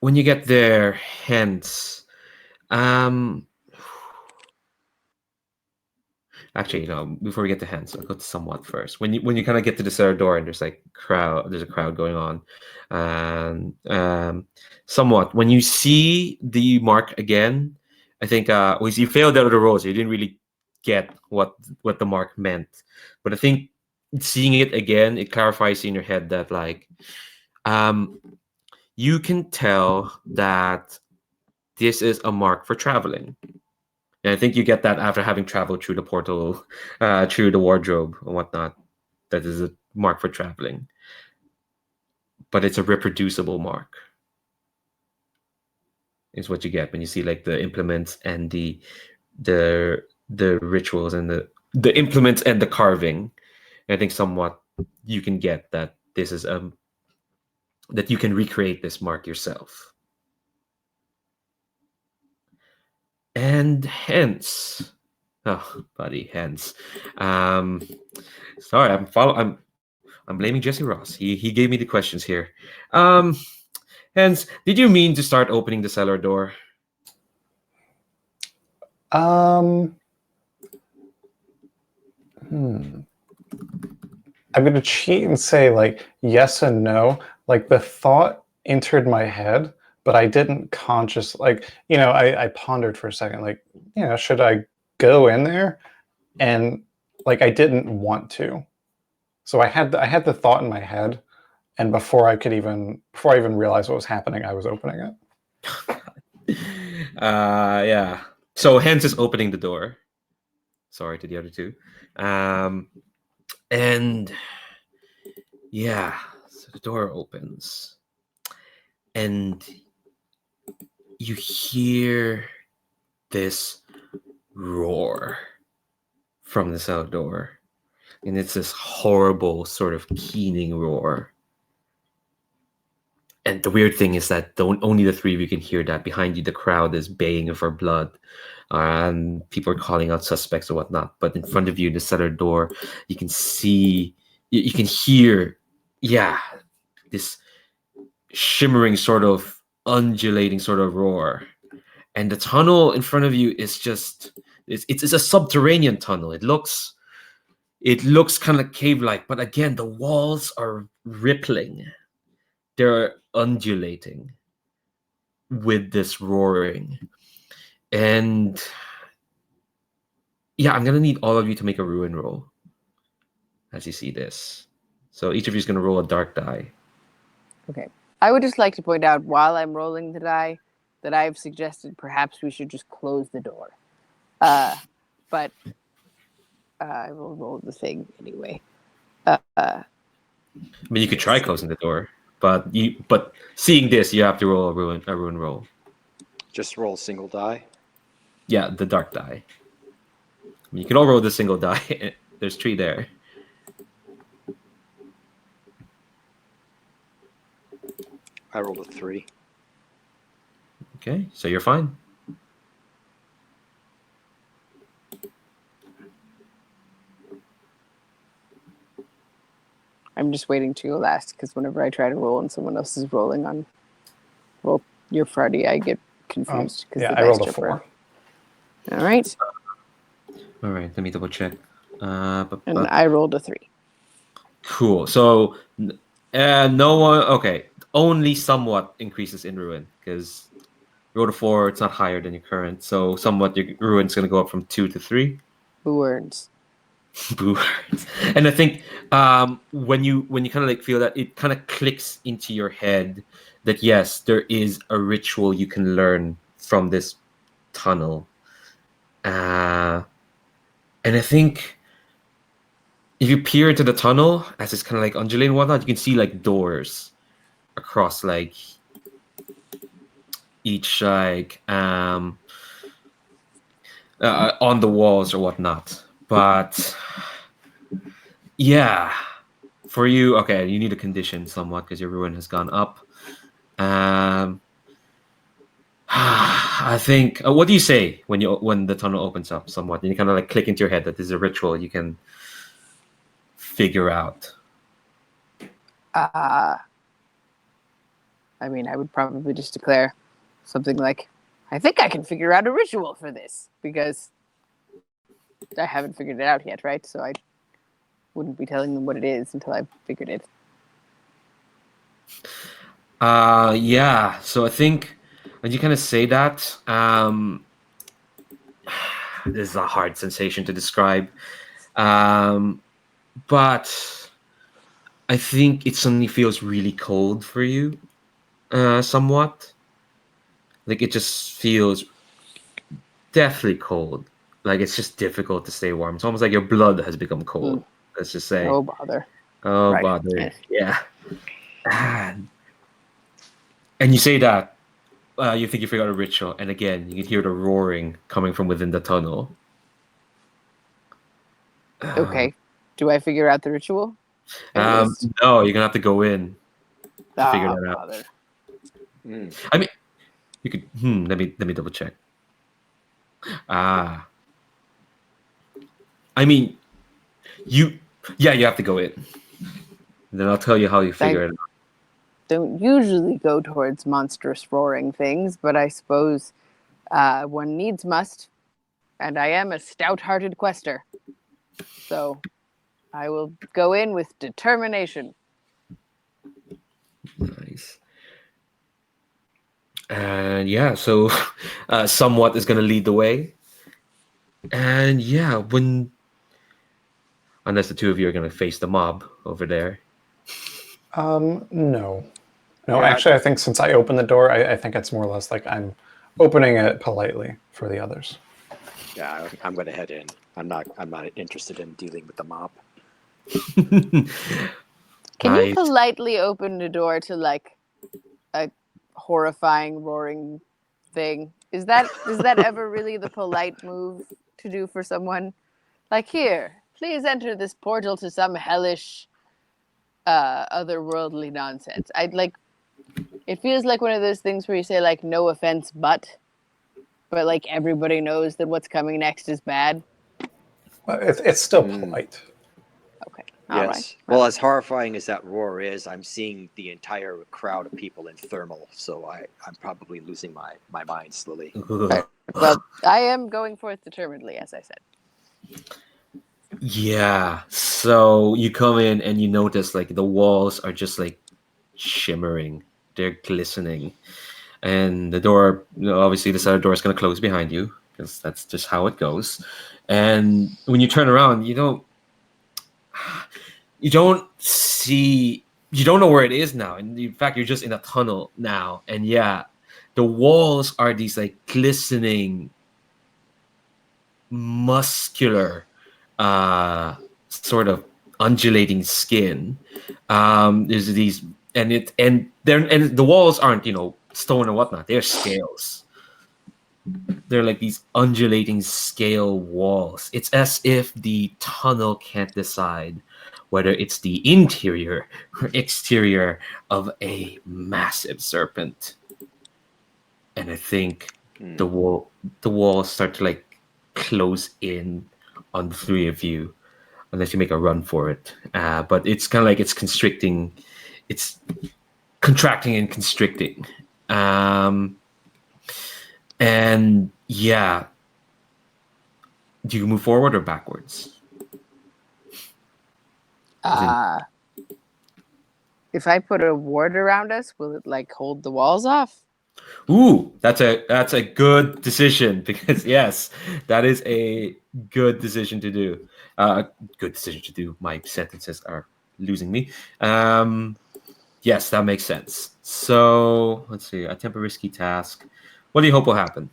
you get there, hence, actually, before we get to hence, I'll go to somewhat first. When you kind of get to the cellar door and there's a crowd going on, and somewhat when you see the mark again, I think you failed out of the roll, so you didn't really get what the mark meant. But I think seeing it again, it clarifies in your head that like, you can tell that this is a mark for traveling. And I think you get that after having traveled through the portal, through the wardrobe and whatnot. That is a mark for traveling. But it's a reproducible mark. Is what you get when you see like the implements and the rituals and the implements and the carving. And I think somewhat you can get that this is that you can recreate this mark yourself. And hence, buddy, hence. Sorry, I'm blaming Jesse Ross. He gave me the questions here. Hence, did you mean to start opening the cellar door?
I'm going to cheat and say like yes and no. Like the thought entered my head, but I didn't I pondered for a second, like, should I go in there? And like, I didn't want to. So I had the thought in my head, and before I even realized what was happening, I was opening it.
Yeah. So hence is opening the door. Sorry to the other two. And yeah, so the door opens, and you hear this roar from this outdoor, and it's this horrible sort of keening roar. And the weird thing is that only the three of you can hear that. Behind you, the crowd is baying for blood, and people are calling out suspects or whatnot. But in front of you, the cellar door, you can see, you can hear, yeah, this shimmering sort of undulating sort of roar. And the tunnel in front of you is just, it's a subterranean tunnel. It looks kind of cave-like, but again, the walls are rippling. They're undulating with this roaring. And yeah, I'm gonna need all of you to make a ruin roll as you see this. So each of you is gonna roll a dark die.
Okay. I would just like to point out while I'm rolling the die that I've suggested perhaps we should just close the door. But I will roll the thing anyway.
I mean, you could try closing the door, but seeing this, you have to roll a ruin roll.
Just roll a single die.
Yeah, the dark die. I mean, you can all roll the single die. There's 3 there.
I rolled a 3.
Okay, so you're fine.
I'm just waiting to go last because whenever I try to roll and someone else is rolling on roll your Friday, I get confused.
Yeah, I rolled a 4.
All right.
All right, let me double check.
And I rolled a 3.
Cool. So, no one. Okay, only somewhat increases in ruin because you rolled a 4. It's not higher than your current, so somewhat your ruin's going to go up from 2 to 3.
Who earns?
Boo. And I think when you kind of like feel that, it kind of clicks into your head that yes, there is a ritual you can learn from this tunnel. And I think if you peer into the tunnel as it's kind of like undulating and whatnot, you can see like doors across like each like on the walls or whatnot. But yeah, for you, okay, you need a condition somewhat because your ruin has gone up. I think. What do you say when the tunnel opens up somewhat? And you kind of like click into your head that there's a ritual you can figure out.
I mean, I would probably just declare something like, "I think I can figure out a ritual for this," because I haven't figured it out yet, right? So I wouldn't be telling them what it is until I've figured it.
Yeah. So I think when you kind of say that, this is a hard sensation to describe. But I think it suddenly feels really cold for you, somewhat. Like it just feels deathly cold. Like it's just difficult to stay warm. It's almost like your blood has become cold. Let's just say.
Oh bother!
Oh
Right.
bother! Yeah. And you say that you think you figured out a ritual, and again you can hear the roaring coming from within the tunnel.
Okay, do I figure out the ritual? At least?
No, you're gonna have to go in to figure
Ah,
that out.
bother.
I mean, you could. Let me double check. I mean, you have to go in. Then I'll tell you how you figure it out.
Don't usually go towards monstrous roaring things, but I suppose one needs must, and I am a stout-hearted quester. So I will go in with determination.
Nice. And yeah, so somewhat is going to lead the way. And yeah, unless the two of you are going to face the mob over there.
No. Actually, I think since I opened the door, I think it's more or less like I'm opening it politely for the others.
Yeah, I'm going to head in. I'm not interested in dealing with the mob.
Can
Nice.
you politely open the door to like a horrifying roaring thing? Is that ever really the polite move to do for someone? Like, here, please enter this portal to some hellish otherworldly nonsense. I'd like it feels like one of those things where you say like no offense but like everybody knows that what's coming next is bad.
Well, it's still polite.
Okay. All right.
Yes. Well, as horrifying as that roar is, I'm seeing the entire crowd of people in thermal, so I'm probably losing my mind slowly.
Well, I am going forth determinedly, as I said.
Yeah. So you come in and you notice like the walls are just like shimmering. They're glistening. And the door, obviously this other door is going to close behind you because that's just how it goes. And when you turn around, you don't see, you don't know where it is now. And in fact, you're just in a tunnel now. And yeah, the walls are these like glistening, muscular, sort of undulating skin. There's these, and the walls aren't, stone or whatnot. They're scales. They're like these undulating scale walls. It's as if the tunnel can't decide whether it's the interior or exterior of a massive serpent. And I think the walls start to like close in on the three of you unless you make a run for it. But it's kind of like it's constricting, it's contracting and constricting. And yeah, do you move forward or backwards?
If I put a ward around us, will it like hold the walls off?
Ooh, that's a good decision because yes, that is a good decision to do. Good decision to do. My sentences are losing me. Yes, that makes sense. So let's see. Attempt a risky task. What do you hope will happen?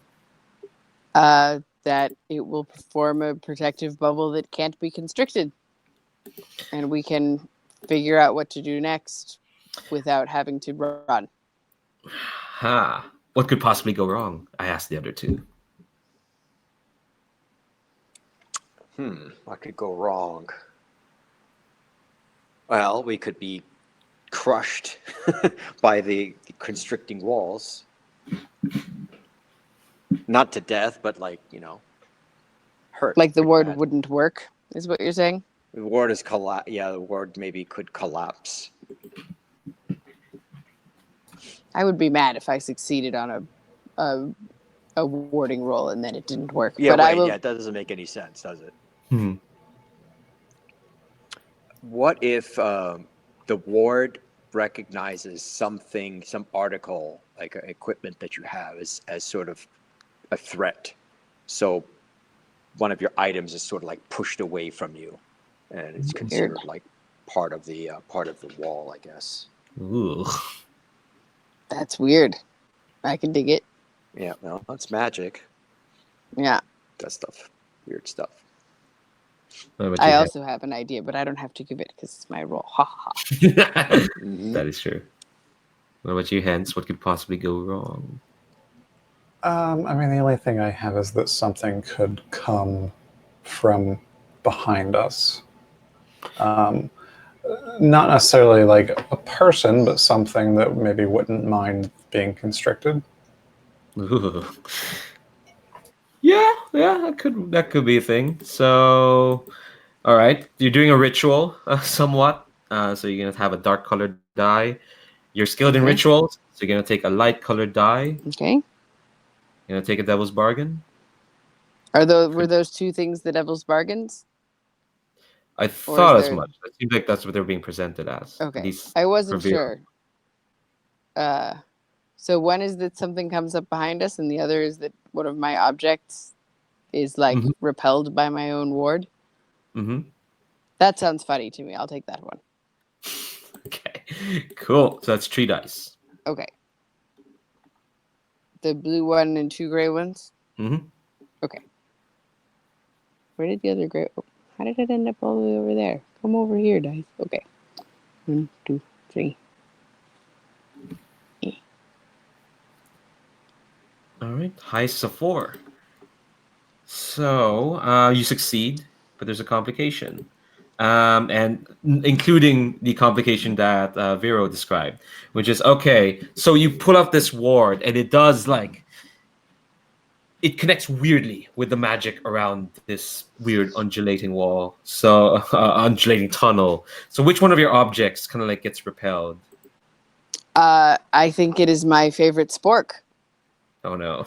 That it will form a protective bubble that can't be constricted, and we can figure out what to do next without having to run.
Ha! What could possibly go wrong? I asked the other two.
What could go wrong? Well, we could be crushed by the constricting walls. Not to death, but like, hurt.
Like the
pretty
ward
bad.
wouldn't work, is what you're saying?
The ward is the ward maybe could collapse.
I would be mad if I succeeded on a warding roll and then it didn't work.
Yeah,
but
right.
I will.
Yeah, that doesn't make any sense, does it?
Hmm.
What if the ward recognizes something, some article, like equipment that you have as sort of a threat? So one of your items is sort of like pushed away from you, and it's considered like part of the wall, I guess.
Ooh.
That's weird. I can dig it.
Yeah, well, that's magic.
Yeah.
That stuff, weird stuff.
I also have an idea, but I don't have to give it because it's my roll. Ha ha.
That is true. What about you, Hens? What could possibly go wrong?
I mean, the only thing I have is that something could come from behind us. Not necessarily like a person, but something that maybe wouldn't mind being constricted.
Ooh. Yeah, that could be a thing. So, all right, you're doing a ritual, somewhat. So you're gonna have a dark colored die. You're skilled in rituals, so you're gonna take a light colored die.
Okay.
You're gonna take a devil's bargain.
Were those two things the devil's bargains?
I thought as much. It seems like that's what they're being presented as.
Okay. I wasn't sure. So one is that something comes up behind us, and the other is that one of my objects is like repelled by my own ward.
Mm-hmm.
That sounds funny to me. I'll take that one.
Okay, cool. So that's 3 dice.
Okay. The blue one and 2 gray ones?
Mm-hmm.
Okay. Where did the other go? How did it end up all the way over there? Come over here, dice. Okay. 1, 2, 3.
All right, highest is a 4. So you succeed, but there's a complication, and including the complication that Vero described, which is okay. So you pull out this ward, and it does like it connects weirdly with the magic around this weird undulating wall, so undulating tunnel. So which one of your objects kind of like gets repelled?
I think it is my favorite spork,
Oh no.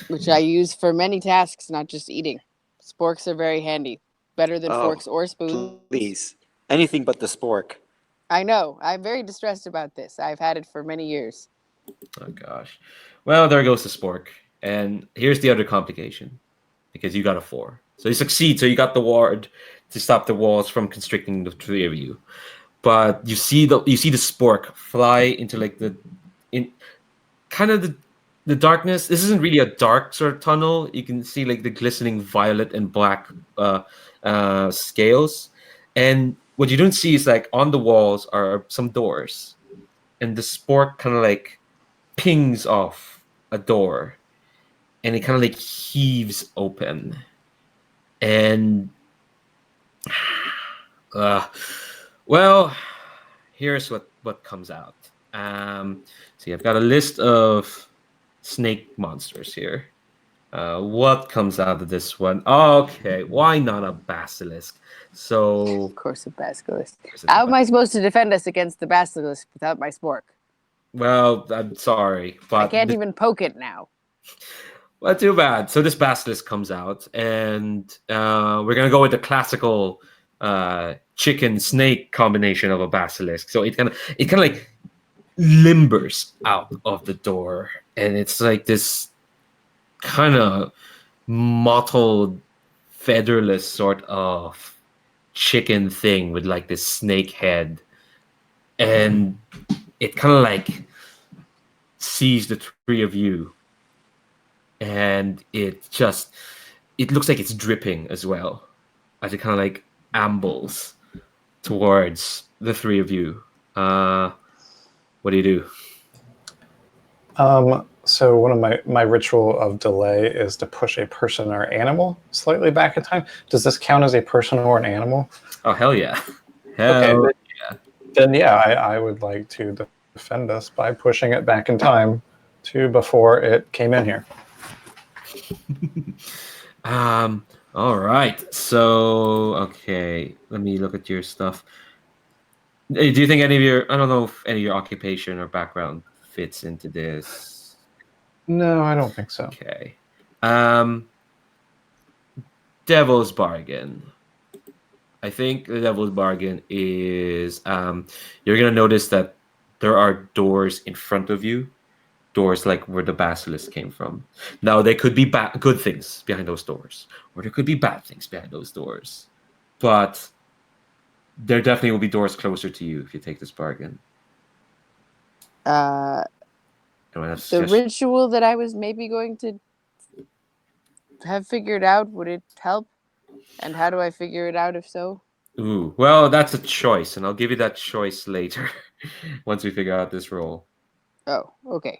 which I use for many tasks, not just eating. Sporks are very handy. Better than
Oh,
forks or spoons.
Please. Anything but the spork.
I know. I'm very distressed about this. I've had it for many years.
Oh gosh. Well, there goes the spork. And here's the other complication, because you got a 4. So you succeed. So you got the ward to stop the walls from constricting the 3 of you. But you see the spork fly into like the darkness. This isn't really a dark sort of tunnel. You can see like the glistening violet and black scales, and what you don't see is like on the walls are some doors, and the spork kind of like pings off a door, and it kind of like heaves open, and well, here's what comes out. See, I've got a list of snake monsters here. What comes out of this one? Okay, why not a basilisk? So,
Of course, a basilisk.
This is
How
a
am I supposed to defend us against the basilisk without my spork?
well, I'm sorry, but
I can't even poke it now.
well, too bad. So this basilisk comes out, and we're gonna go with the classical chicken snake combination of a basilisk. So it kind of like limbers out of the door, and it's like this kind of mottled, featherless sort of chicken thing with like this snake head, and it kind of like sees the 3 of you, and it looks like it's dripping as well as it kind of like ambles towards the 3 of you. What do you do?
So one of my ritual of delay is to push a person or animal slightly back in time. Does this count as a person or an animal?
Oh, hell yeah.
Okay, then yeah, I would like to defend us by pushing it back in time to before it came in here.
All right. So, okay, let me look at your stuff. Do you think any of your, I don't know if any of your occupation or background fits into this?
No, I don't think so.
Okay. Devil's Bargain. I think the Devil's Bargain is you're going to notice that there are doors in front of you. Doors like where the basilisk came from. Now, there could be good things behind those doors, or there could be bad things behind those doors. But there definitely will be doors closer to you if you take this bargain.
The ritual that I was maybe going to have figured out, would it help? And how do I figure it out if so?
Ooh, well, that's a choice, and I'll give you that choice later once we figure out this roll.
Oh, okay.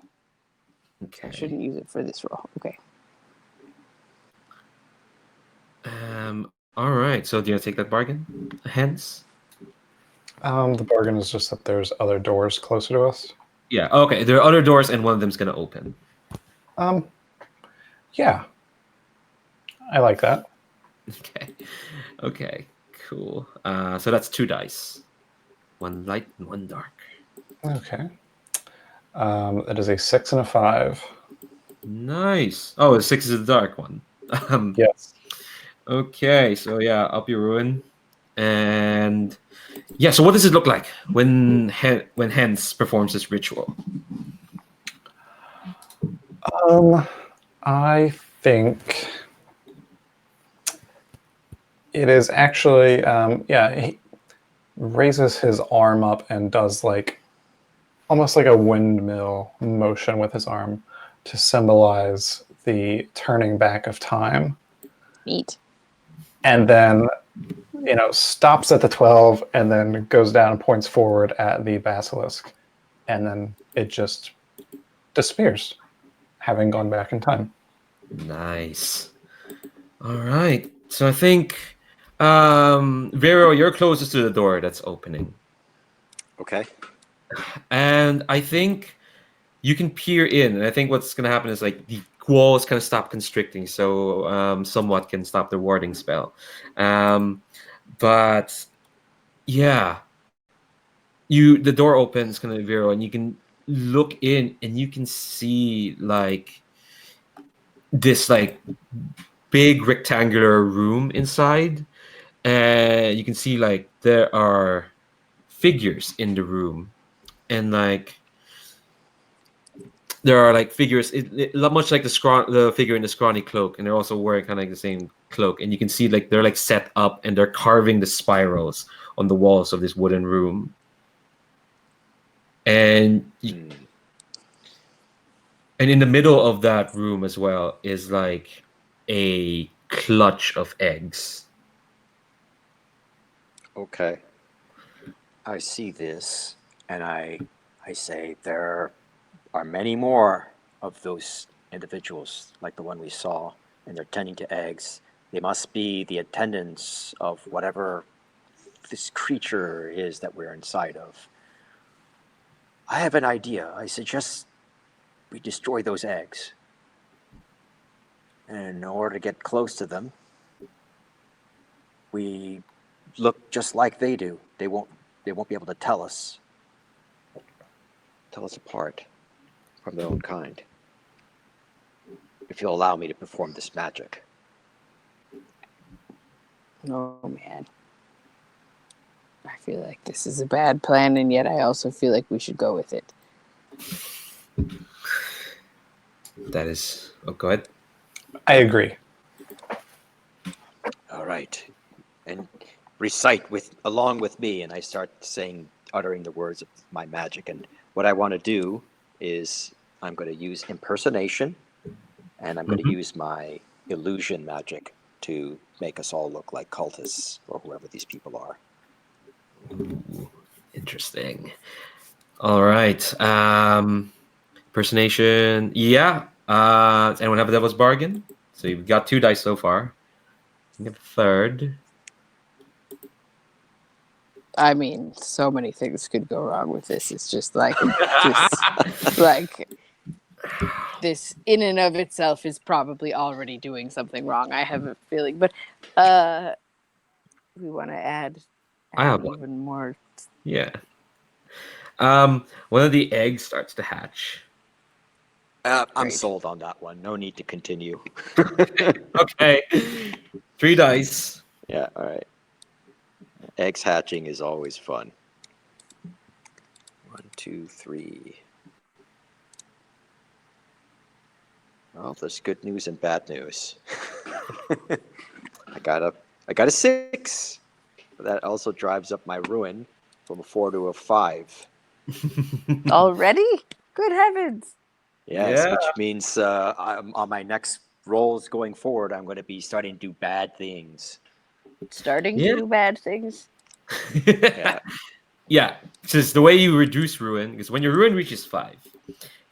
Okay.
I shouldn't use it for this roll. Okay.
All right. So, do you want to take that bargain? Hence.
The bargain is just that there's other doors closer to us.
Yeah. Okay. There are other doors, and one of them's going to open.
Yeah. I like that.
Okay. Okay. Cool. So that's 2 dice. 1 light and 1 dark.
Okay. It is a 6 and a 5.
Nice. Oh, a 6 is the dark one.
Yes.
Okay. So yeah, up your ruin, and yeah. So what does it look like when Hens performs this ritual?
I think it is actually, he raises his arm up and does like almost like a windmill motion with his arm to symbolize the turning back of time.
Neat.
and then stops at the 12 and then goes down and points forward at the basilisk, and then it just disappears, having gone back in time.
Nice. All right. So I think, Vero, you're closest to the door that's opening.
Okay.
And I think you can peer in. And I think what's going to happen is like the walls kind of stop constricting. So somewhat can stop the warding spell. But yeah, the door opens kind of, Vero, and you can look in and you can see like this like big rectangular room inside, and you can see like there are figures in the room, and like there are like figures much like the figure in the scrawny cloak, and they're also wearing kind of like the same cloak, and you can see like they're like set up and they're carving the spirals on the walls of this wooden room, and and in the middle of that room as well is like a clutch of eggs.
Okay. I see this, and I say there are many more of those individuals like the one we saw, and they're tending to eggs. They must be the attendants of whatever this creature is that we're inside of. I have an idea. I suggest we destroy those eggs. And in order to get close to them, we look just like they do. They won't be able to tell us apart from their own kind. If you'll allow me to perform this magic.
Oh man. I feel like this is a bad plan, and yet I also feel like we should go with it.
That is... Oh, go ahead.
I agree.
All right. And recite along with me, and I start uttering the words of my magic. And what I want to do is I'm going to use impersonation, and I'm going to use my illusion magic to make us all look like cultists or whoever these people are.
Ooh, interesting. All right. Impersonation. Yeah. Does anyone have a devil's bargain? So you've got 2 dice so far. You get a third.
I mean, so many things could go wrong with this. It's just like this in and of itself is probably already doing something wrong. I have a feeling, but we want to add
I have one.
even more.
Yeah. One of the eggs starts to hatch.
I'm
Great.
sold on that one. No need to continue.
Okay. 3 dice.
Yeah, all right. Eggs hatching is always fun. 1, 2, 3. Well, there's good news and bad news. I got a 6. That also drives up my ruin from a 4 to a 5.
Already? Good heavens!
Yes,
Yeah.
which means on my next rolls going forward, I'm going to be starting to do bad things.
Starting
Yeah.
to do bad things.
Yeah.
Yeah, just the way you reduce ruin, because when your ruin reaches 5,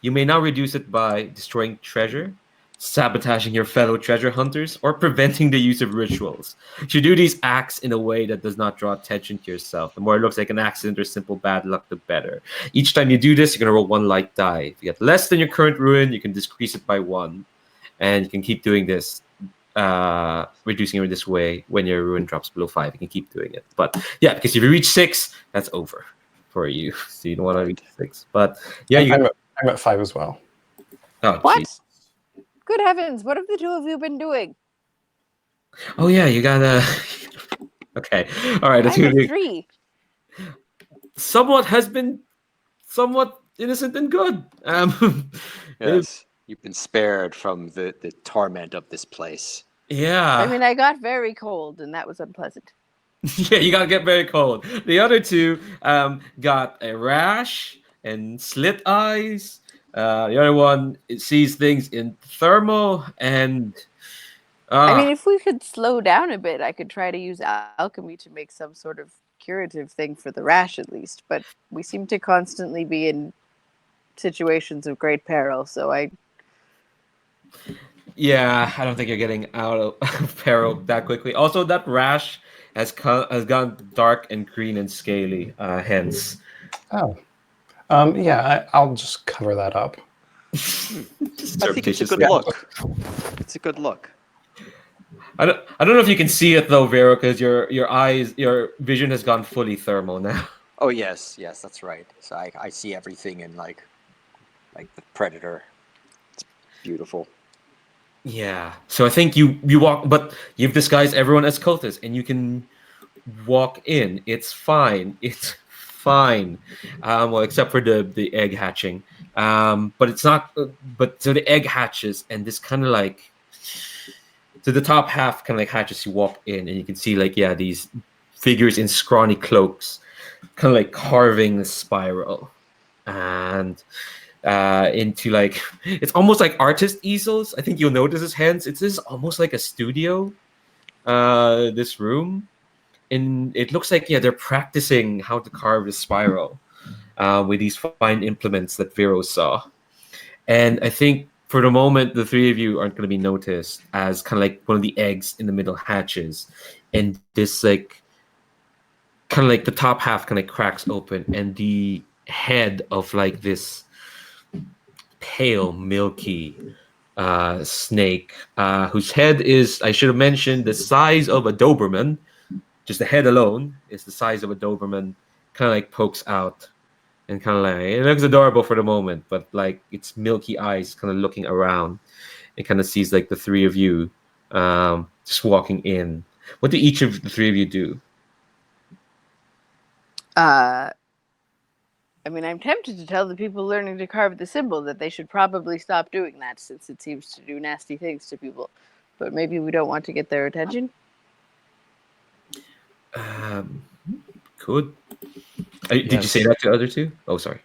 you may now reduce it by destroying treasure, sabotaging your fellow treasure hunters, or preventing the use of rituals. You do these acts in a way that does not draw attention to yourself. The more it looks like an accident or simple bad luck, the better. Each time you do this, you're going to roll 1 light die. If you get less than your current ruin, you can decrease it by 1. And you can keep doing this, reducing it this way. When your ruin drops below 5, you can keep doing it. But yeah, because if you reach 6, that's over for you. So you don't want to reach 6. But yeah,
I'm at 5 as well.
Oh,
What?
geez.
Good heavens! What have the two of you been doing?
Oh yeah, you gotta. Okay, all right. That's
I'm
gonna
a
be
3.
somewhat has been somewhat innocent and good.
Yes. You've been spared from the torment of this place.
Yeah.
I mean, I got very cold, and that was unpleasant.
Yeah, you gotta get very cold. The other 2 got a rash and slit eyes. The other one, it sees things in thermal, and
I mean,
Ah,
if we could slow down a bit, I could try to use alchemy to make some sort of curative thing for the rash, at least. But we seem to constantly be in situations of great peril, so I
yeah, I don't think you're getting out of peril that quickly. Also, that rash has gone dark and green and scaly. Hence,
Oh, I'll just cover that up.
I think it's a good
surreptitiously.
look. It's a good look.
I don't know if you can see it though, Vero, because your vision has gone fully thermal now.
Oh yes, yes, that's right. So I see everything in like the predator. It's beautiful.
Yeah. So I think you walk, but you've disguised everyone as cultists, and you can walk in. It's fine. It's fine. Well, except for the egg hatching. But it's not. But so the egg hatches, and this kind of like, so the top half kind of like hatches. You walk in, and you can see like, yeah, these figures in scrawny cloaks, kind of like carving the spiral, and into like, it's almost like artist easels. I think you'll notice his hands. It's this almost like a studio. This room, and it looks like, yeah, they're practicing how to carve the spiral with these fine implements that Vero saw. And I think for the moment, the three of you aren't going to be noticed as kind of like one of the eggs in the middle hatches, and this like kind of like the top half kind of cracks open, and the head of like this pale, milky snake, whose head is, I should have mentioned, the size of a Doberman. Just the head alone is the size of a Doberman, kind of like pokes out, and kind of like, it looks adorable for the moment, but like its milky eyes kind of looking around. It kind of sees like the three of you just walking in. What do each of the three of you do?
I mean, I'm tempted to tell the people learning to carve the symbol that they should probably stop doing that, since it seems to do nasty things to people. But maybe we don't want to get their attention.
Um, could did you say
Yes.
that to the other two? Oh, sorry.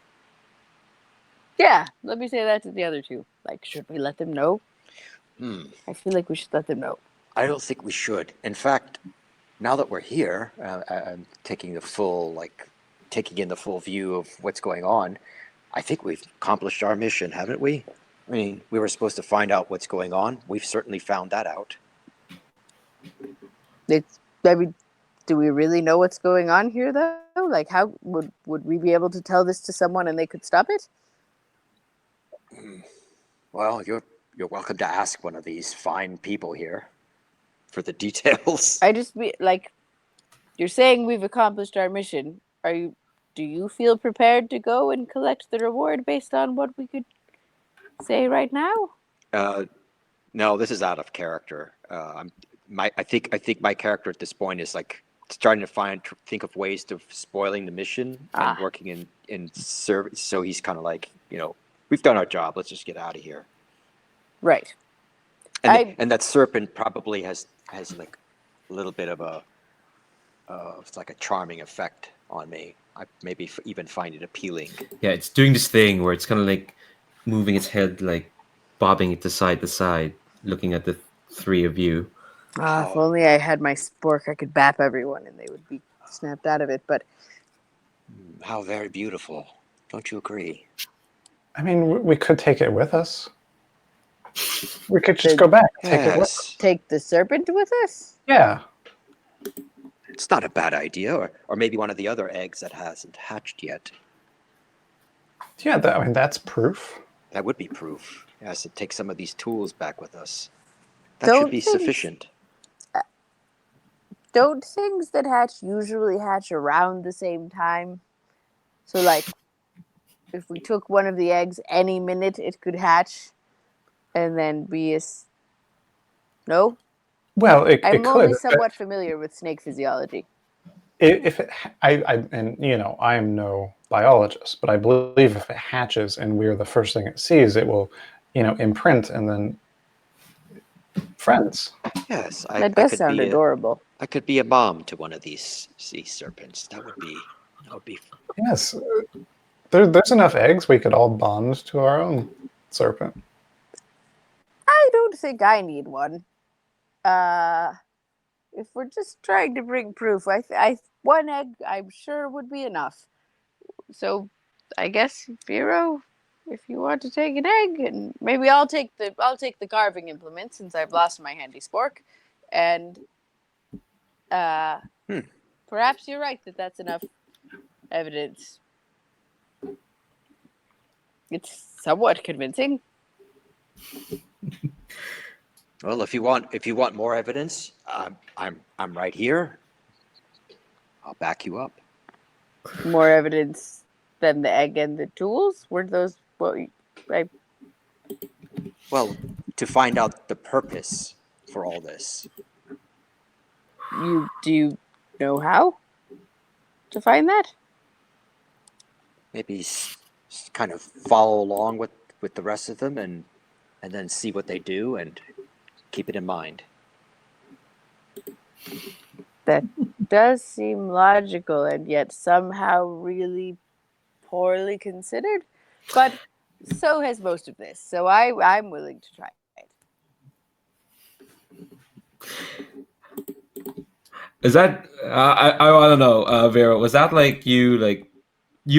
Yeah, let me say that to the other two. Like, should we let them know?
Hmm.
I feel like we should let them know.
I don't think we should. In fact, now that we're here, I'm taking in the full view of what's going on. I think we've accomplished our mission, haven't we? I mean, we were supposed to find out what's going on. We've certainly found that out.
I mean, do we really know what's going on here, though? Like, how would we be able to tell this to someone and they could stop it?
Well, you're welcome to ask one of these fine people here for the details.
I just be like, you're saying we've accomplished our mission. Do you feel prepared to go and collect the reward based on what we could say right now?
No, this is out of character. I think my character at this point is like starting to think of ways of spoiling the mission and working in service. So he's kind of like, we've done our job. Let's just get out of here.
Right.
And that serpent probably has like a little bit of it's like a charming effect on me. I maybe even find it appealing.
Yeah, it's doing this thing where it's kind of like moving its head, like bobbing it to side, looking at the three of you.
If only I had my spork, I could bap everyone and they would be snapped out of it. But
how very beautiful! Don't you agree?
I mean, we could take it with us. We could just go back and take it with us.
Take the serpent with us?
Yeah.
It's not a bad idea, or maybe one of the other eggs that hasn't hatched yet.
Yeah, I mean, that's proof.
That would be proof. Yes, to take some of these tools back with us. That should be sufficient.
Don't things that hatch usually hatch around the same time? So, like, if we took one of the eggs any minute, it could hatch and then be No?
Well, it
I'm
could.
only somewhat familiar with snake physiology.
I am no biologist, but I believe if it hatches and we're the first thing it sees, it will, imprint and then friends.
Yes,
That does sound adorable.
I could be a mom to one of these sea serpents. That would be.
Yes, there's enough eggs we could all bond to our own serpent.
I don't think I need one. if we're just trying to bring proof, I one egg I'm sure would be enough. So, I guess Vero, if you want to take an egg, and maybe I'll take the carving implement since I've lost my handy spork, and perhaps you're right that that's enough evidence. It's somewhat convincing.
Well, if you want more evidence, I'm right here. I'll back you up.
More evidence than the egg and the tools? Were those what
Well, to find out the purpose for all this.
do you know how to find that?
Maybe kind of follow along with the rest of them and then see what they do and keep it in mind.
That does seem logical and yet somehow really poorly considered. But so has most of this. So I'm willing to try it.
Is that I don't know, Vero? Was that like you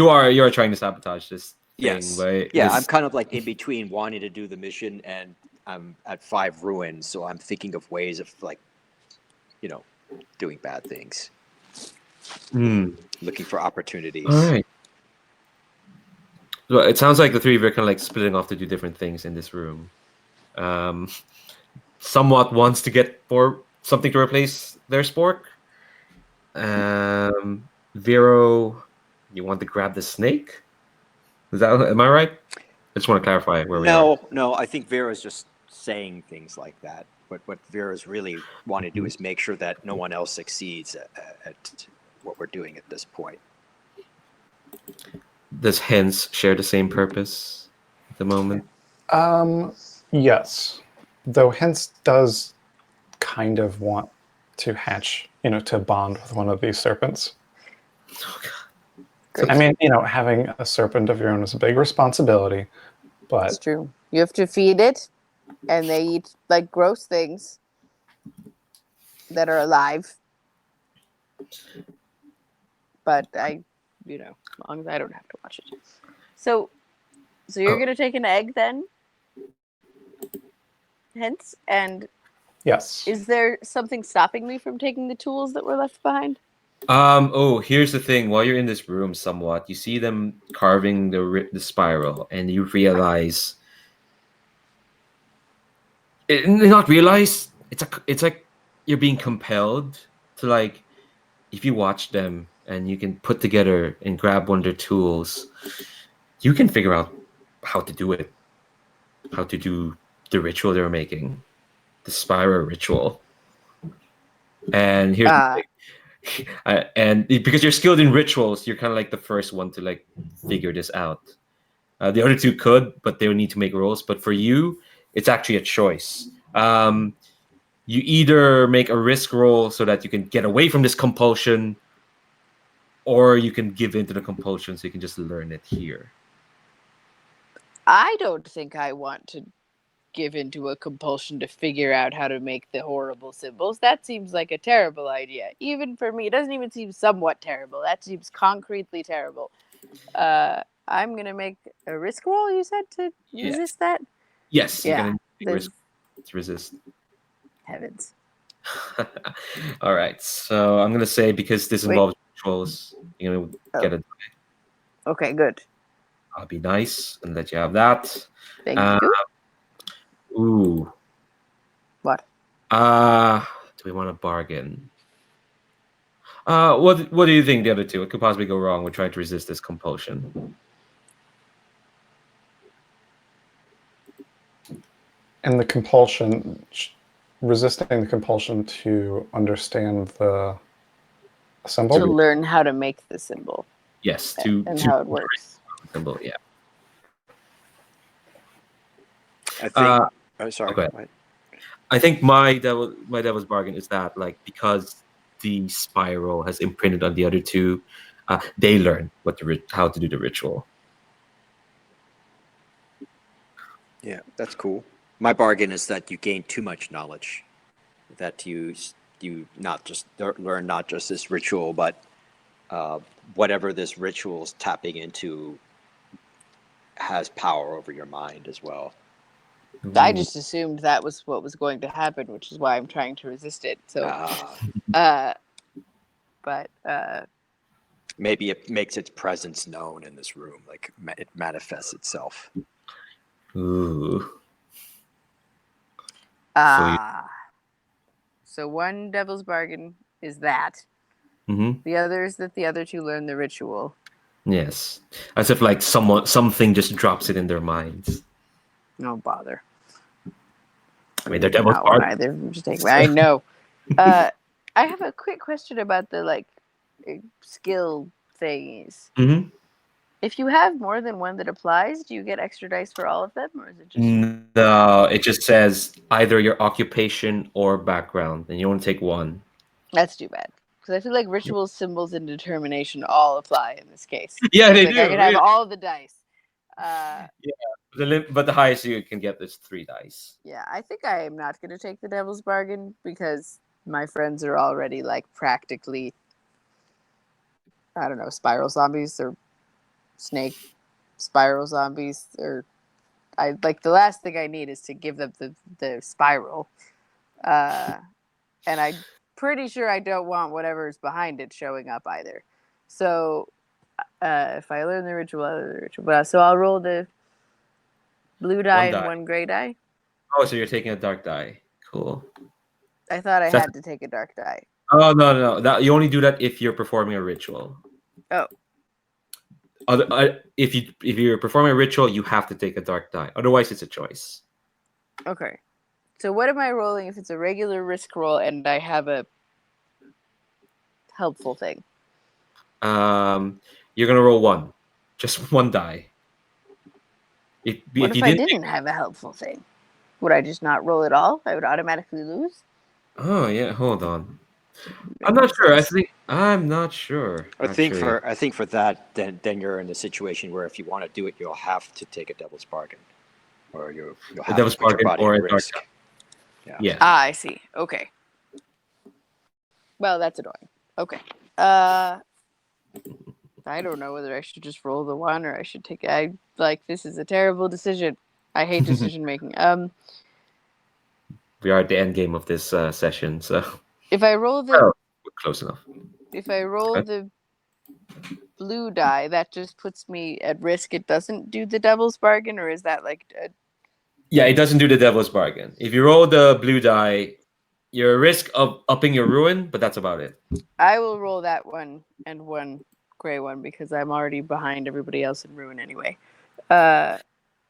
are trying to sabotage this thing,
Yes.
right?
Yeah,
This-
I'm kind of like in between wanting to do the mission and I'm at 5 ruins, so I'm thinking of ways of doing bad things, looking for opportunities.
All right. Well, it sounds like the three of you are kind of like splitting off to do different things in this room. Somewhat wants to get for something to replace their spork. Vero, you want to grab the snake? Am I right? I just want to clarify where we are.
No, I think Vera's just saying things like that. But what Vera's really want to do is make sure that no one else succeeds at what we're doing at this point.
Does Hens share the same purpose at the moment?
Yes. Though Hens does kind of want to hatch, to bond with one of these serpents.
Oh, God.
I mean, having a serpent of your own is a big responsibility, but
It's true. You have to feed it, and they eat like gross things that are alive. But as long as I don't have to watch it. So you're gonna take an egg then? Hence, and
yes.
is there something stopping me from taking the tools that were left behind?
Here's the thing. While you're in this room, somewhat, you see them carving the spiral, and you realize, not realize, it's like you're being compelled to if you watch them and you can put together and grab one of their tools, you can figure out how to do it, how to do the ritual they're making, the spiral ritual. And here's the thing. And because you're skilled in rituals, you're kind of like the first one to figure this out. The other two could, but they would need to make rolls. But for you, it's actually a choice. You either make a risk roll so that you can get away from this compulsion, or you can give in to the compulsion so you can just learn it here.
I don't think I want to give into a compulsion to figure out how to make the horrible symbols. That seems like a terrible idea. Even for me, it doesn't even seem somewhat terrible. That seems concretely terrible. I'm going to make a risk roll, you said, to resist that?
Yes,
Yeah,
you're going to make a risk to resist.
Heavens.
All right, so I'm going to say because this involves rituals, you're going to get it.
Okay, good.
I'll be nice and let you have that.
Thank you.
Ooh.
What?
Do we want to bargain? What do you think the other two? What could possibly go wrong with trying to resist this compulsion?
And the compulsion, resisting the compulsion to understand the symbol?
To learn how to make the symbol.
Yes,
and how it works.
Symbol, yeah.
I think. Sorry.
Go ahead. I think my devil's bargain is that because the spiral has imprinted on the other two, they learn how to do the ritual.
Yeah, that's cool. My bargain is that you gain too much knowledge. that you not just learn not just this ritual, but whatever this ritual is tapping into has power over your mind as well.
I just assumed that was what was going to happen, which is why I'm trying to resist it. So, but
maybe it makes its presence known in this room, like it manifests itself.
Ooh.
So one devil's bargain is that.
Mm-hmm.
The other is that the other two learn the ritual.
Yes, as if like something just drops it in their minds.
No bother.
I mean, they're devil's
Not one
bargain.
either. I'm just taking. I know. I have a quick question about the like skill thingies.
Mm-hmm.
If you have more than one that applies, do you get extra dice for all of them, or is it just?
No, it just says either your occupation or background, and you only take one.
That's too bad, because I feel like rituals, symbols, and determination all apply in this case.
Yeah, they
like
do.
I could have all the dice.
But the highest you can get is 3 dice.
Yeah, I think I am not going to take the devil's bargain because my friends are already like practically, I don't know, spiral zombies or snake spiral zombies, or I like the last thing I need is to give them the spiral, and I'm pretty sure I don't want whatever's behind it showing up either. So if I learn the ritual, I learn the ritual. So I'll roll the blue die and 1 gray die.
Oh, so you're taking a dark die. Cool.
I thought I had to take a dark die.
Oh no! That you only do that if you're performing a ritual.
Oh.
If you're performing a ritual, you have to take a dark die. Otherwise, it's a choice.
Okay. So what am I rolling if it's a regular risk roll and I have a helpful thing?
You're gonna roll 1, just 1 die.
If I didn't have a helpful thing? Would I just not roll at all? I would automatically lose?
Oh yeah, hold on. I'm not sure. I'm not sure.
I think for that, then you're in a situation where if you want to do it, you'll have to take a devil's bargain, or you'll have
devil's
to put your
bargain
body
or
at
a
risk.
dark
Yeah.
Yeah.
I see. Okay. Well, that's annoying. Okay. I don't know whether I should just roll the 1 or I should take. This is a terrible decision. I hate decision making.
We are at the end game of this session, so
if I roll the
we're close enough.
If I roll the blue die, that just puts me at risk. It doesn't do the devil's bargain, or is that like?
Yeah, it doesn't do the devil's bargain. If you roll the blue die, you're at risk of upping your ruin, but that's about it.
I will roll that 1 and 1 gray one because I'm already behind everybody else in ruin anyway.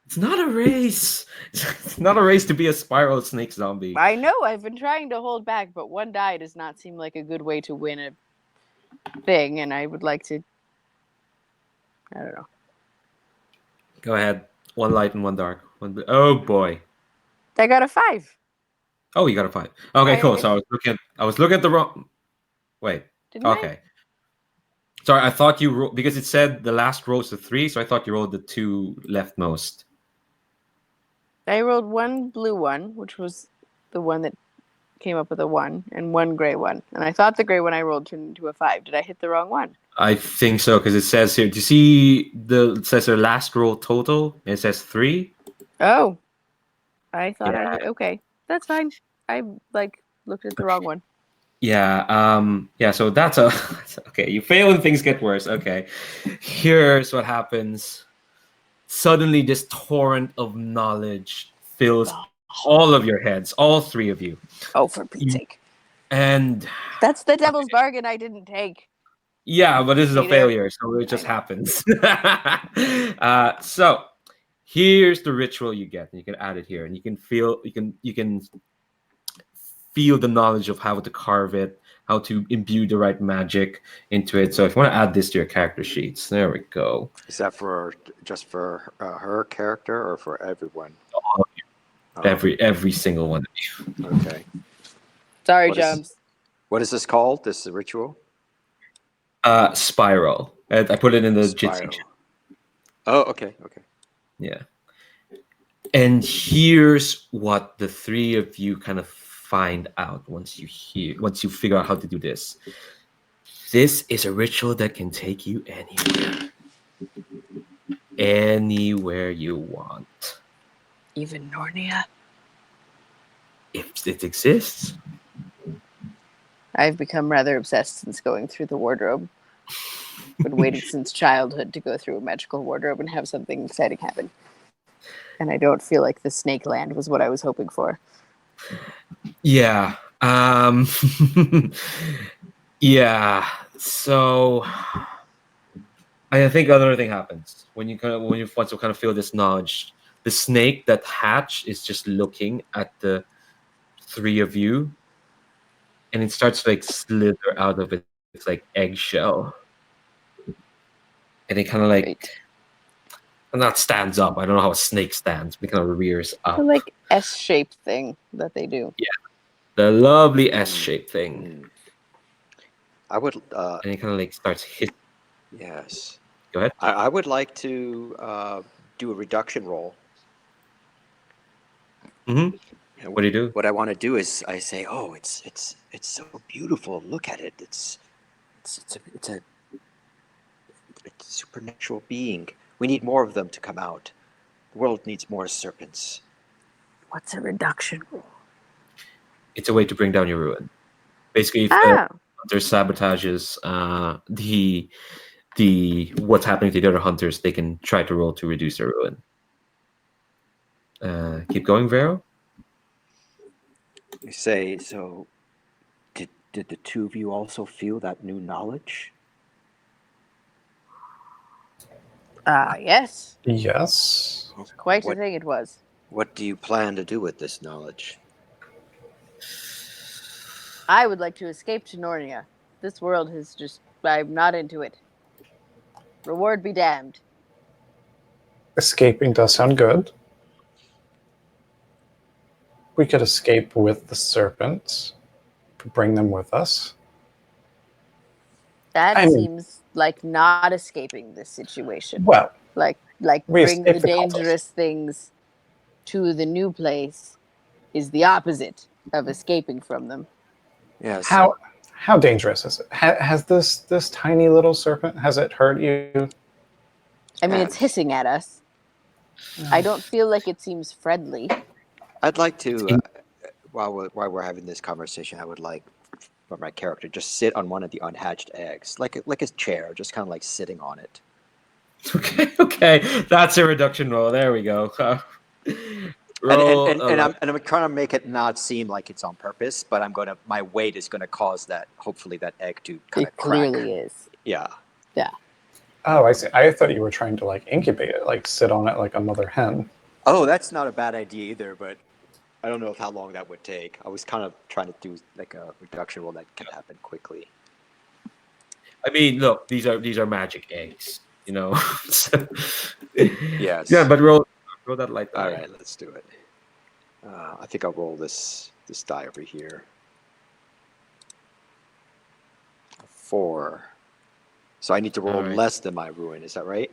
It's not a race. It's not a race to be a spiral snake zombie.
I know. I've been trying to hold back, but 1 die does not seem like a good way to win a thing, and I would like to. I don't know.
Go ahead. 1 light and 1 dark. Oh boy.
I got a 5.
Oh, you got a 5. Okay, cool. So I was looking at the wrong. Wait.
Didn't
Okay. Sorry, I thought you rolled because it said the last roll's a 3, so I thought you rolled the 2 leftmost.
I rolled 1 blue one, which was the one that came up with a 1, and 1 gray one. And I thought the gray one I rolled turned into a 5. Did I hit the wrong one?
I think so, because it says here. Do you see it says their last roll total? And it says 3.
Oh, I thought
Yeah.
okay, that's fine. I looked at the wrong one.
Yeah. So that's okay. You fail and things get worse. Okay. Here's what happens. Suddenly, this torrent of knowledge fills all of your heads, all 3 of you.
Oh, for Pete's sake!
And
That's the devil's bargain I didn't take.
yeah, but this is a
Peter.
failure, so it just happens. So here's the ritual you get. And you can add it here, and you can feel the knowledge of how to carve it, how to imbue the right magic into it. So if you want to add this to your character sheets, there we go.
Is that just for her character or for everyone?
All of you. Every single one of you.
Okay.
Sorry, Jones.
What is this called? This ritual?
Spiral. I put it in the
Spiral.
Jitsi.
Oh, okay.
Yeah. And here's what the 3 of you kind of find out once you figure out how to do this. This is a ritual that can take you anywhere you want,
Even Narnia.
if it exists.
I've become rather obsessed since going through the wardrobe. Been waiting since childhood to go through a magical wardrobe and have something exciting happen. And I don't feel like the Snake Land was what I was hoping for.
Yeah. Yeah. So I think another thing happens when you once you kind of feel this knowledge. The snake that hatch is just looking at the three of you, and it starts to like slither out of its like eggshell, and it kind of like
Great.
not stands up. I don't know how a snake stands, but it kind of rears up.
The like S-shaped thing that they do.
Yeah, the lovely S-shaped thing,
I would.
and it kind of like starts hit.
Yes.
Go ahead.
I would like to do a reduction roll.
Mm-hmm.
And
What do you do?
What I want to do is I say, "Oh, it's so beautiful. Look at it. It's a supernatural being. We need more of them to come out. The world needs more serpents."
What's a reduction rule?
It's a way to bring down your ruin. Basically, if
Oh.
hunter sabotages the what's happening to the other hunters, they can try to roll to reduce their ruin. Keep going, Vero.
I say, so did the two of you also feel that new knowledge?
Yes.
Yes.
Quite a
What,
thing it was.
what do you plan to do with this knowledge?
I would like to escape to Narnia. This world has just... I'm not into it. Reward be damned.
Escaping does sound good. We could escape with the serpents, bring them with us.
That
I mean-
seems like not escaping this situation.
Well,
Like
we
bring the
escaped the cultists.
dangerous things to the new place is the opposite of escaping from them.
Yes.
How dangerous is it? Has this tiny little serpent, has it hurt you?
I mean, it's hissing at us. I don't feel like it seems friendly.
I'd like to, while we're having this conversation, I would like for my character just sit on one of the unhatched eggs, like a chair, just kind of like sitting on it.
Okay, that's a reduction roll. There we go. Roll,
And I'm trying to make it not seem like it's on purpose, but my weight is gonna cause that, hopefully that egg to kind
It
of crack.
clearly is.
Yeah.
Oh, I see. I thought you were trying to like incubate it, like sit on it like a mother hen.
Oh, that's not a bad idea either, but I don't know how long that would take. I was kind of trying to do like a reduction roll that can happen quickly.
I mean, look, these are magic eggs, you know. So-
Yes.
Yeah, but roll that light die.
All right, let's do it. I think I'll roll this die over here. 4. So I need to roll
All right.
less than my ruin. Is that right?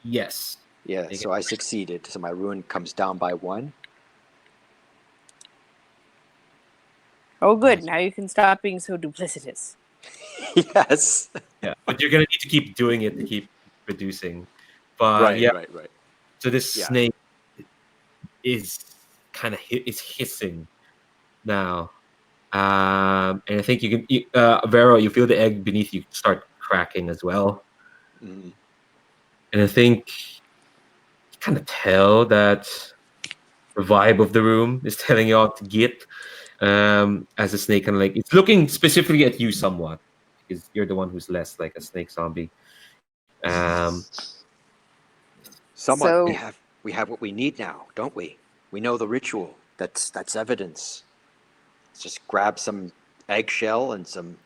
Yes.
Yeah.
Take
So I succeeded. So my ruin comes down by 1.
Oh, good. Now you can stop being so duplicitous.
Yes.
Yeah, but you're gonna need to keep doing it to keep reducing. But yeah,
Right.
so this
Yeah.
snake is kind of is hissing now, and I think you can, Vero, you feel the egg beneath you start cracking as well,
Mm.
and I think you kind of tell that the vibe of the room is telling you out to get. As a snake, kind of like it's looking specifically at you somewhat because you're the one who's less like a snake zombie.
Someone
So-
we have what we need now, don't we? We know the ritual. That's evidence. Let's just grab some eggshell and some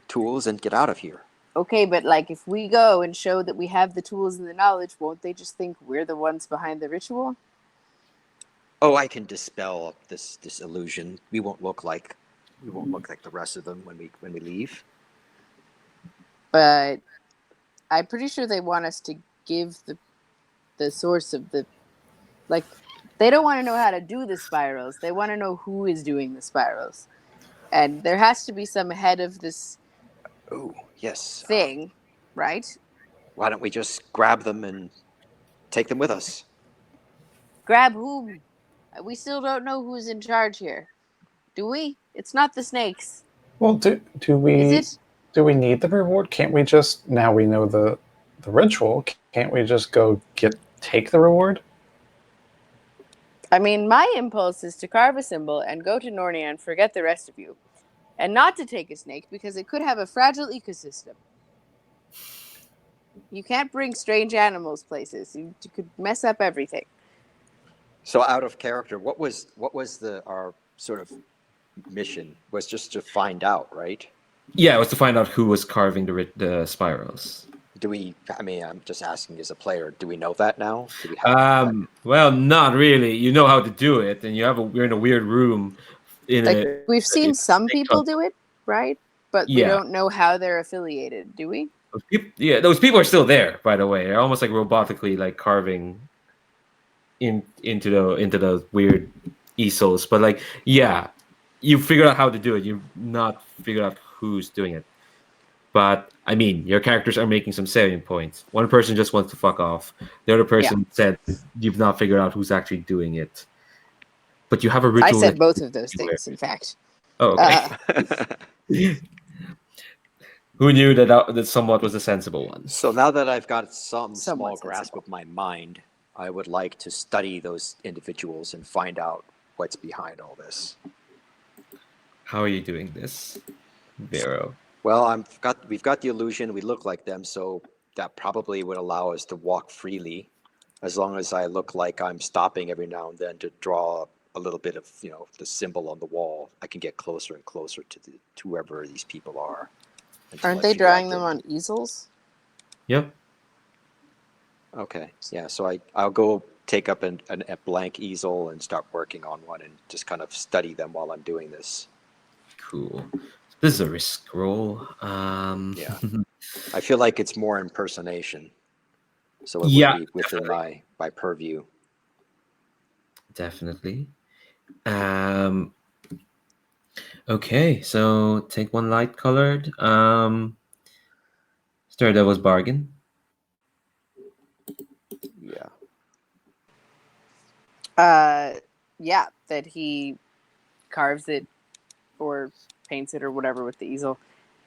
tools and get out of here.
Okay, but like if we go and show that we have the tools and the knowledge, won't they just think we're the ones behind the ritual?
Oh, I can dispel this illusion. We won't look like the rest of them when we leave.
But I'm pretty sure they want us to give the source of the, like, They don't want to know how to do the spirals. They want to know who is doing the spirals. And there has to be some head of this
Oh, yes.
thing, right?
Why don't we just grab them and take them with us?
Grab whom? We still don't know who's in charge here. Do we? It's not the snakes.
Well, do
Is
we
it?
need the reward? Can't we just, now we know the ritual, can't we just go take the reward?
I mean, my impulse is to carve a symbol and go to Nornia and forget the rest of you. And not to take a snake because it could have a fragile ecosystem. You can't bring strange animals places. You could mess up everything.
So out of character, what was our sort of mission? Was just to find out, right?
Yeah, it was to find out who was carving the spirals.
Do we? I mean, I'm just asking as a player. Do we know that now? Do we have
Well, not really. You know how to do it, and you're in a weird room.
Like we've seen some
snake
people
tunnel.
do it, right? But we
Yeah.
don't know how they're affiliated, do we?
Those people are still there. By the way, they're almost like robotically like carving into the weird easels. But like, yeah, you figured out how to do it. You've not figured out who's doing it. But I mean, your characters are making some salient points. One person just wants to fuck off. The other person said you've not figured out who's actually doing it. But you have a
I
ritual.
said both of those things, in fact.
Oh, okay. Who knew that somewhat was a sensible one?
So now that I've got some
Somewhat
small grasp
sensible.
of my mind, I would like to study those individuals and find out what's behind all this.
How are you doing this, Vero?
Well, we've got the illusion we look like them, so that probably would allow us to walk freely, as long as I look like I'm stopping every now and then to draw a little bit of the symbol on the wall. I can get closer and closer to whoever these people are.
Aren't they drawing them on easels?
Yep.
Okay, yeah. So I'll go take up a blank easel and start working on one and just kind of study them while I'm doing this.
Cool. This is a risk roll.
Yeah. I feel like it's more impersonation, so it
Yeah,
would be within my purview.
Definitely. Okay, so take one light colored. Star Devil's Bargain.
Yeah.
Yeah, that he carves it or paints it or whatever with the easel,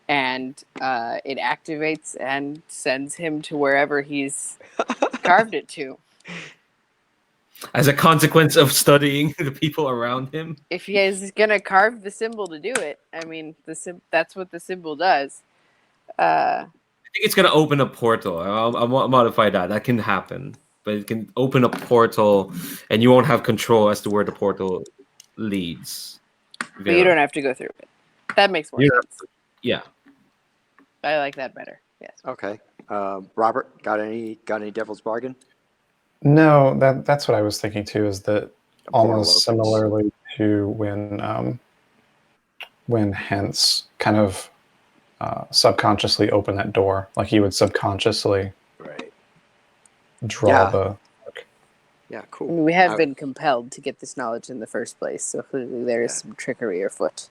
and it activates and sends him to wherever he's carved it to.
As a consequence of studying the people around him.
If he is gonna carve the symbol to do it, I mean, that's what the symbol does.
I think it's gonna open a portal. I'll modify that. That can happen, but it can open a portal, and you won't have control as to where the portal leads.
But you don't have to go through it. That makes more sense.
Yeah.
I like that better. Yes.
Okay. Robert, got any Devil's Bargain?
No, that's what I was thinking too. Is that almost
opens.
similarly to when Hence kind of subconsciously opened that door, like he would subconsciously draw
Yeah.
the.
Yeah,
I
cool.
mean, we have been compelled to get this knowledge in the first place, so clearly there is some trickery afoot.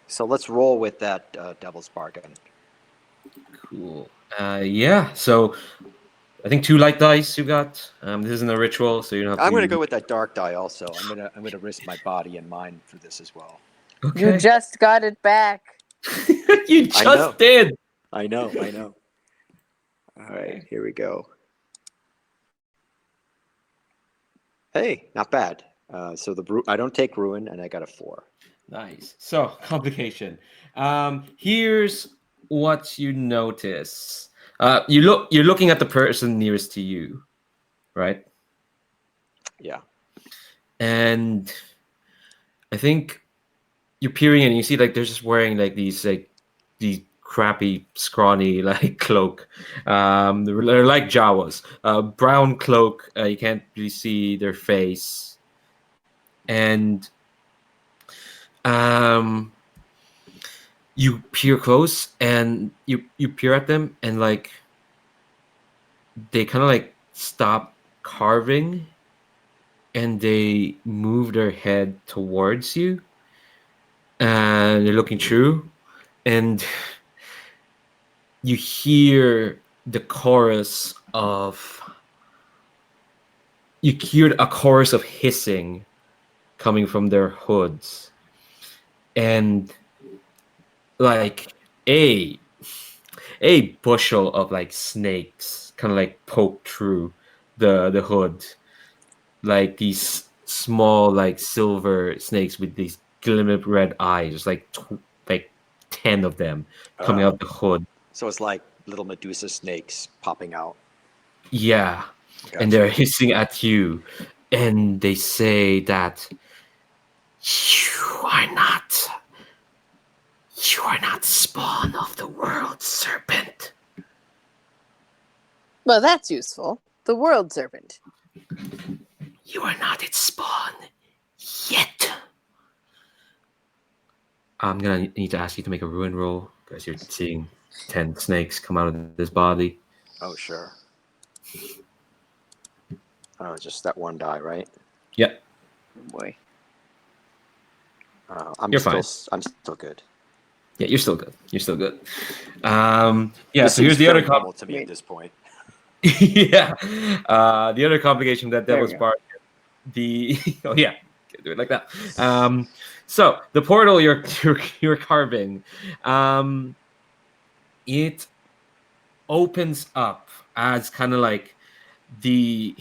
So let's roll with that Devil's Bargain.
Cool. Yeah. So I think 2 light dice you got. This isn't a ritual, so you don't have to.
I'm going to go with that dark die also. I'm gonna risk my body and mind for this as well.
Okay.
You just got it back.
You
I know.
just did.
I know. All right, here we go. Hey, not bad. So I don't take ruin, and I got a 4.
Nice. So complication. Here's what you notice. You're looking at the person nearest to you, right?
Yeah.
And I think you're peering in and you see like they're just wearing like these crappy scrawny like cloak. They're like Jawas. Brown cloak. You can't really see their face. And you peer close and you peer at them and like they kind of like stop carving and they move their head towards you, and they're looking through, and you hear the chorus of you hear a chorus of hissing coming from their hoods, and like a bushel of like snakes kind of like poke through the hood, like these small like silver snakes with these glimmer red eyes, like 10 of them coming out the hood.
So it's like little Medusa snakes popping out.
Yeah.
Gotcha.
And they're hissing at you, and they say that you are not spawn of the world serpent.
Well, that's useful. The world serpent.
You are not its spawn yet. I'm gonna need to ask you to make a ruin roll because you're seeing 10 snakes come out of this body.
Oh, sure. Oh, just that one die, right?
Yep.
Oh boy.
I'm
You're
still,
fine.
I'm still good.
Yeah, you're still good. You're still good.
This
So here's
seems
the other
very normal to me at this point.
yeah. The other complication that
There we
Devil's
go.
Bark. Oh yeah, can't do it like that. So the portal you're carving, it opens up as kind of like the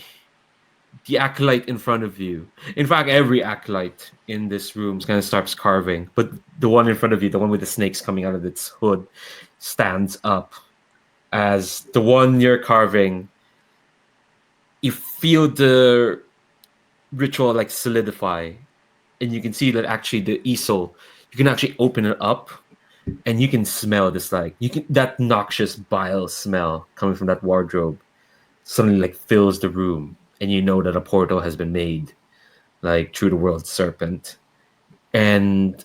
acolyte in front of you. In fact, every acolyte in this room kind of starts carving, but the one in front of you, the one with the snakes coming out of its hood, stands up. As the one you're carving, you feel the ritual like solidify, and you can see that actually the easel, you can actually open it up, and you can smell this that noxious bile smell coming from that wardrobe suddenly like fills the room, and you know that a portal has been made, like through the world serpent, and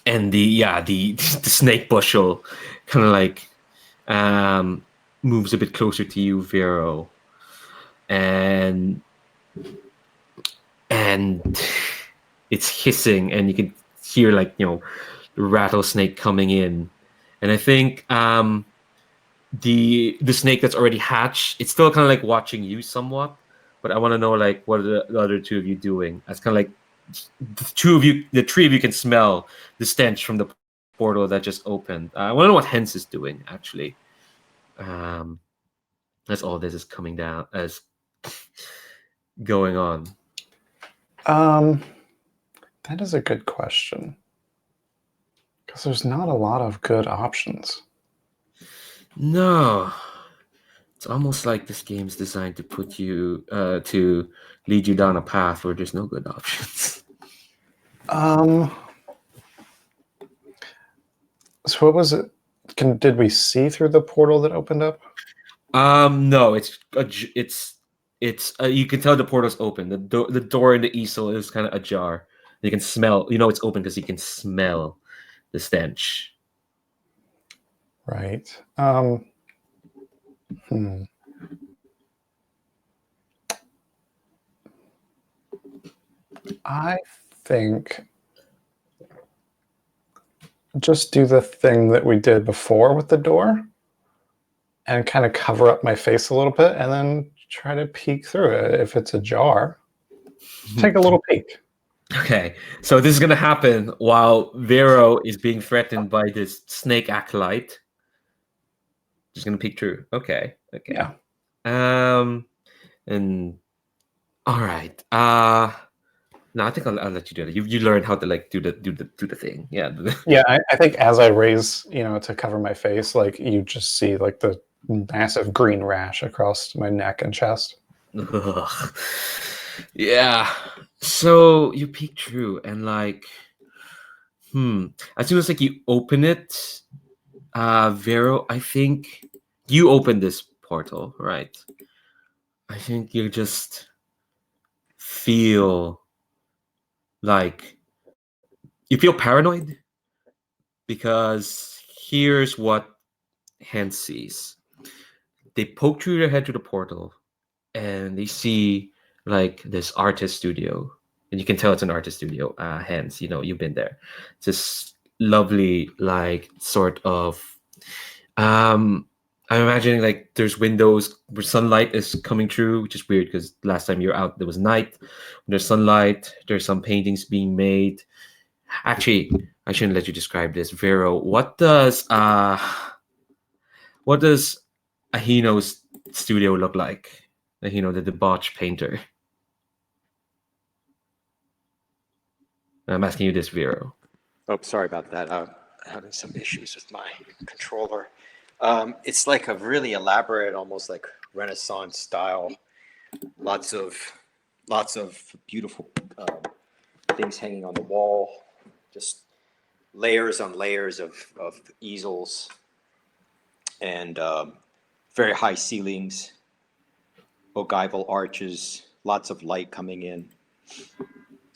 the snake bushel kind of like moves a bit closer to you, Vero, and it's hissing, and you can hear like the rattlesnake coming in, and I think the snake that's already hatched, it's still kind of like watching you somewhat, but I want to know like what are the other two of you doing. That's kind of like the three of you can smell the stench from the portal that just opened. I want to know what Hens is doing actually. That's all this is coming down as going on.
That is a good question. Because there's not a lot of good options.
No. It's almost like this game's designed to put you to lead you down a path where there's no good options.
So what was it? Did we see through the portal that opened up?
No, it's you can tell the portal's open. The door in the easel is kind of ajar. You can smell. You know it's open because you can smell the stench.
Right. I think just do the thing that we did before with the door and kind of cover up my face a little bit and then try to peek through it. If it's ajar, take a little peek.
Okay, so this is gonna happen while Vero is being threatened by this snake acolyte. Just gonna peek through. Okay.
Yeah.
And all right. No, I think I'll let you do it. You learned how to like do the thing. Yeah.
Yeah, I think as I raise, to cover my face, like you just see like the massive green rash across my neck and chest.
Ugh. Yeah. So you peek through, and like, as soon as like you open it, Vero, I think you open this portal, right? I think you just feel like you feel paranoid because here's what Hans sees. They poke through their head to the portal, and they see like this artist studio, and you can tell it's an artist studio. Hence, you've been there. It's this lovely, like, sort of. I'm imagining like there's windows where sunlight is coming through, which is weird because last time you were out there was night. When there's sunlight, there's some paintings being made. Actually, I shouldn't let you describe this, Vero. What does Ahino's studio look like? Ahino, the debauch painter. I'm asking you this, Vero.
Oh, sorry about that. I'm having some issues with my controller. It's like a really elaborate, almost like Renaissance style. Lots of beautiful things hanging on the wall. Just layers on layers of easels, and very high ceilings, ogival arches, lots of light coming in,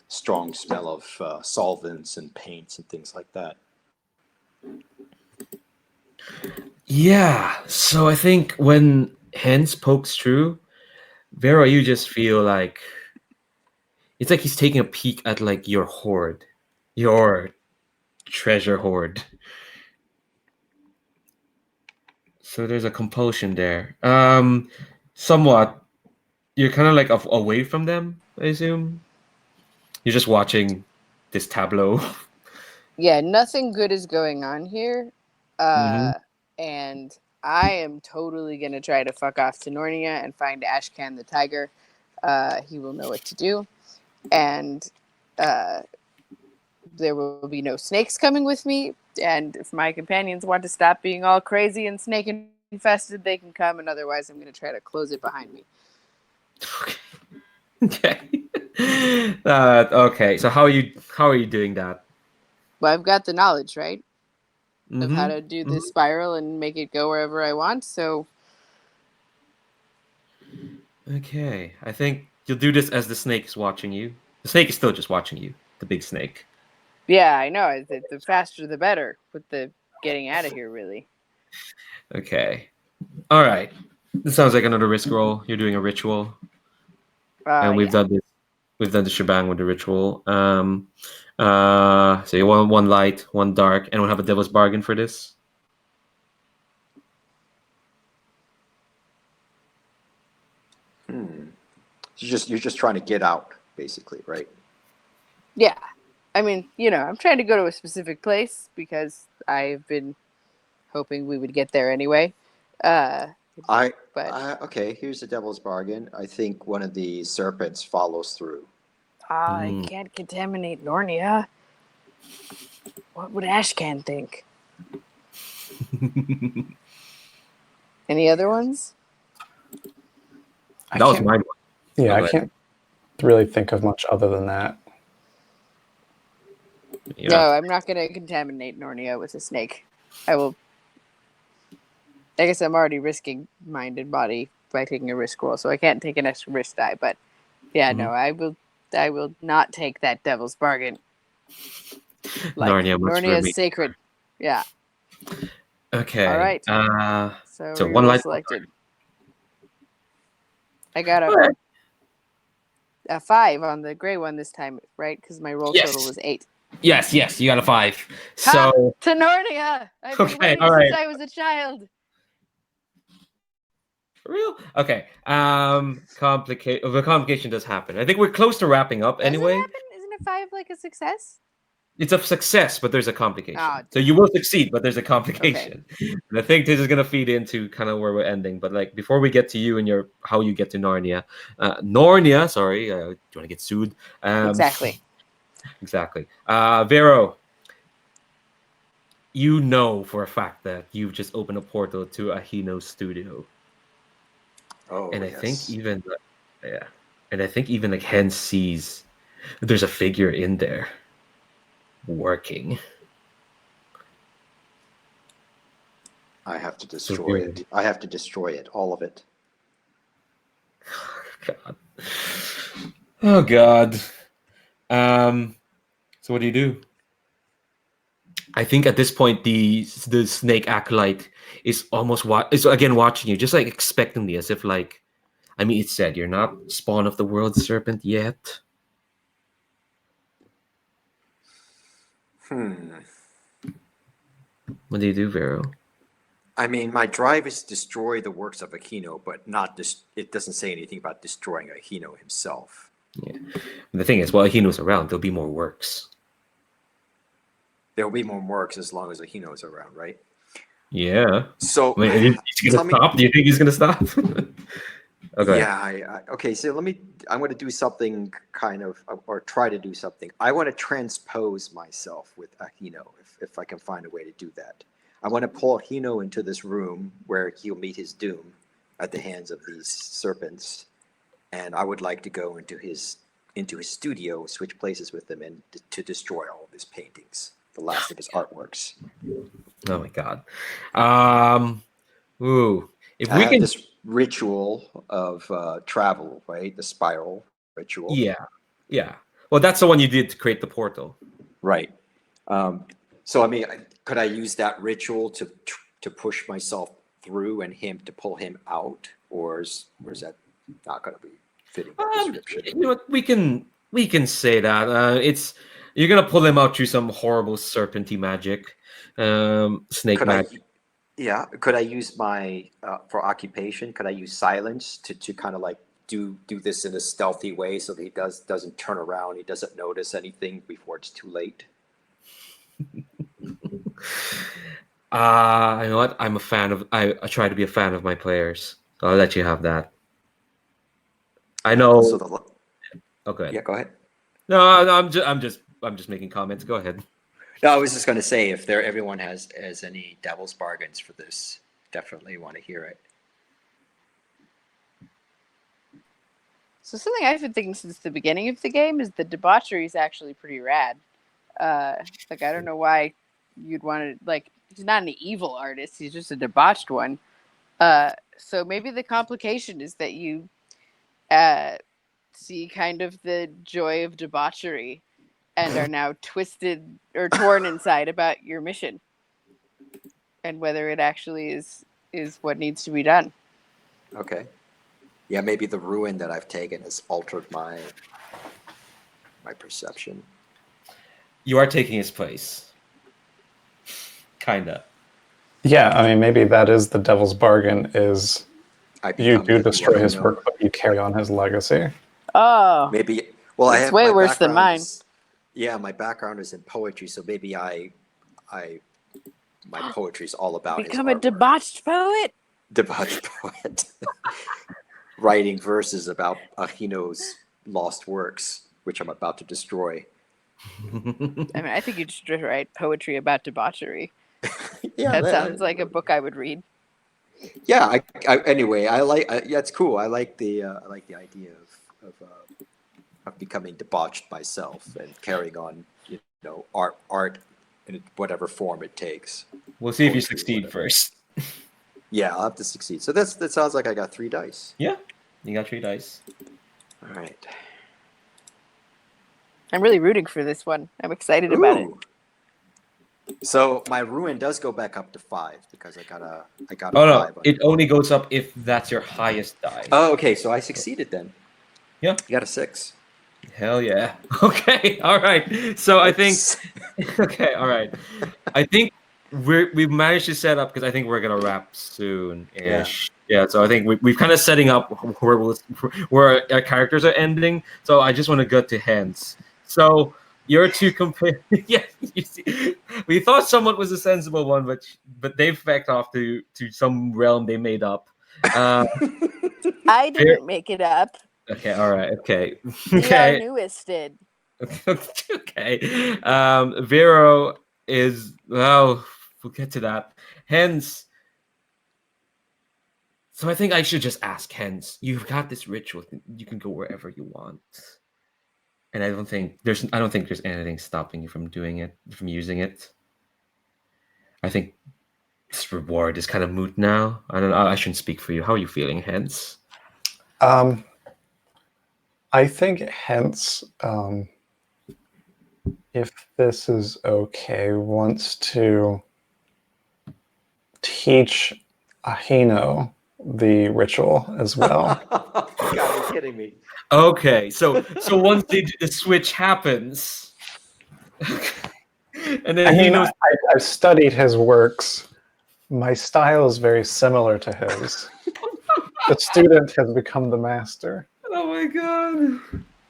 strong smell of solvents and paints and things like that.
Yeah, so I think when Hens pokes through, Vero, you just feel like it's like he's taking a peek at like your hoard, your treasure hoard. So there's a compulsion there. Somewhat. You're kind of like away from them, I assume. You're just watching this tableau.
Yeah, nothing good is going on here.
Mhm.
And I am totally going to try to fuck off to Nornia and find Ashcan the tiger. He will know what to do. And there will be no snakes coming with me. And if my companions want to stop being all crazy and snake infested, they can come. And otherwise, I'm going to try to close it behind me.
Okay. Okay. So how are you doing that?
Well, I've got the knowledge, right? Of how
Mhm.
to do this spiral and make it go wherever I want. So
Okay. I think you'll do this as the snake is watching you. The snake is still just watching you. The big snake.
yeah, I know. The faster the better with the getting out of here, really.
Okay. All right. This sounds like another risk roll. You're doing a ritual, and we've
Yeah.
done this. We've done the shebang with the ritual. So you want one light, one dark, and we'll have a devil's bargain for this.
You're just trying to get out, basically, right?
Yeah. I mean, I'm trying to go to a specific place because I've been hoping we would get there anyway. But
Okay, here's the devil's bargain. I think one of the serpents follows through.
I can't contaminate Nornia. What would Ashcan think? Any other ones?
That was my one.
Yeah,
Go
I
ahead.
can't really think of much other than that.
Yeah.
No, I'm not going to contaminate Nornia with a snake. I guess I'm already risking mind and body by taking a risk roll, so I can't take an extra risk die. But yeah, no, I will not take that devil's bargain. Like, Narnia is sacred. Yeah.
Okay.
All right.
So one
reroll
light.
selected. I got
All right.
a 5 on the gray one this time, right? Because my roll
Yes.
total was 8.
Yes, you got a 5.
Ha!
So
To Narnia! I've been
Okay,
waiting
all right.
since I was a child.
for real? Okay. The complication does happen. I think we're close to wrapping up
Does
anyway.
it happen? Isn't a 5 like a success?
It's a success, but there's a complication.
Oh,
So you will succeed, but there's a complication. And I think this is gonna feed into kind of where we're ending. But like before we get to you and how you get to Narnia, sorry, do you want to get sued?
Exactly.
Exactly. Vero, you know for a fact that you've just opened a portal to Ahino's studio.
Oh,
And I
yes.
think even like Hen sees there's a figure in there working.
I have to destroy it. I have to destroy it, all of it.
God. Oh God. So what do you do? I think at this point the snake acolyte is almost is again watching you, just like expectantly, as if like I mean, it said you're not spawn of the world serpent yet. What do you do, Vero?
I mean, my drive is to destroy the works of Ahino, but not it doesn't say anything about destroying Ahino himself.
Yeah. The thing is, while Ahino's around, there'll be more works.
There'll be more works as long as Ahino is around, right?
Yeah.
So,
I mean, he's gonna stop. Do you think he's gonna stop? Okay.
Yeah. Okay. So I'm going to do something kind of, or try to do something. I want to transpose myself with Ahino, if I can find a way to do that. I want to pull Ahino into this room where he'll meet his doom at the hands of these serpents, and I would like to go into his studio, switch places with him, and to destroy all of his paintings, the last of his artworks.
Oh my god. Ooh. If
I
we
have
can,
this ritual of travel, right? The spiral ritual.
yeah. Well, that's the one you did to create the portal.
Right. So I mean, could I use that ritual to push myself through and him to pull him out, or is that not going to be fitting that description?
You know what? We can say that. It's you're gonna pull him out through some horrible serpenty magic, snake magic.
Could I use my for occupation? Could I use silence to kind of like do this in a stealthy way so that he doesn't turn around, he doesn't notice anything before it's too late?
You know what? I'm a fan of. I try to be a fan of my players. So I'll let you have that. I know. Okay.
Yeah, go ahead.
No, I'm just making comments. Go ahead.
No, I was just going to say, if everyone has any devil's bargains for this, definitely want to hear it.
So something I've been thinking since the beginning of the game is the debauchery is actually pretty rad. Like, I don't know why you'd want to, like, he's not an evil artist, he's just a debauched one. So maybe the complication is that you see kind of the joy of debauchery and are now twisted or torn inside about your mission and whether it actually is what needs to be done.
Okay. Yeah, maybe the ruin that I've taken has altered my perception.
You are taking his place. Kinda.
Yeah, I mean, maybe that is the devil's bargain, is you do destroy his work, but you carry on his legacy.
Oh.
Maybe, well, I have
way worse than mine.
Yeah, my background is in poetry, so maybe my poetry is all about
become a debauched poet?
Debauched poet. Writing verses about Ahino's lost works, which I'm about to destroy.
I mean, I think you should write poetry about debauchery.
Yeah,
that sounds like a book I would read.
Yeah. Anyway, yeah, it's cool. I like the idea of becoming debauched myself and carrying on, art in whatever form it takes.
We'll see if you succeed first.
Yeah, I'll have to succeed. So that sounds like I got 3 dice.
Yeah, you got 3 dice.
All right.
I'm really rooting for this one. I'm excited about it.
So my ruin does go back up to 5 because I got a 5.
No, it only goes up if that's your highest die.
Oh, okay. So I succeeded then.
Yeah,
you got a 6.
Hell yeah. Okay. All right. So I think. Okay. All right. I think we've managed to set up, because I think we're gonna wrap soon-ish. Yeah. So I think we've kind of setting up where our characters are ending. So I just want to go to Hens. So your 2 compare. Yeah. You see, we thought someone was a sensible one, but they've backed off to some realm they made up.
I didn't make it up.
Okay, all right, okay.
The newest did.
Okay. Vero is, well, we'll get to that. Hence, so I think I should just ask Hens. You've got this ritual. You can go wherever you want. And I don't think there's anything stopping you from doing it, from using it. I think this reward is kind of moot now. I don't know. I shouldn't speak for you. How are you feeling, Hens?
I think Hens, if this is okay, wants to teach Ahino the ritual as well.
You gotta be kidding me.
Okay, so once the switch happens, and then
I mean,
Hino's
I've studied his works. My style is very similar to his. The student has become the master.
oh my god.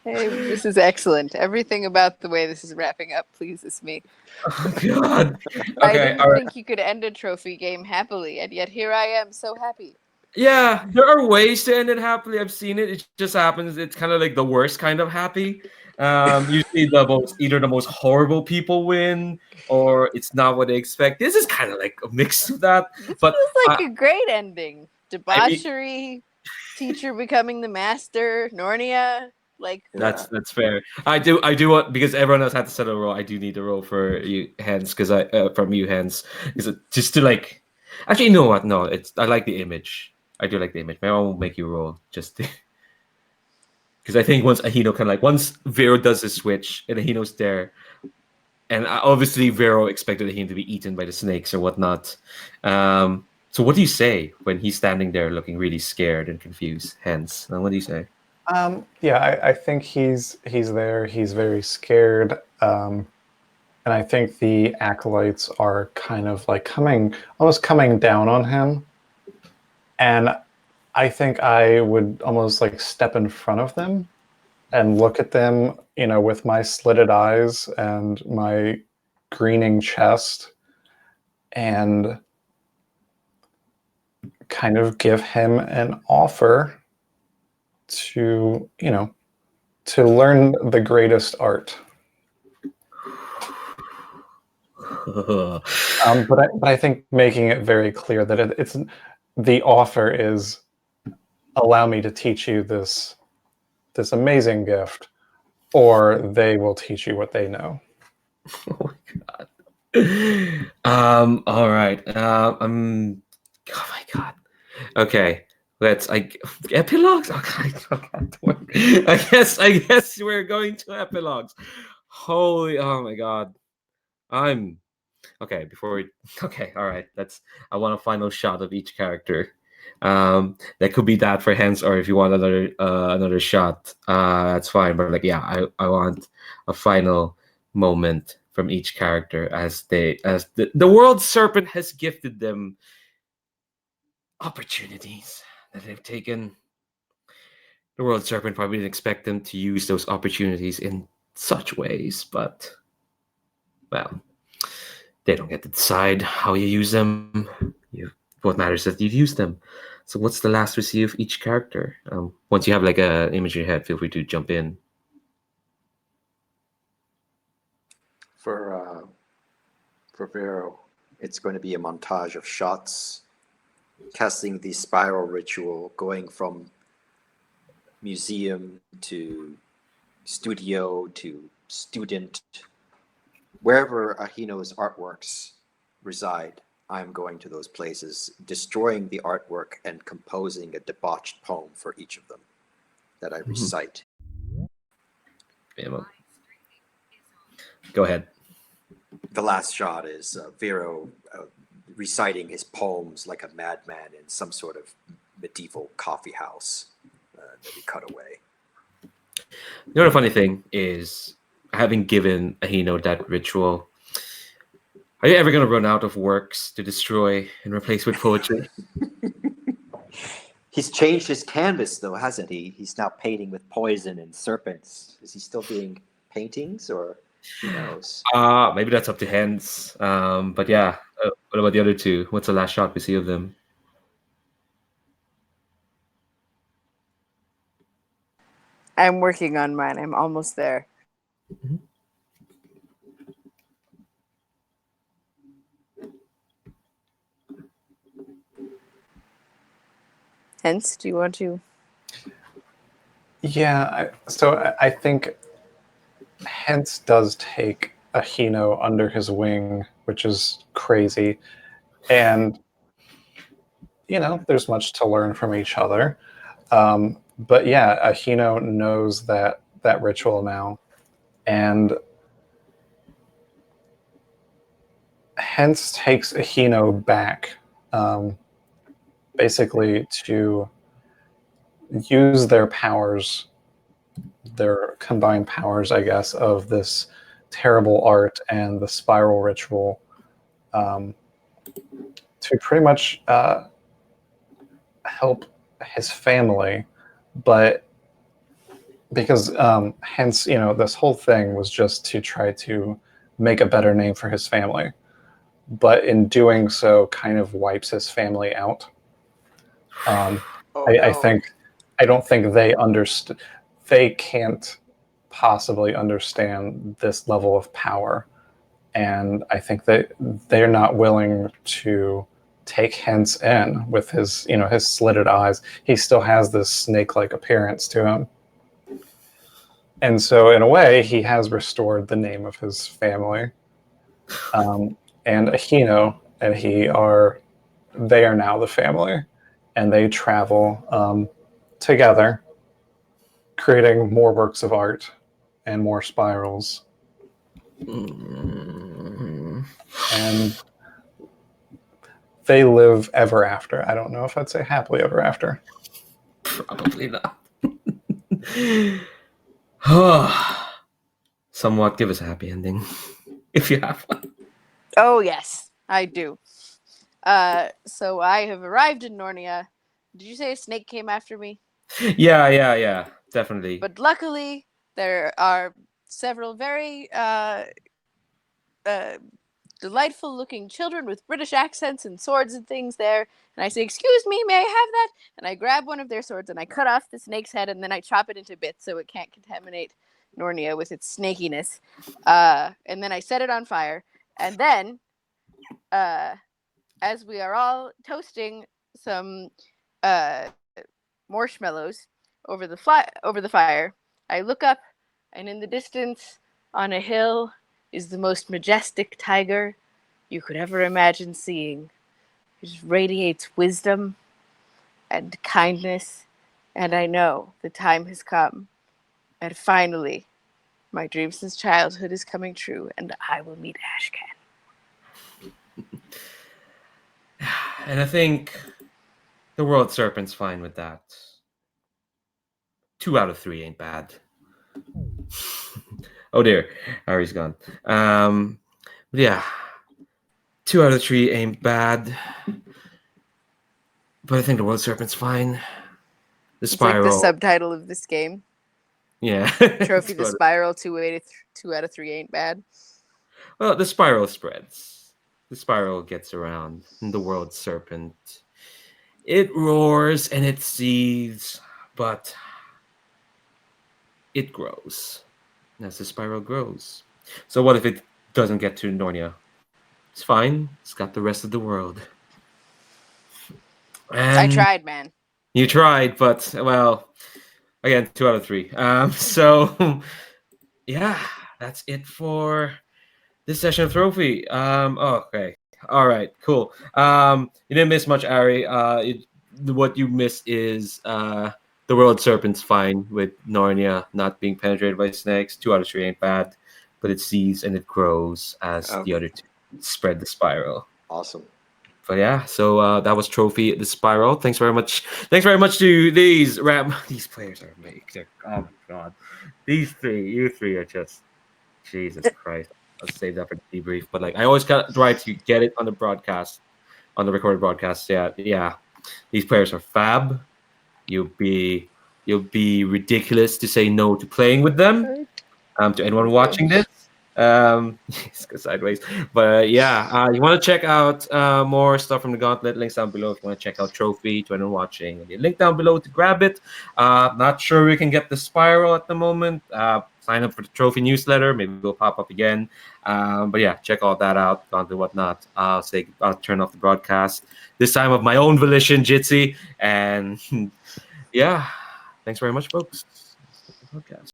Hey, this is excellent. Everything about the way this is wrapping up pleases me.
Oh god.
I
Okay,
didn't
all right.
think you could end a trophy game happily, and yet here I am, so happy.
Yeah, there are ways to end it happily. I've seen it. It just happens. It's kind of like the worst kind of happy. Usually either the most horrible people win, or it's not what they expect. This is kind of like a mix of that.
This
But
feels like a great ending.
I mean,
Debauchery, teacher becoming the master, Narnia. Like,
that's fair. I do want, because everyone else had to set a roll. I do need a roll for you, hence, because I from you, hence, is it just to like. Actually, you know what? No, I like the image. I do like the image. Maybe I won't make you roll just because I think once Vero does the switch and Ahino's there, and obviously Vero expected Ahino to be eaten by the snakes or whatnot. So what do you say when he's standing there looking really scared and confused? Hence, what do you say?
Yeah, I think he's there. He's very scared, and I think the acolytes are kind of like almost coming down on him. And I think I would almost like step in front of them and look at them, with my slitted eyes and my greening chest, and kind of give him an offer to, to learn the greatest art. But I think making it very clear that it's the offer is, allow me to teach you this amazing gift, or they will teach you what they know.
Oh my god. All right. Oh my god. Okay. Epilogues. Okay. I guess we're going to epilogues. Holy. Oh my god. I'm okay. Okay. All right. I want a final shot of each character. That could be that for Hens, or if you want another shot, that's fine. But like, yeah, I want a final moment from each character as the world serpent has gifted them opportunities that they've taken. The world serpent probably didn't expect them to use those opportunities in such ways, but well, they don't get to decide how you use them. What matters is that you've used them. So what's the last we see of each character? Once you have like a image in your head, feel free to jump in.
For Vero, it's going to be a montage of shots, casting the spiral ritual, going from museum to studio to student. Wherever Ahino's artworks reside, I'm going to those places, destroying the artwork and composing a debauched poem for each of them that I recite.
Go ahead.
The last shot is Vero reciting his poems like a madman in some sort of medieval coffee house that we cut away.
The other funny thing is, having given Ahino that ritual, are you ever going to run out of works to destroy and replace with poetry?
He's changed his canvas, though, hasn't he? He's now painting with poison and serpents. Is he still doing paintings, or who knows?
Maybe that's up to Hens. But yeah, what about the other two? What's the last shot we see of them?
I'm working on mine. I'm almost there.
Mm-hmm.
Hence, do you want to?
Yeah, so I think Hence does take Ahino under his wing, which is crazy. And, there's much to learn from each other. But yeah, Ahino knows that ritual now. And Hence takes Ahino back basically to use their powers, their combined powers, I guess, of this terrible art and the spiral ritual, to pretty much help his family. But because hence, this whole thing was just to try to make a better name for his family, but in doing so kind of wipes his family out. I don't think they understood. They can't possibly understand this level of power, and I think that they're not willing to take Hence in with his, his slitted eyes. He still has this snake-like appearance to him, and so in a way, he has restored the name of his family. And Ahino and he they are now the family, and they travel together, creating more works of art and more spirals. And they live ever after. I don't know if I'd say happily ever after.
Probably not. Somewhat. Give us a happy ending if you have one.
Oh, yes, I do. So I have arrived in Nornia. Did you say a snake came after me?
Yeah, definitely.
But luckily, there are several very delightful-looking children with British accents and swords and things there. And I say, "Excuse me, may I have that?" And I grab one of their swords and I cut off the snake's head, and then I chop it into bits so it can't contaminate Nornia with its snakiness. And then I set it on fire. And then, as we are all toasting some marshmallows over the fire, I look up, and in the distance, on a hill, is the most majestic tiger you could ever imagine seeing. It just radiates wisdom and kindness, and I know the time has come, and finally, my dream since childhood is coming true, and I will meet Ashcan.
And I think the world serpent's fine with that. 2 out of 3 ain't bad. Oh dear, Harry's gone. Yeah, 2 out of 3 ain't bad. But I think the world serpent's fine. The spiral.
It's like the subtitle of this game.
Yeah.
Trophy the spiral, 2 out of 3 ain't bad.
Well, the spiral spreads. The spiral gets around. And the world serpent, it roars and it seethes, but it grows as the spiral grows. So what if it doesn't get to Nornia? It's fine. It's got the rest of the world. And
I tried, man.
You tried, but, well, again, 2 out of 3. So, yeah, that's it for this session of Trophy. Okay. All right, cool. You didn't miss much, Ari. What you missed is the world serpent's fine with Narnia not being penetrated by snakes. 2 out of 3 ain't bad, but it sees and it grows as the other two spread the spiral.
Awesome.
But yeah, so that was Trophy the Spiral. Thanks very much. Thanks very much to these These players are amazing. Oh my god, you three are just Jesus Christ. I'll save that for the debrief. But like, I always got try to get it on the broadcast, on the recorded broadcast. Yeah. These players are fab. You'll be ridiculous to say no to playing with them. To anyone watching this. It's go sideways, but yeah, you want to check out more stuff from the Gauntlet. Links down below if you want to check out Trophy to anyone watching. The link down below to grab it. Not sure we can get the spiral at the moment. Sign up for the Trophy newsletter. Maybe it'll pop up again. But yeah, check all that out. Gauntlet, whatnot. I'll turn off the broadcast this time of my own volition, Jitsi, and yeah, thanks very much, folks. Podcast.